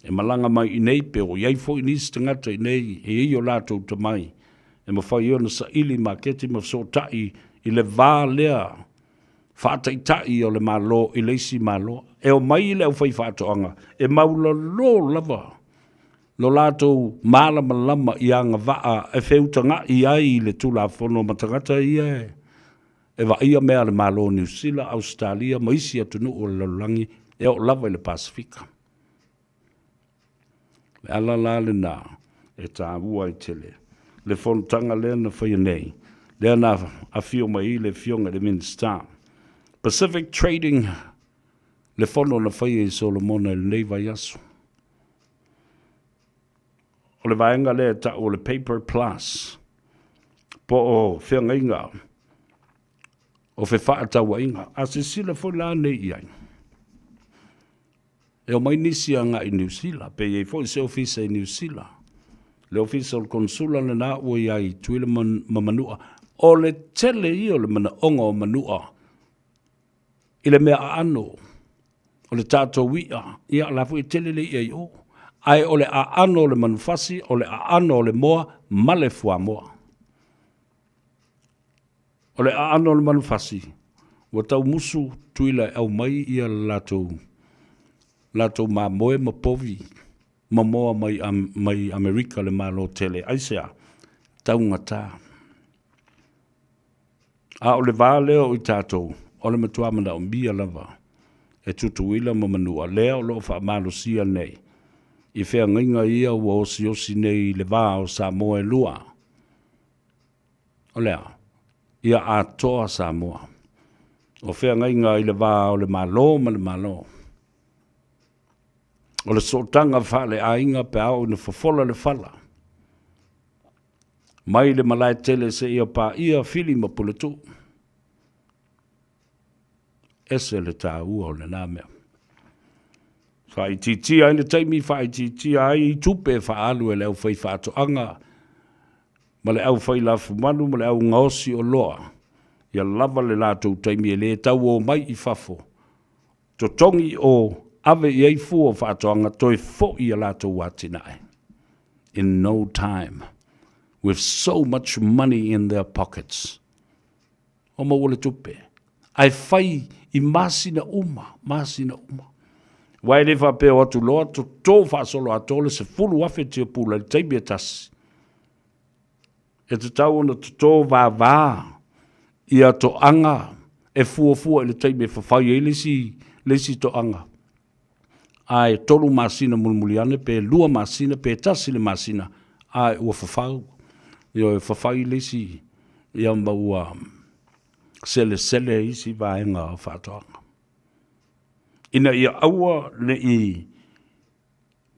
E malanga mai i nei pe o iai fo i nisi tangata i nei e i o lātou ta mai. E ma whai ona sa ili maketi ma so tai i le vā lea whātai tai o le malo i leisi malo. E o mai le au whai whātoanga. E maula lo lava. Lo lātou mālama lama i anga waa e whiutanga i ai le tūla whono matangata i e. E wa ia mea le malo New Zealand, Australia, maisi atunu o le langi e o lava i le Pasifika. Le ala la le nā, e tā ua i tele. Le whontanga lea na whai nei. Lea na a whio mai le whionga le Minister. Pacific Trading, le whono na whai e Solomona le nei vai aso. O le vaenga lea ta o le Paper Plus. Po o whianga inga. O fe whaata wa inga. A se sila fo la nei iai. E o mai nisi anga i New Zealand. Pe e fo i se ofisa i New Zealand. Le ofisa o le konsula le na ua iai tuile mamanua. O le tele i o le mana onga o manua. I le mea ano. O le tato wia. Ia la fo i tele le iai o. Ai o le a ano le manufasi. O le a ano le moa. Male fua moa. O le a ano le manufasi. Wa tau musu tuila au mai ia latou. Latou ma moe ma povi. Ma moa mai Amerika le malo tele. Aisea, tau ngata. A o le vā leo i tātou. O le matua mana o mbia lava. E tutuila ma manua. Leo lo wha malo sia nei. I whea ngainga ia ua osi nei le vā o Samoa e lua. O lea. Ia a toa Samoa. O whea ngainga i le vā o le malo ma le malo. O le sotanga whale a inga pe au ina whafola le whala. Mai le malai tele se ia pa ia fili ma puletu. Ese le tā ua o le nāmea. Whai titi ai le taimi whai titi ai tupe whaalu e leo whai whaato anga. Ma le au whai lafu manu, ma le au ngaosi o loa. Ia lava le lātou taimi e le tau o mai i whafo. To tongi o ave iei fua whaatoanga toi fo i a lātou watinae. In no time. With so much money in their pockets. O mawole tupe. Ai whai i masina uma. Masina uma. Wai le whape o atu loa to tō whaasolo atole se fulu wafe tia pula le taimi e tasi. E te tau ona to tō vā i a to anga e fua le taimi e whawhai e lesi to anga. Ai tolu masina mulmuliane pe lua masina pe tasi le masina. Ai ua whawhau. Io e whawhai lesi ia mba ua sele isi vaenga o whātoanga. Ina ia aua ne i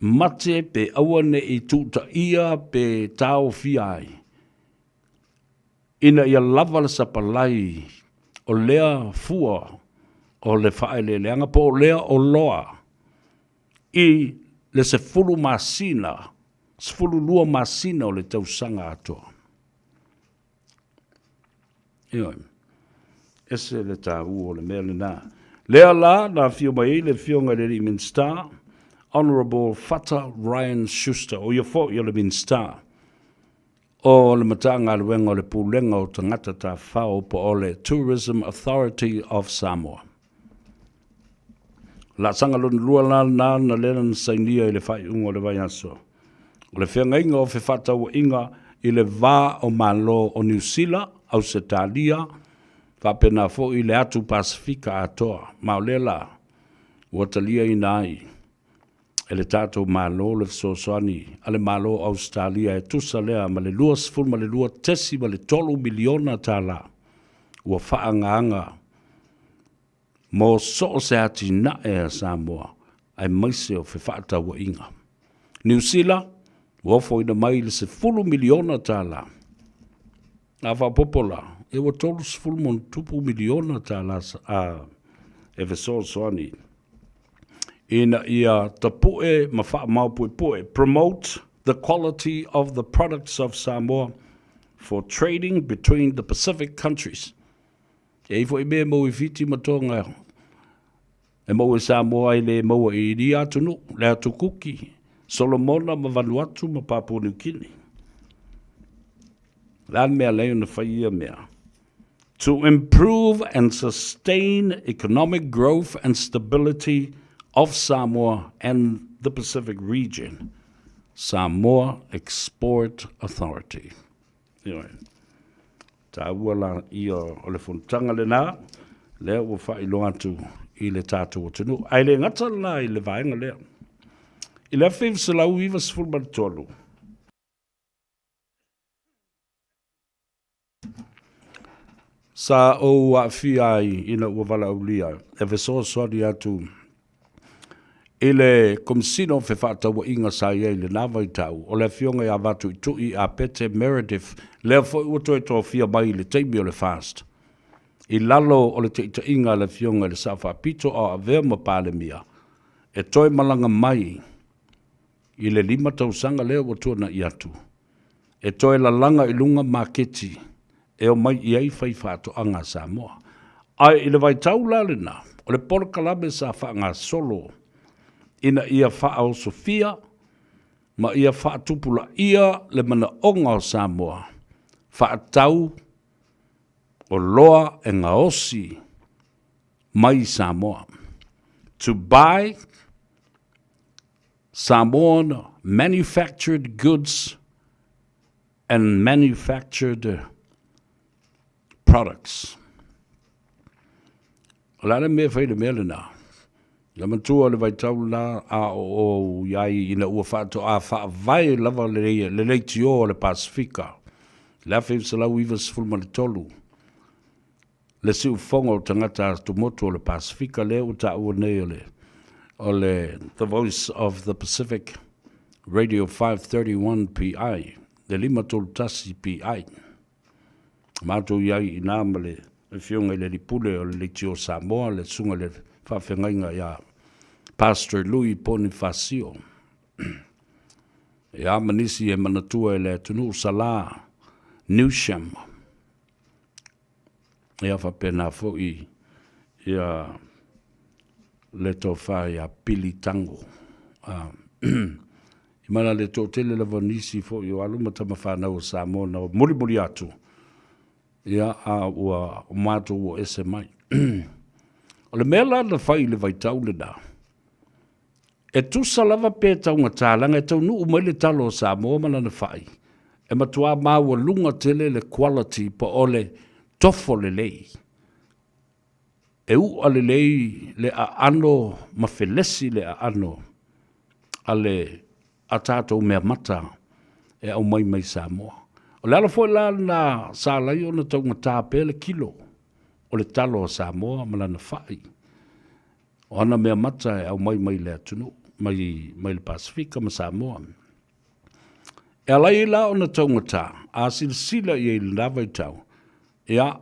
mate pe aua ne i tuta ia pe tau fiai. Ina ia lava le sapalai o lea fua o le whaele leanga po o lea o loa. I le se fulu masina, se fulu lua masina o le tausanga atoa. Ioi, ese le tāu o le mea le nā. Lea la, na fio mai le fionga le Minister, Honourable Fata Ryan Schuster, o ia fo i le Minister, o le matanga luenga o le pūlenga o tangata tā whao po o le Tourism Authority of Samoa. La sanga lua na lena na sainia i le whai unga o le vai aso. O le whianga inga o whewhata o inga i le vā o malo o New Zealand, Australia, whapena fo i le atu Pasifika atoa. Mao le la, watalia i nai, e le tātou malo le sosoani, a le malo Australia e tusa lea ma le lua sifur ma le lua tesi ma le 3 miliona tā la. Ua whaanga mo so se ati na e a Samoa, ai maise o whewhata wa inga. New Zealand, wafo ina mai le se 10 miliona tā la. A whapopola, e wa tolu se 10 miliona tā la e veso soani. Ina ia tapue, ma wha mau pue, promote the quality of the products of Samoa for trading between the Pacific countries. E fo i me mo i fiti matonga. E mo i Samoa i le mo i ri atu nu, le atu kuki. Solomona ma Vanuatu ma Papua New Guinea. Lan mea leo na whaia mea. To improve and sustain economic growth and stability of Samoa and the Pacific region. Samoa Export Authority. Ta wala ia o le funtanga le nā, lea ua whailo atu i le tātou o tunu. Ai le ngata la i le vaenga lea. I le whiw se lau iwa sifulman tolu. Sa o a fiai ina ua wala aulia, e veso sori atu i le komisino fe whaataua inga sa iei le nawa i tau, o le fionga i avatu i tui a Pete Meredith, lea fo ua toi toa fia mai le teimi o le fast. I lalo o le teita inga le fionga le sa whapito o a vea ma pale mia, e toi malanga mai i le 5 tausanga lea ua tuana i atu. E toi la langa i lunga maketi, e o mai i ei whai whaato anga Samoa. Ai i le vai tau lalena, o le polo kalame sa whaanga solo, ina ia whaao Sofia, ma ia whaatupula ia le mana onga o Samoa, whaatau o loa e ngaosi mai Samoa. To buy Samoan manufactured goods and manufactured products. Lana me whaile mele nā. La matua le vai tau la a o iai ina ua whaato a whaavai lava le leiti o le Pasifika. La whiw sa lau iwa sifulma le tolu. Le siu whonga o tangata tu motu o le Pasifika le o ta ua nei o le The Voice of the Pacific Radio 531 PI. Le 5 tolu tasi PI. Mātou iai i nāma le whiunga i le ripule o le leiti o Samoa le sunga le whawhengainga ia Pastor Louis Bonifacio. E amanisi e manatua e le tunu Salah Newsham. E a whapena fo i ia le tofa ia Pili Tango. I mana le tōtele le vanisi fo i o aluma tama whanau Samoa na muri atu. Ia a ua mato o ese mai. O le mela na whai le vai tau le nā. E tusa lava pē tau ngatālanga e tau nuu mai le talo o Samoa mana na whai. E matua māua lunga tele le quality pa ole tofo le lei. E ua le lei le a ano mawhelesi le a ano a le a tātou mea mata e au mai Samoa. O le ala foi la na sa lai o na tau ngata pele kilo o le talo o Samoa ma lana whai. O ana mea mata e au mai le atunu, mai le Pasifika ma Samoa. E alai la o na tau ngata, a sila i e le nawa i tau. Ia,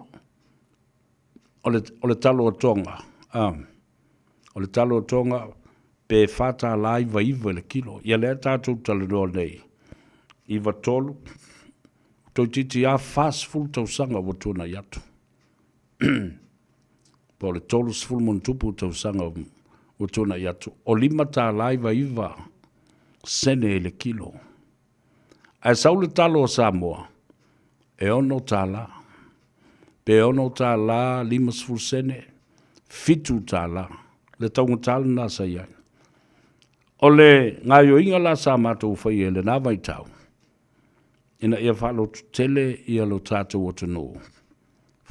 o le talo o Tonga. O le talo o Tonga pe fata lai iwa le kilo. Ia le tātou talo nei. Iwa tolu. Toi titi a fast full tau sanga wa tuna yatu. Po le tolu sful mon tupu tau sanga wa tuna yatu. O 5 tā laiva iwa sene le kilo. Ai sau le talo o Samoa. E ono tā la. Pe ono tā la 5 sful sene. Fitu tā la. Le tau ngatala nasa iai. O le ngayo inga la sa matou whai e le nawa i tau. Ina ia whalo tele ia lo tātou o tunu.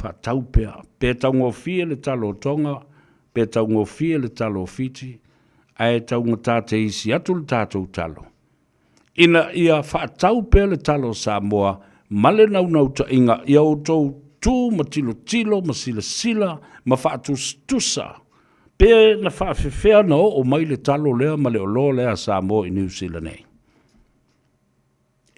Whatau pea. Pe tau ngofia le talo o Tonga, pe tau ngofia le talo o Fiti, ai tau ngatate isi atu le tātou talo. Ina ia whatau pea le talo o Samoa, male nau ta inga ia o tau tū ma tilo, ma sila, ma whatustusa. Pe na whawhewhea na o mai le talo lea ma le olo lea Samoa i New Zealand nei.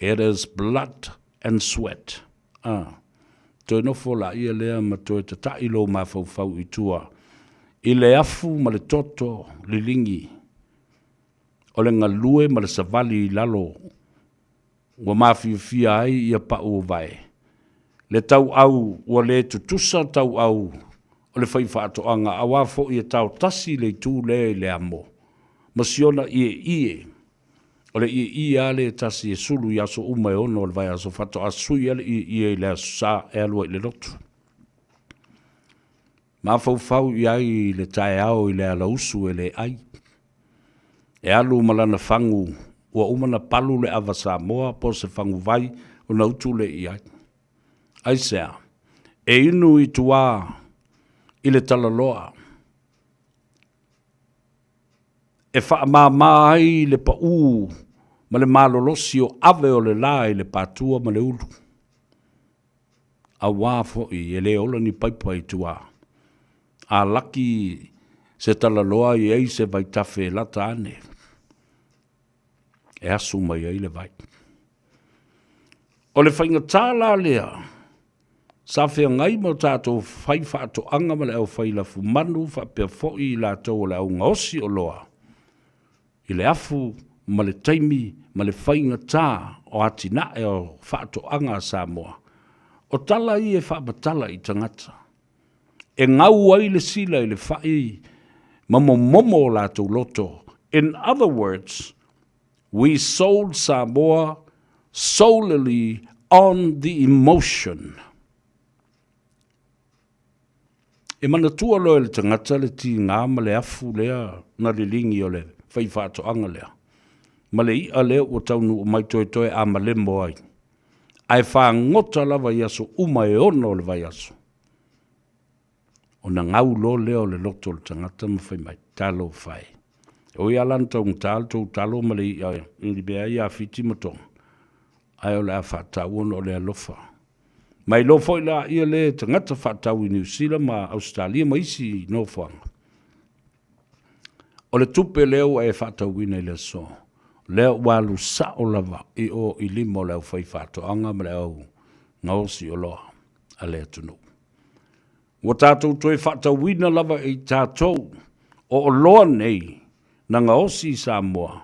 It is blood and sweat. Toi no fola ia lea ma toi te tailo ma fau i tua. I le afu ma le toto lilingi. O le ngalue ma le savali i lalo. Wa mawhiwhia ai ia pa o vai. Le tau au, wa le tutusa tau au, o le whai whaatoanga a wafo i e tau tasi le tū le le amo. Masiona ie. O le ie ale tasi e sulu i aso umai ono le vai aso whato asui ale ie le sa e alua i le lotu. Ma fau i ai le tae au i le ala usu e le ai. E alu malana fangu ua umana palu le ava Samoa po se fangu vai o na utu le i ai. Ai sea, e inu i tua i le talaloa. E wha maa ai le pa ma le malolosi o ave o le la i le patua ma le ulu. A wafo i e le ola ni paipa i tua. A laki se talaloa i ei se vai tafe lata ane. E asu mai ai le vai. O le whainga tāla lea, sa whea ngai mo tātou whai whaato anga ma le au whai la fu manu wha pia fhoi i la tau o le au ngaosi o loa. I le afu, ma le taimi, ma le whainga tā o atina e o whaato anga a Samoa. O tala i e whaabatala i tangata. E ngau ai le sila i le whai momo la tau loto. In other words, we sold Samoa solely on the emotion. E mana tua loe le tangata le ti ngā ma le afu lea na le lingi o le whai whaato anga lea. Ma le ia lea o taunu o mai toe a ma le moai. Ai wha ngota lava yaso uma e ono le vai aso. O na ngau lo leo le loto le tangata ma whai mai, talo whai. O ia lan tau talo ma le ia, ili bea ia fiti matong. Ai o le a whaatau ono o le alofa. Mai lo foi la ia le tangata whaatau i New Zealand ma Australia ma isi no whanga. O le tupe leo e whaatau ina i le so. Leo walu sa o lava i o i limo leo whai whaatoanga ma leo ngausi o loa a lea tunu. Wa tātou toi whaatau ina lava i tātou o loa nei na ngausi Samoa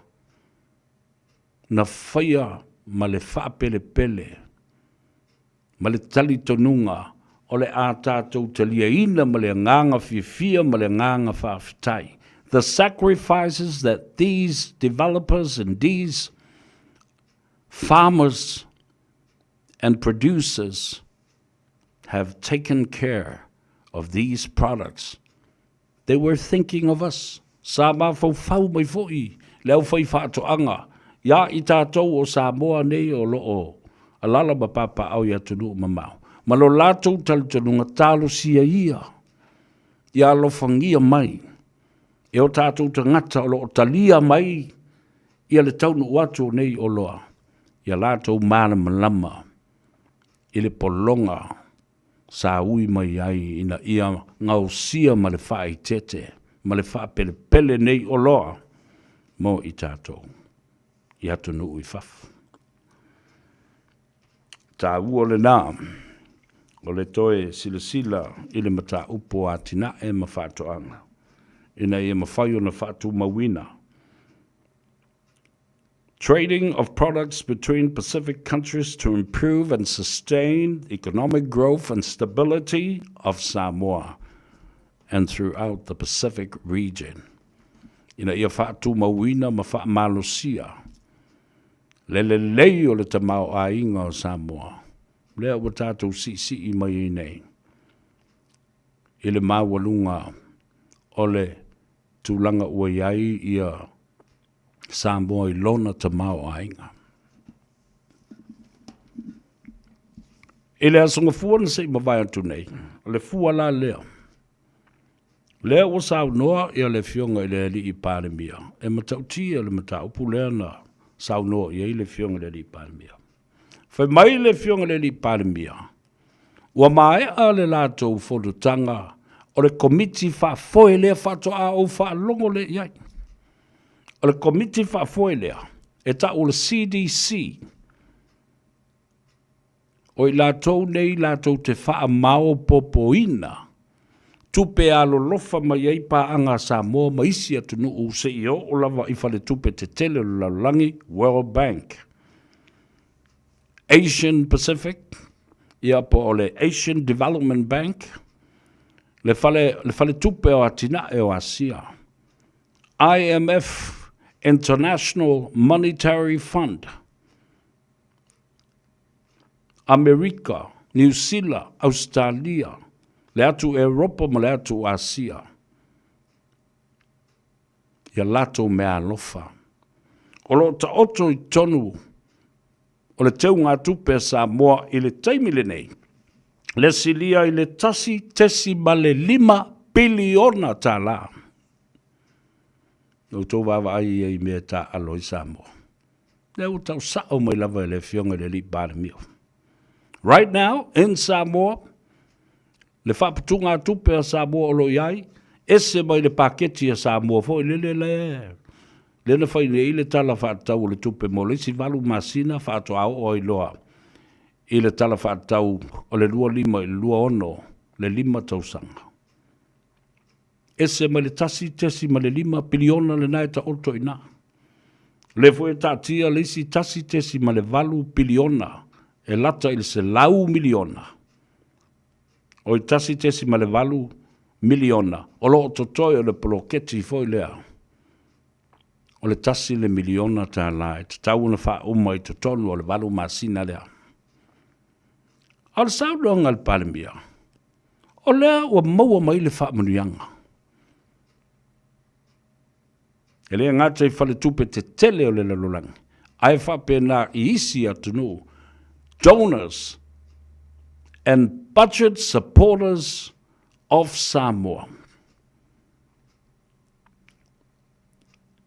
na whaia ma le whaapele pele ma le tali tonunga o le a tātou talia ina ma le nganga fia ma le nganga whaafitai. The sacrifices that these developers and these farmers and producers have taken care of these products. They were thinking of us. Sa ma fau mai foi, leo fai whaatoanga. Ia i tātou o Samoa nei o loo, alala ma papa au ia tunu mamau. Ma lo lātou talitonunga tālo sia ia. Ia lo fangia mai. E o tātou tangata o loo talia mai. Ia le taunu watu nei o loa. Ia lātou mana malama. Ile polonga. Sa ui mai ai ina ia ngau sia ma le whae tete. Ma le wha pele pele nei o loa. Mo i tātou. I atu nu ui whafu. Tā ua le nā. O le toe sila i le mata upo a tina e ma whaatoanga. Ina e ma whai o na whaatu mawina. Trading of products between Pacific countries to improve and sustain economic growth and stability of Samoa and throughout the Pacific region. Ina ia whaatu mawina ma wha malosia. Lele lei o le tamau a inga o Samoa. Lea wa tātou si i mai i nei. I le mawalunga o le tūlanga ua iai ia Samoa i lona tamau a inga. I le asonga fuana se i mawai atu nei. Le fua la lea. Lea o sau noa ia le fionga i le li i pāremia. E matautia le mataupu lea na sau noa ia i le fionga le li i pāremia. Fai mai le fionga le li i pāremia. Ua mai a le lātou whodutanga o le komiti whaafoe lea whatoa o whaalongo le iai. O le komiti whaafoe lea e ta o le CDC. O i lātou nei lātou te whaamao popoina. Tupe alo lofa mai ei pa anga Samoa maisi atu nu u CEO o lava i whale tupe te tele o laulangi World Bank. Asian Pacific, ia po o le Asian Development Bank, le fale tupe o atina e o Asia. IMF, International Monetary Fund, Amerika, New Zealand, Australia, le atu Europa ma le atu Asia. Ia lato mea alofa. O lo ta oto I tonu, o le teu ngā tupe Samoa I le taimile nei. Le silia I le tasi ma le 5 biliona tā la. O tō wawa ai I mea tā alo I Samoa. Le o tau sao mai lava le fionga le li bāna mio. Right now, in Samoa, le whaputu ngā tupe a Samoa o lo iai, ese mai le paketi a Samoa fo I le. Le na whaine I le tala whaatau le tupe mo le si walu masina whaato au o I loa. I le tala whaatau o le 2.5 I le 2.ono, le 5 tausanga. Ese mai le tasi ma le 5 biliona le nai ta oto ina. Le fwe tatia le si tasi ma le 8 biliona e lata I le se lau miliona. O I tasi ma le 8 miliona. O lo totoi o le poloketi foi lea. O le tasi le miliona ta la e te tau na wha uma I te tonu o le 8 masina lea. Al sauronga al palemia. O lea ua maua mai le wha manuianga. E lea ngātai whale tupe te tele o le lalolangi. Ai wha pēnā I isi atunu. Donors and budget supporters of Samoa.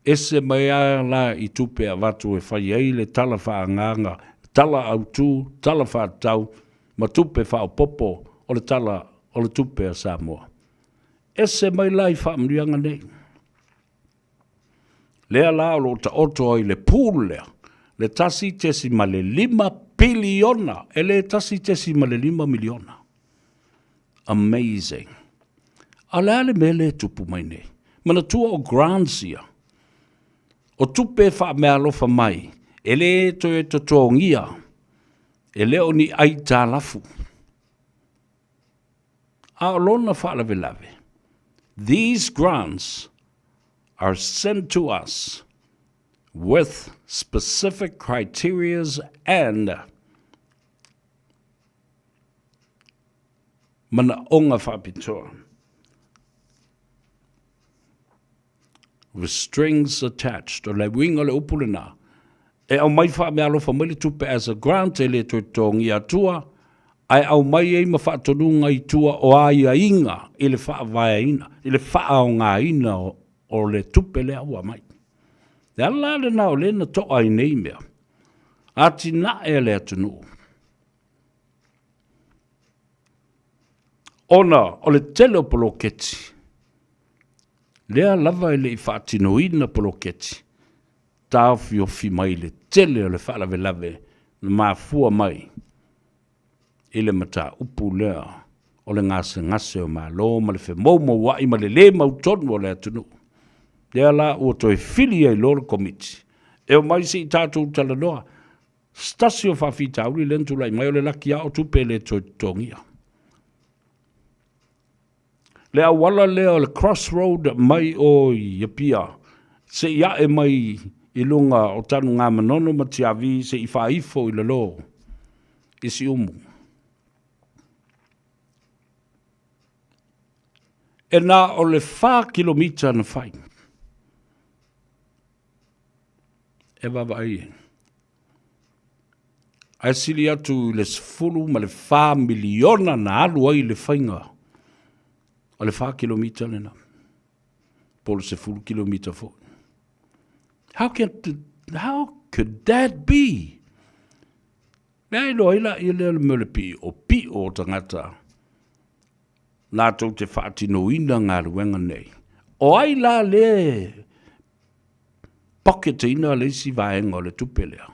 Ese mai a la I tupe a watu e whai ei le tala whaanganga, tala au tū, tala whaatau, ma tupe whao popo o le tala o le tupe a Samoa. Ese mai lai whaamrianga nei. Lea la o ta oto ai le pūle, le tasi tesi ma le 5 biliona, e le tasi tesi ma le 5 miliona. Amazing. A lea le mele tupu mai nei. Mana tua o Gransia. O tupe wha mea lofa mai, e le to e to tōngia, e leo ni ai tā lafu. A lona wha lawe lawe. These grants are sent to us with specific criterias and mana onga whapitoa. With strings attached, o le winga le upulina. E au mai wha me alofa mai le tupe as a grant e le tōngi atua, ai au mai e ma whaatonunga I tua o aia inga, I le wha vaya ina, I le wha o ngā ina o le tupe le aua mai. Le ala le nao le na toa I nei mea. Ati na e le atunu. Ona, o le tele o poloketi. Lea lava ele I whaatinoina poloketi. Tāwhi o fi mai le tele o le whaalawe lawe na mafua mai. Ile mata upu lea o le ngase o malo ma le whemau wai ma le mautonu o le atunu. Lea la ua toi fili ai loro komiti. E o mai si tātou tala noa. Stasi o whawhita uri lentu lai mai o le laki au tupe le toi tongia. Le awala lea o le crossroad mai o Iapia. Se ia e mai I lunga o tanu ngā manono ma tiawi se I whaifo I le lo. Isi umu. E nā o le 4 kilomita na whai. E wawa ai. Ai sili atu le sfulu ma le 4 miliona na alu ai le whainga. O le 4 kilomita lena. Polo se full kilomita fo. How could that be? Mea ilo ila I le mele pi o tangata. Nā tau te whaatino ina ngā ruenga nei. O ai la le pocket ina le si vaenga o le tupelea.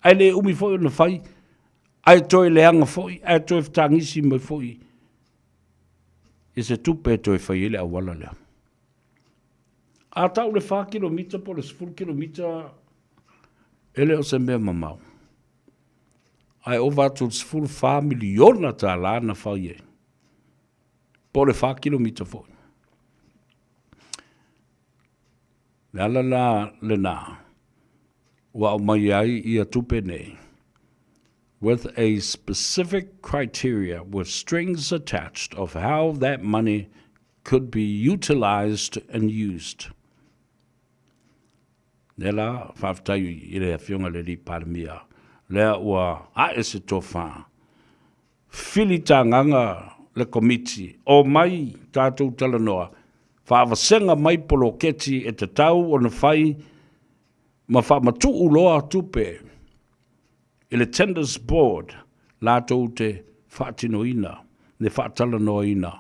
Ai le umi foi na whai. Ai toi le anga foi. Ai toi whtangisi mai foi. E se tupe toi whai ele awala lea. A tau le 4 kilomita po le 10 kilomita ele o se mea mamau. Ai o vatu 10 miliona ta la na whai e. po le 4 kilomita fo. La na wa mai ai ia tupe nei with a specific criteria with strings attached of how that money could be utilized and used. Nela whaftai I le whionga le li paramia. Lea ua ae se tofa. Filita nganga le komiti o mai tātou talanoa. Whaavasenga mai polo keti e te tau o na whai ma whaamatu uloa tupe. I le tenders board lātou te whaatinoina, ne whaatalanoina.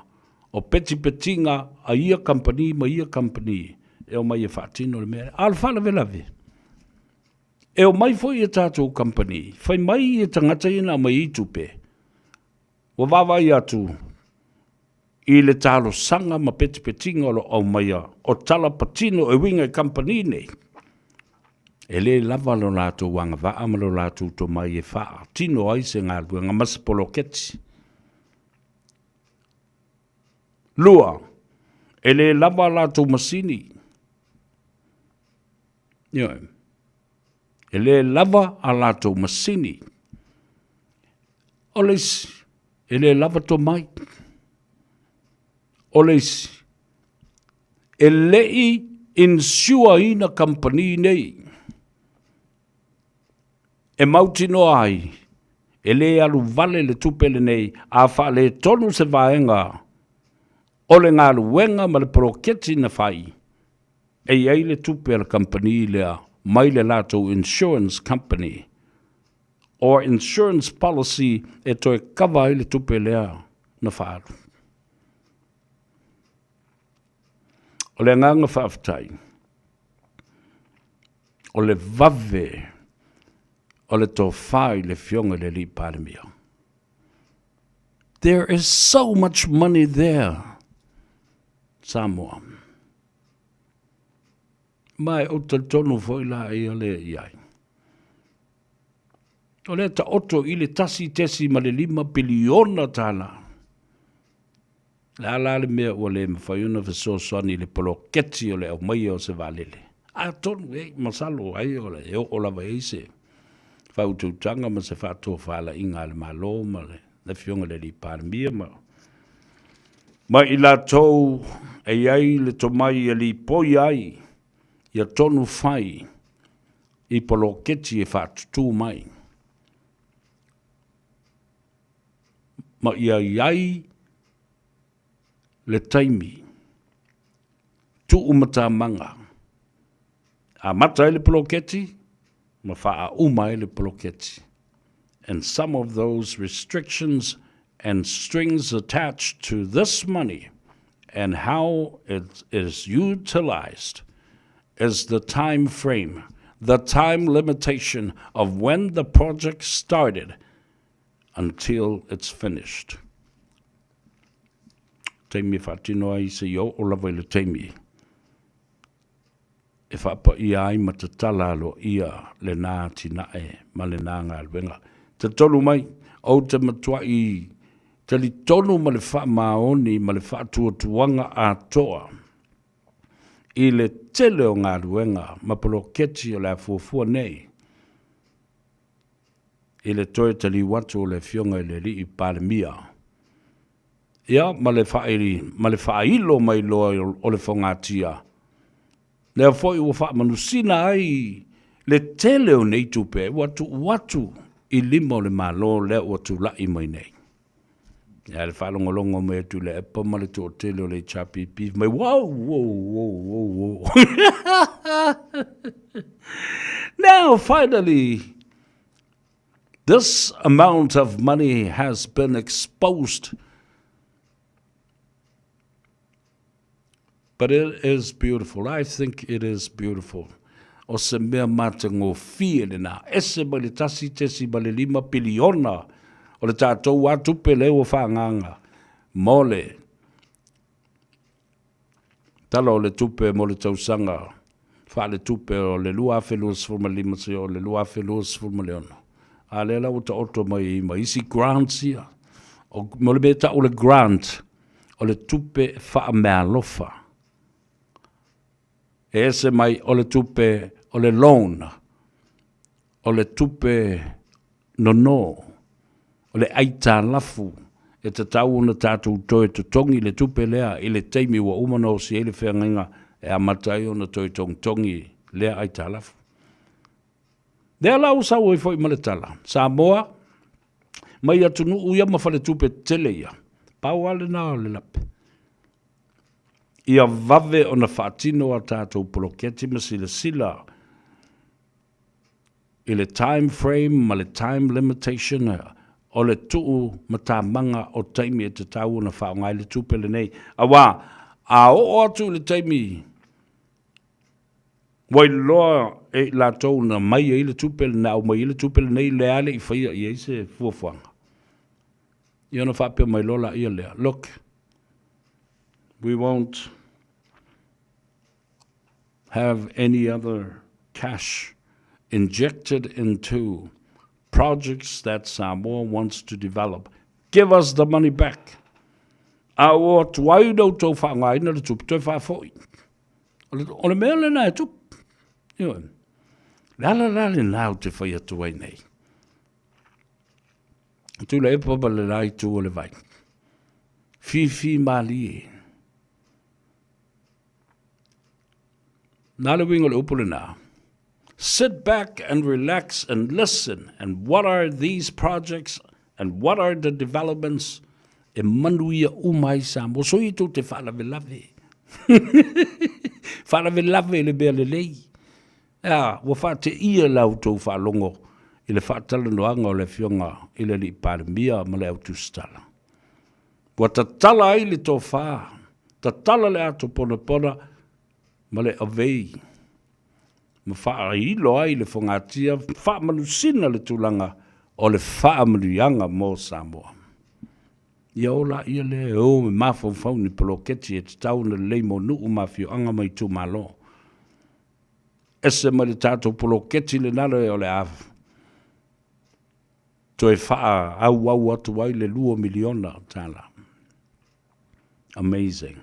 O peti petinga a ia company ma ia company. E o mai e whaatino le mea. Al whalawelawe. E o mai foi e tātou company. Whai mai e tangata ina mai I tupe. Wa wawai atu. I le talo sanga ma peti petinga o mai o tala patino e winga company nei. E le lava lo lātou wanga waa ma lo lātou to mai e wha. Tino ai se ngā luenga masapolo keti. Lua. E le lava lātou masini. Ioe. E le lava a lātou masini. O leisi. E le lava to mai. O leisi. E lei insua ina company nei. E mauti no ai. E le alu vale le tupele nei. A wha le tonu se vaenga. O le ngā luenga ma le proketi na whai. E iei le tupele company lea. Mai le lato insurance company. Or insurance policy e toi kawa i le tupelea na whaaru. O le nganga whaaftai. O le vave. O le tō whai le whionga le li paramia. There is so much money there. Samoa. Mai o te tonu foi la I o le iai. O le ta oto I le tasi tesi ma le 5 biliona tala. Le ala le mea o le mawhaiuna fesosani le poloketi o le au mai o se valele. A tonu e masalo ai o le o la vaise. Faututanga ma se fato fala inga le malo ma le fionga le li paramia ma. Ma I la tau e iai le tomai e li poi ai. Ia tonu whai I poloketi e whātutu mai. Ma ia iai le taimi. Tu umata manga. A mata le poloketi, ma wha umai le poloketi. And some of those restrictions and strings attached to this money and how it is utilized is the time frame, the time limitation of when the project started until it's finished. Teimi whatino ai se yo o lawa le teimi. E whapa ia ai matatala lo ia le nā tinae ma le nā ngā luenga. Te tonu mai, au te matua I te li tonu ma le wha maoni ma le wha tuatuanga a toa. I le tele o ngā ruenga, ma poloketi o le afuafua nei. I le toe tali watu o le fionga I le li I paramia. Ia, ma le whailo mai loa o le whangatia. Lea foi ua wha manusina ai le tele o nei tupe, watu I 5 o le malo le watu lai mai nei. Ia le whalongolongo me tu le epa ma le tō tele o le chapi pif mai wow. Now finally this amount of money has been exposed. But it is beautiful. I think it is beautiful. O se mea matango fie le nā. Ese ma le tasi tesi ma le 5 biliona. O le tātou atu pele o whaanganga. Mole. Tala o le tupe mo le tausanga. Wha le tupe o le lua whelus fulmalima se o le lua whelus fulmaleona. A le la uta oto mai isi grants ia. O mo le beta o le grant. o le tupe wha mea lofa. E ese mai o le tupe o le loan, o le tupe nono, o le aita lafu, e te tau na tātou toi to tongi le tupe lea, i le teimi wa umano si ele whenga e a matai o na toi tongi lea aita lafu. Lea lau sau e fwoi maletala. Samoa, mai atu nu uia mawhale tupe tele ia. Pau ale nā le lape. Ia vave o na whaatino a tātou poloketi masila sila. I le time frame, ma le time limitation, o le tuu mata manga o taimi e te tau na whaongai le tupe le nei. Awa, a o atu le taimi, wai loa e la tau na mai e le tupe le na, o mai e le tupe le nei le ale i whaia i eise fuafuanga. Ia na whapea mai lola ia lea. Look, we won't have any other cash injected into projects that Samoa wants to develop. Give us the money back. Awa tuai do tau whaangai na le tupu toi whaafoi. O le mea le na e tupu. Iwan. Lala lale nao te whai atu ai nei. Tu le papa le rai tu o le vai. Fifi mali e. Nā le wingo le upu le nā. Sit back and relax and listen. And what are these projects and what are the developments? E manuia umai Samoa. So i tu te whalawe lave. Whalawe lave le bea le lei. Wa wha te ia lau tau whalongo. I le whaatala noanga o le fionga i le li parimia ma le autu stala. Wa ta tala ai le tō wha. Ta tala le ato pona pona ma le avei. Ma wha i loa i le whangatia, wha manusina le tūlanga o le wha manuianga mō Samoa. Ia ola ia le o me mawhau ni poloketi e te tau na leimo nuu mawhio anga mai tū malo. Ese ma le tātou poloketi le nalo e o le afu. Toi wha au atu wai le 2 miliona tala. Amazing.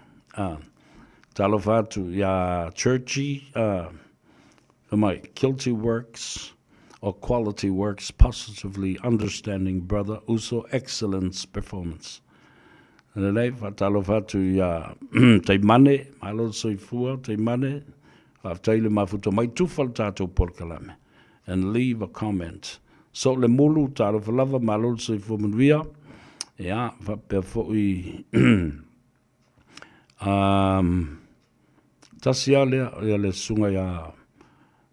Talo whatu, ya churchy, Guilty Works or Quality Works, positively understanding brother, also excellence performance. And the talo whatu, ya te mane, malo soifua, te mane, whaftaile mafuto, mai tufal tātou porkalame, and leave a comment. So le mulu talo whalava, malo soifua manuia, ya, whapea fōi, tasia le sunga ya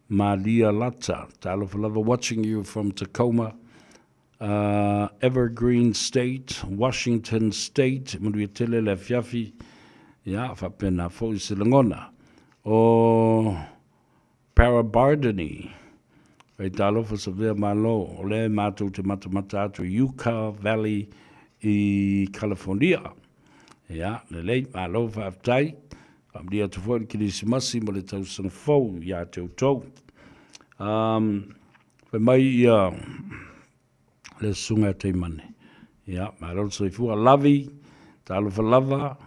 Malia Lata, talo whalava, watching you from Tacoma, Evergreen State, Washington State, manuia tele le fiafi, ya, whapena fōi silangona, o Parabardani, Wai talo whasavea malo, o le mātou te matamata atu Yucca Valley i California. Ja, le lei malo whaaftai, whamdia tu fwoi ki nisi masi mo le tausanga fau, ia te utau. Whai mai ia le sunga te mane. Ja, malo so i fua lavi, talo whalava,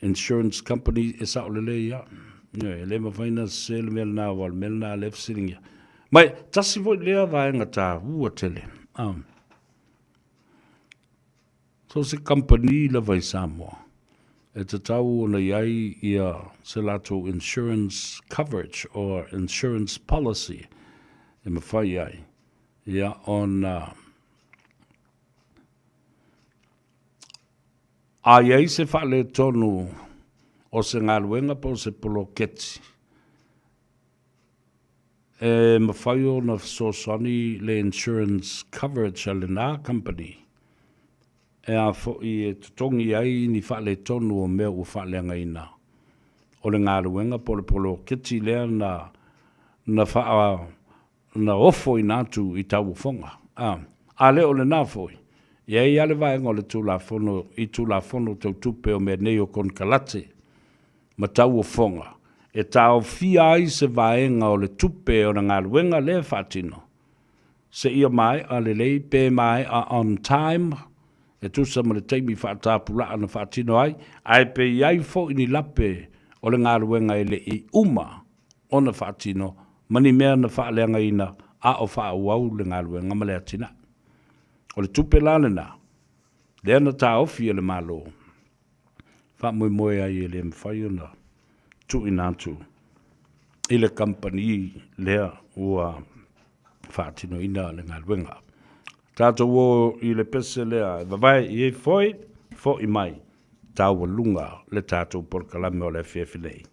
insurance company e sao le le ia. E le mawhaina se le mele nā wal, mele nā lef sitting ia. Mai, tasi fwoi lea vaenga tā ua tele. So se company la vai Samoa. E te tau ona iai ia se lato insurance coverage or insurance policy. E mawhai ai. Ia on a iai se whale tonu o se ngaluenga po se poloketi. E mawhai o na sosani le insurance coverage a le nā company. E a fo i e tutongi ai ni whale tonu o mea u whale ina. O le ngā ruenga po le polo kiti lea na wha na ofo i nātu i tau whonga. A le o le nā fwoi. Ia i ale vaenga o le tūla whono, i tūla whono tau tupe o mea neo kon kalate. Ma tau o whonga. E tau fia ai se vaenga o le tupe o na ngā ruenga le whatino. Se ia mai a le lei pe mai a on time. e tusa ma le taimi whaatapula ana whaatino ai pe iai fo ini lape o le ngāruenga ele I uma o na whaatino, mani mea na whaaleanga ina a o whaauau le ngāruenga ma le atina. O le tupe lalena, le ana tā ofi e le malo, wha moe ai e le mwhai ona, tu inatu, I le company lea ua whaatino ina le ngāruenga. Tātou o I le pese lea, vavai I e fo I mai, tāua lunga le tātou porkalame o le whiawhilei.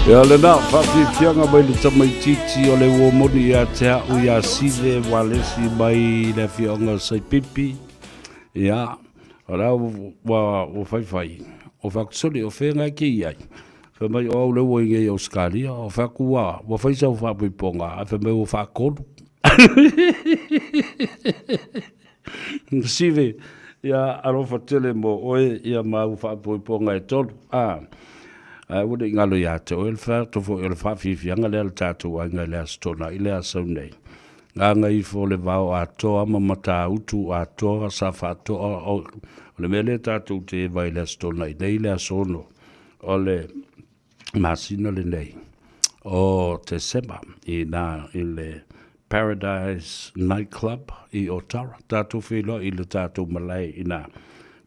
Ya le na whawhiwhianga mai le tamaititi o le uomoni a te hau ia sile walesi mai le whionga sai pipi. Ya, Ora o fai. O faksoli o whenga ki ai. Whamai o le wo inge o Skalia, o whakua, o whaisa o whapiponga, a whamai o whakonu. Sive, ia arofa tele mo oe, ia mau whapiponga e tolu. Ure ngalo ia te oe le whaatofo i le whawhiwhianga lea le tātou anga lea stona i lea sau nei. Nganga i fo le vau a toa mamata utu a toa sa whaatoa o le mele tātou te vai lea stona i nei lea sono. O le masina le nei. O te sema i le Paradise Nightclub i Otara. Tātou whilo i le tātou malai i nā.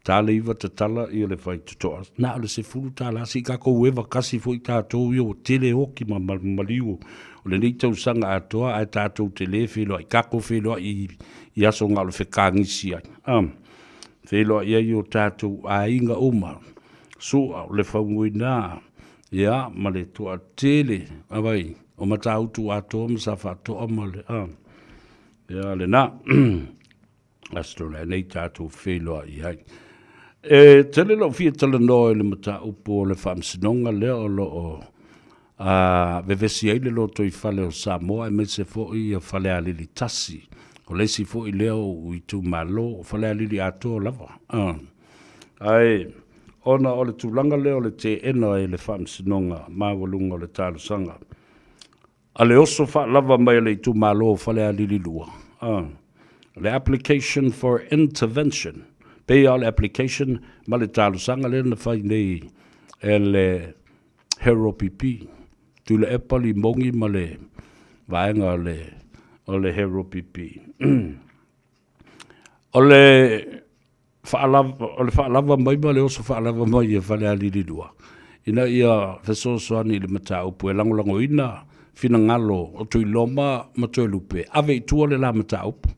Tāle iwa te tala i le whai tutoa. Nā le se furu tāla si kako uewa kasi fo i tātou i o tele oki ma maliu. O le nei tau sanga atoa ai tātou te le whilo i kako whilo i aso ngā le whekangisi ai. Whilo i ai o tātou a inga uma. Sua le whaungui nā. Ia, ma le tua tele. Awai, o matautu atoa ma sa whatoa ma le. Ia, le nā. Astro le nei tātou whilo i ai. Tele lo fia tala noe le mata upo le whamsinonga leo lo o vevesi ai le loto i whale o Samoa e me se fo i a whale a lili tasi o lesi fo i leo i tu malo o whale a lili ato lava ai ona o le tūlanga leo le te ena e le whamsinonga mawalunga o le tālusanga a le oso wha lava mai le i tu malo o whale a lili lua the application for intervention pay all application ma le talusanga le na fai nei e le hero pipi tu le epali mongi ma le vaenga o le hero pipi o le whaalava mai ma le oso whaalava mai e whale aliri dua ina ia fesosoani le mata upu e langolango ina fina ngalo o tui loma ma tui lupe ave i tua le la mata upu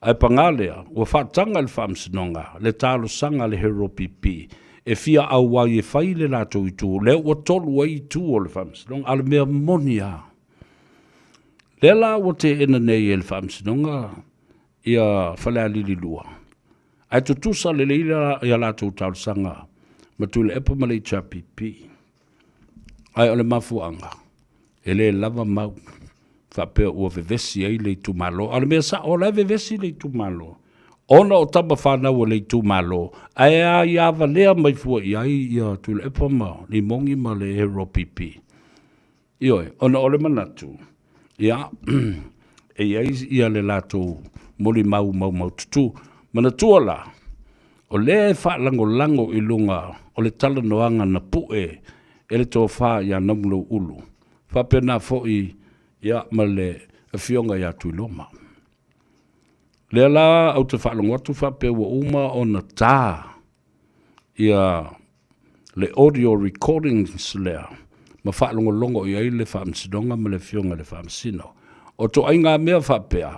ai pangalea, ua whaatanga le whamsinonga, le talo sanga le hero pipi, e fia au wai e whai le lato i tū, le ua tolu ai tū o le whamsinonga, ale mea monia. Le la ua te ena nei e le whamsinonga, ia whalea lili lua. Ai tutusa le leila ia lato talo sanga, ma tu le epa malei cha pipi. Ai ole mafuanga, e le lava mau. Whapea ua vevesi ai le tu malo. Ala mea sa o lai vevesi le tu malo. Ona o taba whanau le tu malo. Ai a iawa lea mai fua i ai ia tu le epa ma. Ni mongi ma le hero pipi. Ioi, ona ole manatu. Ia, e ai ia le lato moli mau tutu. Manatua la. O le whaalango lango i lunga. O le tala noanga na pue. E le tō wha ia namulo ulu. Whapea na fo i ia ma le fionga ia tui loma. Le la au te whaalongo atu whape ua uma o na tā ia le audio recordings lea ma whaalongo longo i ai le whaamsidonga ma le fionga le whaamsino. O to ai ngā mea whapea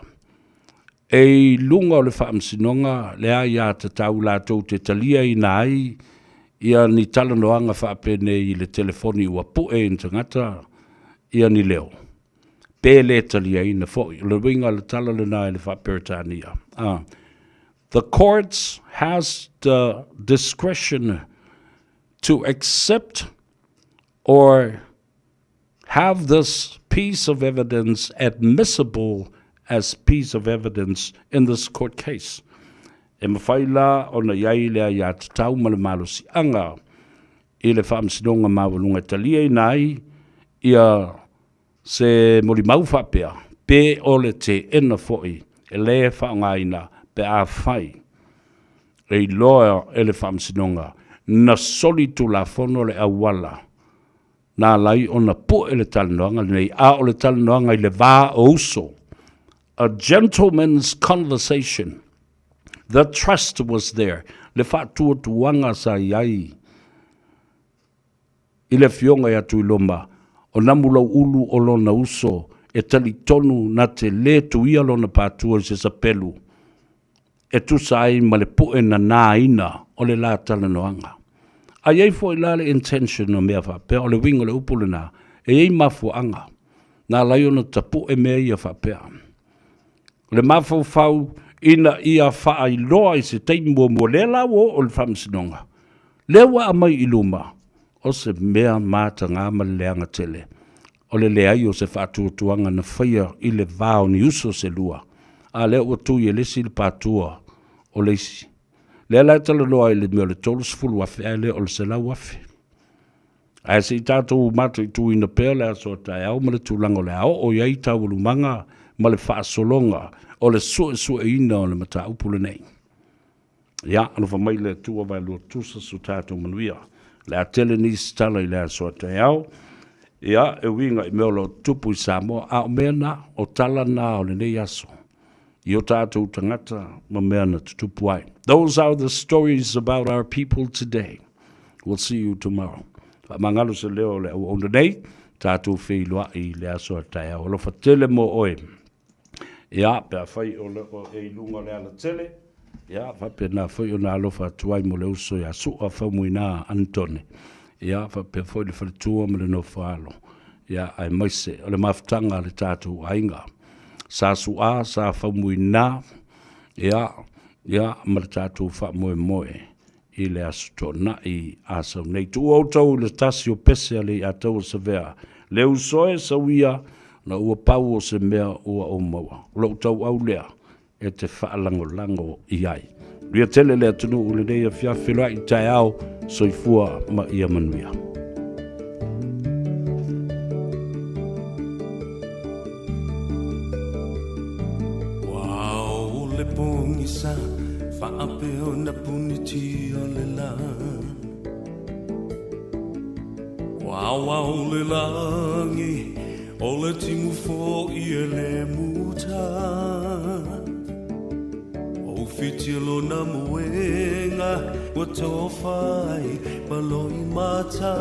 e lunga o le whaamsinonga lea ia te tau lātou te talia i nai ia ni talanoanga whape nei i le telefoni ua pue in tangata ia ni leo. Pele talia ina fo le winga le tala le nai le whaperitania. The courts has the discretion to accept or have this piece of evidence admissible as piece of evidence in this court case. E mawhaila o na iai lea ia te tau ma le malusi anga i le whaamsinonga mawalunga talia i nai ia se mori mau whapea, pe ole te ena foi, e le whaangaina pe a whai. E loa e le whamsinonga, na soli tu la fono le awala, na lai o na po e le talanoanga, nei a o le talanoanga i le vā o uso. A gentleman's conversation. The trust was there. Le whaatua tuanga sa iai. I le fionga ia tui loma, o namulau ulu o lona uso e tali tonu na te le tuia lona pātua se sa pelu. E tu sai ma le pue na nā ina o le la talanoanga. A iei fo i lale intention o mea whapea o le wingo le upule nā. E iei mafu anga. Nā lai ona tapu e mea ia whapea. Le mafu fau ina ia whaailoa I se teimua mua lela o le whamisinonga. Lewa a mai iluma, o se mea mata ngā maleanga tele. O le leai o se whaatuatuanga na whaia I le vāo ni uso se lua. A leo o tui e lesi le pātua o leisi. Lea lai tala loa I le mea le tolu sifulu wafi ai le o le se lau wafi. Ai se I tātou mata I tui na pēr le aso tai au ma le tūlanga le au o iai tau lumanga ma le whaasolonga o le sue ina o le mata upule nei. Ia, anu whamai le tua vai lua tusa su tātou manuia. Le a tele ni stala I le aso tai au. Ia, e winga I meolo tupu I Samoa a o mea na o tala na o le nei aso. I o tātou tangata ma mea na tutupu ai. Those are the stories about our people today. We'll see you tomorrow. Mangalo se leo le o nei, tātou whilua I le aso tai au. Lo fatele mo oe. Ia, pia whai o le o e lunga le ala tele. Ia, whape na whai o na alofa tuai mo le uso ia sua whamuina Antone. Ia, whape whai le whalitua mo le no whaalo. Ia, ai maise, o le mafutanga le tātou ainga. Sa sua, sa whamuina. Ia, ma le tātou whamoe moe. I le aso na I asau nei. Tu au tau le tasi o pese ale I atau se vea. Le usoe sa wia na ua pau o se mea ua o maua. Lau tau au lea e te whaalango I ai. Ria tele lea tunu ule nei a whiawhila I tai au soifua ma ia manuia. Wow, le pongisa Whaapeo na puniti o le la Wow, le langi O le timu fo I le muta O fitilo na muenga Wa tofai malo I mata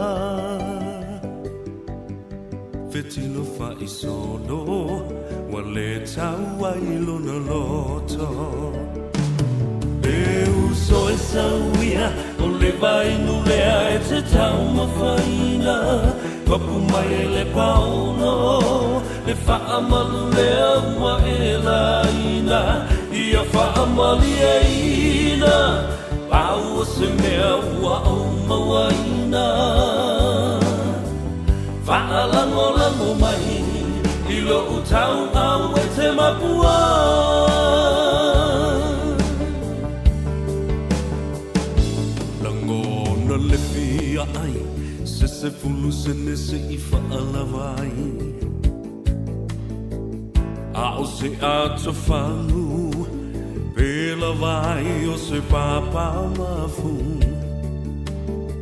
Fitilo fa I solo Wa le tau ai lona loto So it's a weird, only by no lea, it's a town of faina. Papu mai le pauno, le fa'amalea wa elaina, ia fa'amalieina, pau se mea wa o mawaina. Fa'alango mai, ilo utau au e te mapua. Le fia ai se fulu se nese I whaalavai a o se ato whanu pela vai o se papa mafu